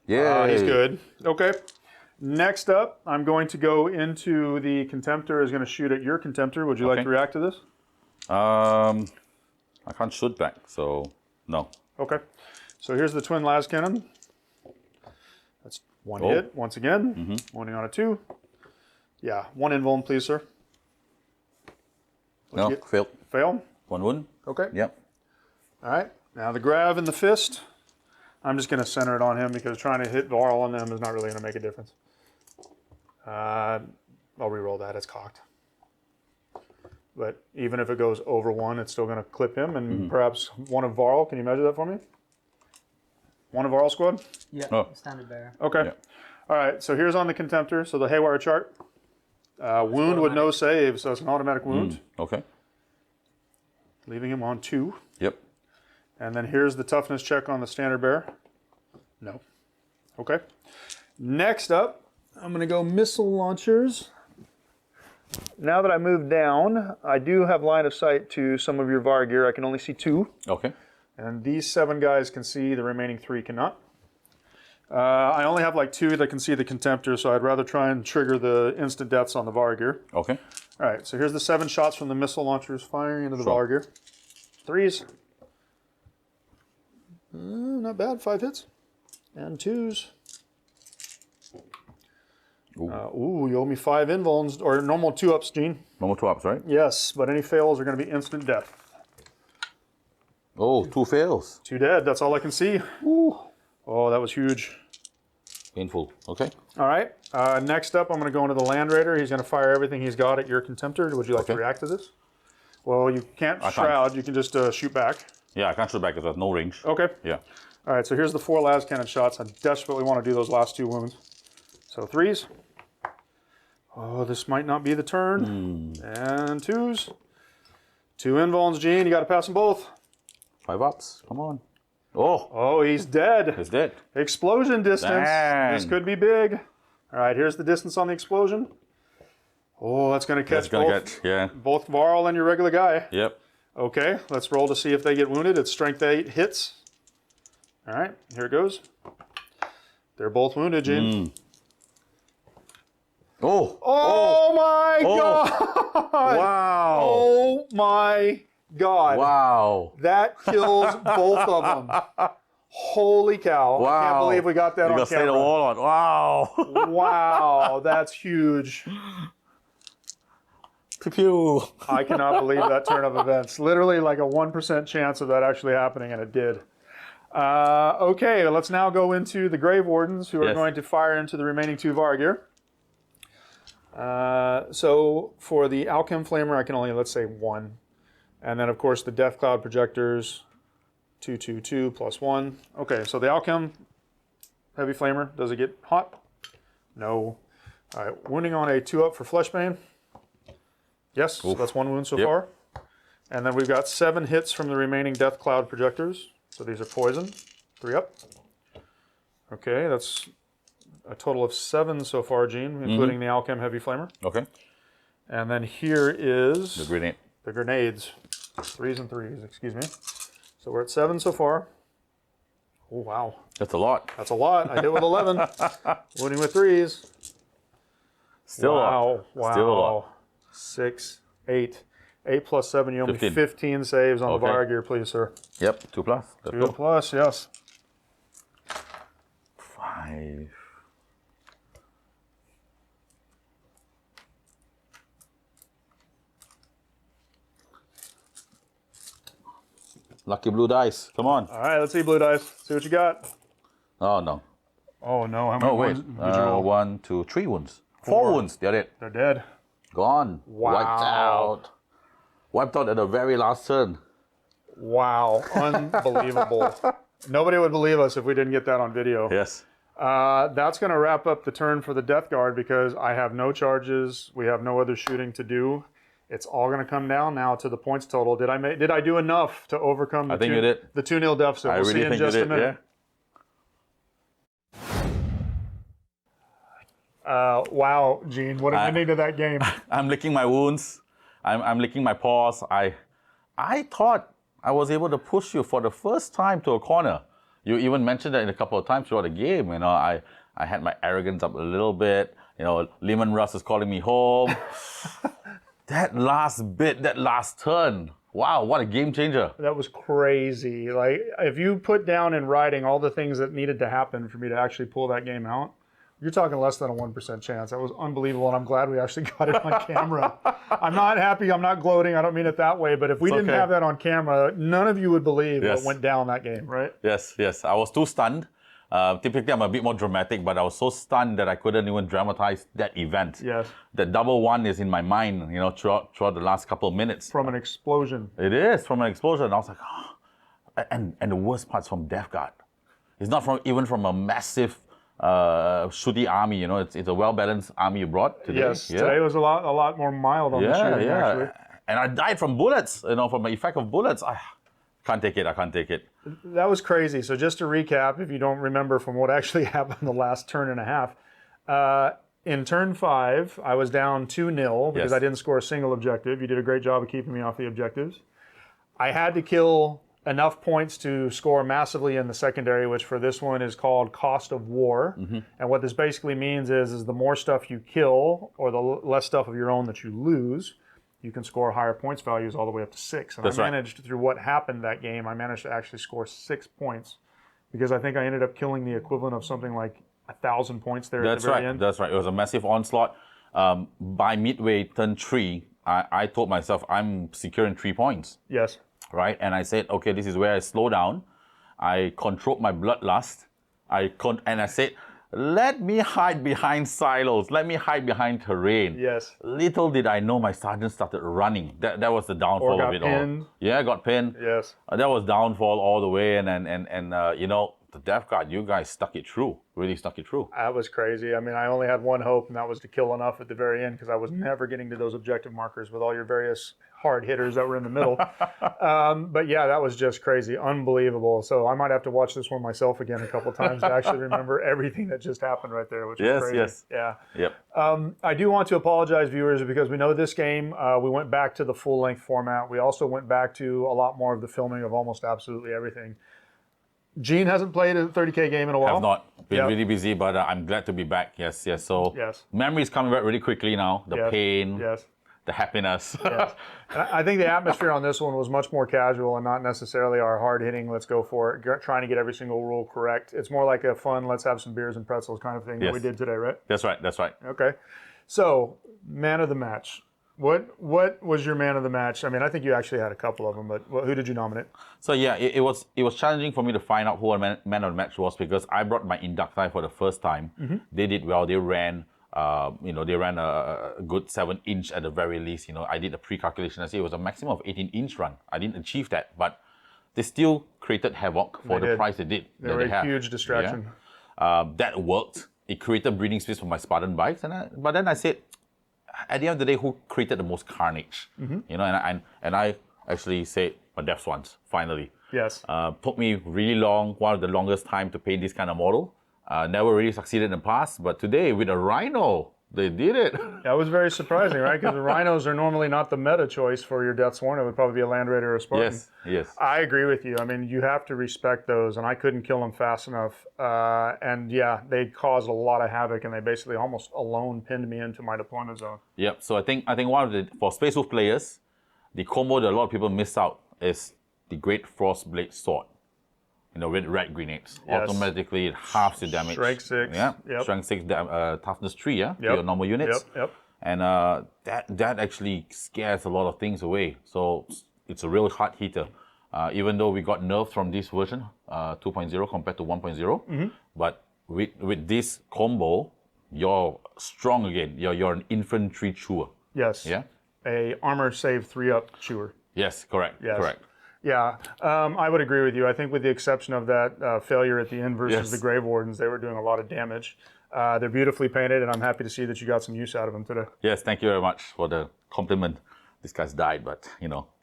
Yeah. He's good. Okay. Next up, I'm going to go into the Contemptor. Is going to shoot at your Contemptor. Would you like to react to this? I can't shoot back, so no. Okay. So here's the twin las cannon. That's 1 hit once again. Wounding on a 2. Yeah, 1 invuln, please, sir. No, failed. Fail. 1 wound. Okay. Yep. All right. Now the grav and the fist. I'm just going to center it on him because trying to hit Varl on them is not really going to make a difference. I'll re-roll that. It's cocked. But even if it goes over 1, it's still going to clip him. And perhaps 1 of Varl. Can you measure that for me? 1 of Varl squad? Yeah, standard bearer. Okay. Yep. All right. So here's on the Contemptor. So the Haywire chart. Wound with no save. So it's an automatic wound. Okay. Leaving him on 2. Yep. And then here's the toughness check on the standard bearer. No. Okay. Next up, I'm going to go missile launchers. Now that I moved down, I do have line of sight to some of your Vargear. I can only see 2. Okay. And these 7 guys can see, the remaining 3 cannot. I only have like 2 that can see the Contemptor, so I'd rather try and trigger the instant deaths on the Vargear. Okay. All right, so here's the 7 shots from the missile launchers firing into the Vargear. 3s. Not bad, 5 hits. And 2s. Ooh, you owe me 5 invulns, or normal 2-ups, Gene. Normal 2 ups, right? Yes, but any fails are going to be instant death. Oh, 2 fails. 2 dead, that's all I can see. Ooh. Oh, that was huge. Painful. Okay. All right. Next up, I'm going to go into the Land Raider. He's going to fire everything he's got at your Contemptor. Would you like to Okay. react to this? Well, you can't shroud. You can just shoot back. Yeah, I can't shoot back because there's no range. Okay. Yeah. All right, so here's the 4 las cannon shots. I desperately want to do those last 2 wounds. So 3s. Oh, this might not be the turn. And 2s. 2 invulns, Gene. You got to pass them both. 5 ups. Come on. Oh, Oh, he's dead. it's dead. Explosion distance. Dang. This could be big. All right, here's the distance on the explosion. Oh, that's going to catch That's gonna both, get. Yeah. both Varl and your regular guy. Yep. Okay, let's roll to see if they get wounded. It's strength 8 hits. All right, here it goes. They're both wounded, Gene. Oh. Oh my Oh. God! Wow. Oh my God! Wow. That kills both of them. Holy cow! Wow. I can't believe we got that You on got to stay the camera. wall on. Wow. Wow, that's huge. Pew pew. I cannot believe that turn of events. Literally like a 1% chance of that actually happening, and it did. Okay, let's now go into the Grave Wardens, who are Yes. going to fire into the remaining 2 Vargir. So for the Alchem Flamer, I can only, let's say, 1. And then, of course, the Death Cloud Projectors, 2, 2, 2, plus 1. Okay, so the Alchem Heavy Flamer, does it get hot? No. All right, wounding on a 2-up for Fleshbane. Yes, so that's 1 wound so Yep. far. And then we've got 7 hits from the remaining Death Cloud Projectors. So these are poison, 3 up. Okay, that's a total of 7 so far, Gene, including the Alchem Heavy Flamer. Okay. And then here is The grenade. the grenades. 3s and 3s, excuse me. So we're at 7 so far. Oh, wow. That's a lot. That's a lot. I hit with 11. Wounding with 3s. Still a Wow. lot. Wow. Still a lot. 6, 8. 8 plus 7, you owe me 15. 15 saves on Okay. the Vargir, please, sir. Yep. 2 plus. Let's 2 go. plus, yes. 5. Lucky blue dice. Come on. All right, let's see, Blue Dice. See what you got. Oh no. Oh, no. How many Oh wait. wounds did you roll? 1, 2, 3 wounds. 4 wounds. They're it. They're dead. Gone. Wow. Wiped out. Wiped out at the very last turn. Wow. Unbelievable. Nobody would believe us if we didn't get that on video. Yes. That's going to wrap up the turn for the Death Guard because I have no charges. We have no other shooting to do. It's all going to come down now to the points total. Did I do enough to overcome I think you did. the 2-0 deficit? I We'll see really in think you just a did. minute. Wow, Gene, what an ending to that game. I'm licking my wounds. I'm licking my paws. I thought I was able to push you for the first time to a corner. You even mentioned that in a couple of times throughout the game. You know, I had my arrogance up a little bit. You know, Lehman Russ is calling me home. That last bit, that last turn. Wow, what a game changer. That was crazy. Like, if you put down in writing all the things that needed to happen for me to actually pull that game out, you're talking less than a 1% chance. That was unbelievable, and I'm glad we actually got it on camera. I'm not happy. I'm not gloating. I don't mean it that way. But if we didn't okay. have that on camera, none of you would believe Yes. what went down that game, right? Yes. I was too stunned. Typically, I'm a bit more dramatic, but I was so stunned that I couldn't even dramatize that event. Yes. The double one is in my mind, you know, throughout the last couple of minutes. From an explosion. It is from an explosion. I was like, oh. And the worst part's from Death Guard. It's not even from a massive shooty army. You know, it's a well-balanced army you brought today. Yes. Today was a lot more mild on the shooting, actually. And I died from bullets. You know, from the effect of bullets. I can't take it. I can't take it. That was crazy. So just to recap, if you don't remember from what actually happened the last turn and a half, in turn 5, I was down 2-0 because Yes. I didn't score a single objective. You did a great job of keeping me off the objectives. I had to kill enough points to score massively in the secondary, which for this one is called Cost of War. Mm-hmm. And what this basically means is the more stuff you kill or the less stuff of your own that you lose, you can score higher points values all the way up to 6. And That's I right. managed, through what happened that game, I managed to actually score 6 points because I think I ended up killing the equivalent of something like 1,000 points there at the very end. That's right. It was a massive onslaught. By midway, turn 3, I told myself I'm securing 3 points, Yes. right? And I said, okay, this is where I slow down. I controlled my bloodlust. And I said, let me hide behind silos. Let me hide behind terrain. Yes. Little did I know my sergeant started running. That was the downfall Or of got it pinned. all. Yeah, got pinned. Yes. That was downfall all the way. And you know, the Death Guard, you guys stuck it through. Really stuck it through. That was crazy. I mean, I only had one hope, and that was to kill enough at the very end because I was never getting to those objective markers with all your various hard hitters that were in the middle. But yeah, that was just crazy. Unbelievable. So I might have to watch this one myself again a couple times to actually remember everything that just happened right there, which was crazy. Yes. Yeah. Yep. I do want to apologize, viewers, because we know this game, we went back to the full-length format. We also went back to a lot more of the filming of almost absolutely everything. Gene hasn't played a 30K game in a while. Have not. Been Yep. really busy, but I'm glad to be back. Yes. So Yes. memories coming back really quickly now. The Yes. pain, Yes. the happiness. Yes. I think the atmosphere on this one was much more casual and not necessarily our hard-hitting, let's go for it, trying to get every single rule correct. It's more like a fun, let's have some beers and pretzels kind of thing that we Yes. did today, right? That's right. Okay. So, man of the match. What was your man of the match? I mean, I think you actually had a couple of them, but who did you nominate? So yeah, it was challenging for me to find out who a man of the match was because I brought my inducti for the first time. Mm-hmm. They did well. They ran, they ran a good 7-inch at the very least. I did a pre-calculation. I said it was a maximum of 18-inch run. I didn't achieve that, but they still created havoc for the price they did. They were a huge distraction. Yeah. That worked. It created breathing space for my Spartan bikes, but then I said, at the end of the day, who created the most carnage? And I actually said, my Death Swans, finally. Yes. Took me really long, one of the longest time to paint this kind of model. Never really succeeded in the past, but today with a Rhino, they did it. That was very surprising, right? Because the rhinos are normally not the meta choice for your Death Sworn. It would probably be a Land Raider or a Spartan. Yes. I agree with you. I mean, you have to respect those, and I couldn't kill them fast enough. And yeah, they caused a lot of havoc, and they basically almost alone pinned me into my deployment zone. Yep. So I think one of the for Space Wolf players, the combo that a lot of people miss out is the Great Frostblade Sword. With red grenades. Yes. Automatically it halves the damage. Strength 6. Yeah. Yep. Strength 6, toughness 3, yeah? To your normal units. Yep. And that actually scares a lot of things away. So it's a real hard hitter. Even though we got nerfed from this version, 2.0 compared to 1.0. But with this combo, you're strong again. You're an infantry chewer. Yes. Yeah? A armor save 3-up chewer. Yes, correct. Yes. Correct. Yeah, I would agree with you. I think with the exception of that failure at the end versus Yes. the Grave Wardens, they were doing a lot of damage. They're beautifully painted, and I'm happy to see that you got some use out of them today. Yes, thank you very much for the compliment. This guy's died, but,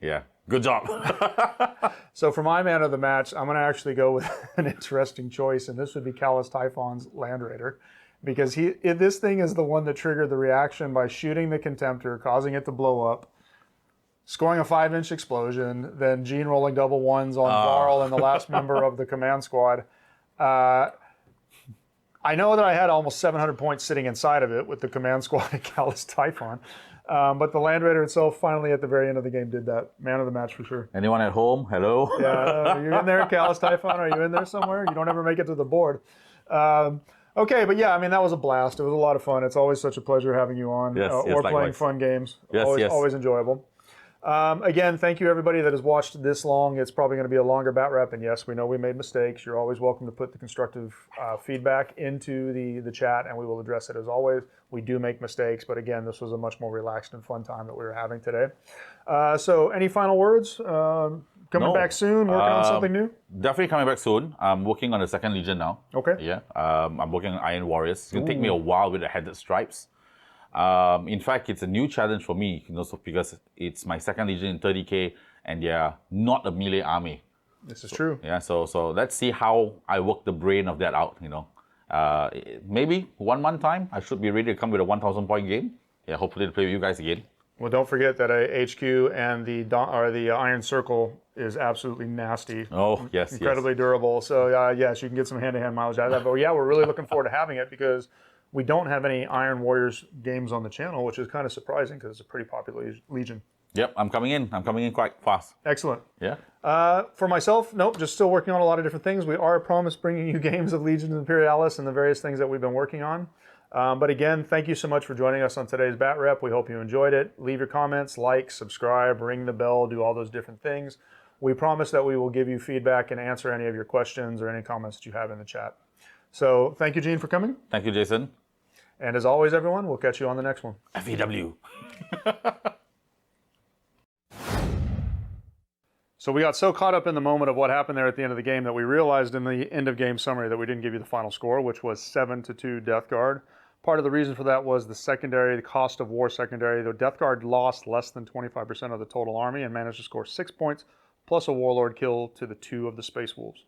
yeah. Good job. So for my man of the match, I'm going to actually go with an interesting choice, and this would be Callus Typhon's Land Raider. Because this thing is the one that triggered the reaction by shooting the Contemptor, causing it to blow up, scoring a 5-inch explosion, then Gene rolling double ones on Varl and the last member of the command squad. I know that I had almost 700 points sitting inside of it with the command squad at Callus Typhon, but the Land Raider itself finally at the very end of the game did that. Man of the match for sure. Anyone at home? Hello? Yeah, are you in there, Callus Typhon? Are you in there somewhere? You don't ever make it to the board. Okay, but yeah, I mean, that was a blast. It was a lot of fun. It's always such a pleasure having you on Yes, or playing likewise. fun games. Yes, Always enjoyable. Again, thank you everybody that has watched this long. It's probably going to be a longer bat rep, and yes, we know we made mistakes. You're always welcome to put the constructive feedback into the chat, and we will address it as always. We do make mistakes, but again, this was a much more relaxed and fun time that we were having today. So any final words? Coming back soon, working on something new? Definitely coming back soon. I'm working on the second Legion now. Okay. Yeah. I'm working on Iron Warriors. It's going to take me a while with the headed stripes. In fact, it's a new challenge for me, because it's my second Legion in 30K, and they're not a melee army. This is true. Yeah, so let's see how I work the brain of that out, Maybe 1 month time, I should be ready to come with a 1,000 point game. Yeah, hopefully to play with you guys again. Well, don't forget that HQ and the Iron Circle is absolutely nasty. Oh, yes, Incredibly durable. So, yes, you can get some hand-to-hand mileage out of that. But yeah, we're really looking forward to having it because we don't have any Iron Warriors games on the channel, which is kind of surprising because it's a pretty popular Legion. Yep, I'm coming in. I'm coming in quite fast. Excellent. Yeah. For myself, nope, just still working on a lot of different things. We are promised bringing you games of Legions Imperialis and the various things that we've been working on. But again, thank you so much for joining us on today's Bat Rep. We hope you enjoyed it. Leave your comments, like, subscribe, ring the bell, do all those different things. We promise that we will give you feedback and answer any of your questions or any comments that you have in the chat. So thank you, Gene, for coming. Thank you, Jason. And as always, everyone, we'll catch you on the next one. FEW. So we got so caught up in the moment of what happened there at the end of the game that we realized in the end of game summary that we didn't give you the final score, which was 7-2 Death Guard. Part of the reason for that was the secondary, the cost of war secondary. The Death Guard lost less than 25% of the total army and managed to score 6 points, plus a warlord kill to the 2 of the Space Wolves.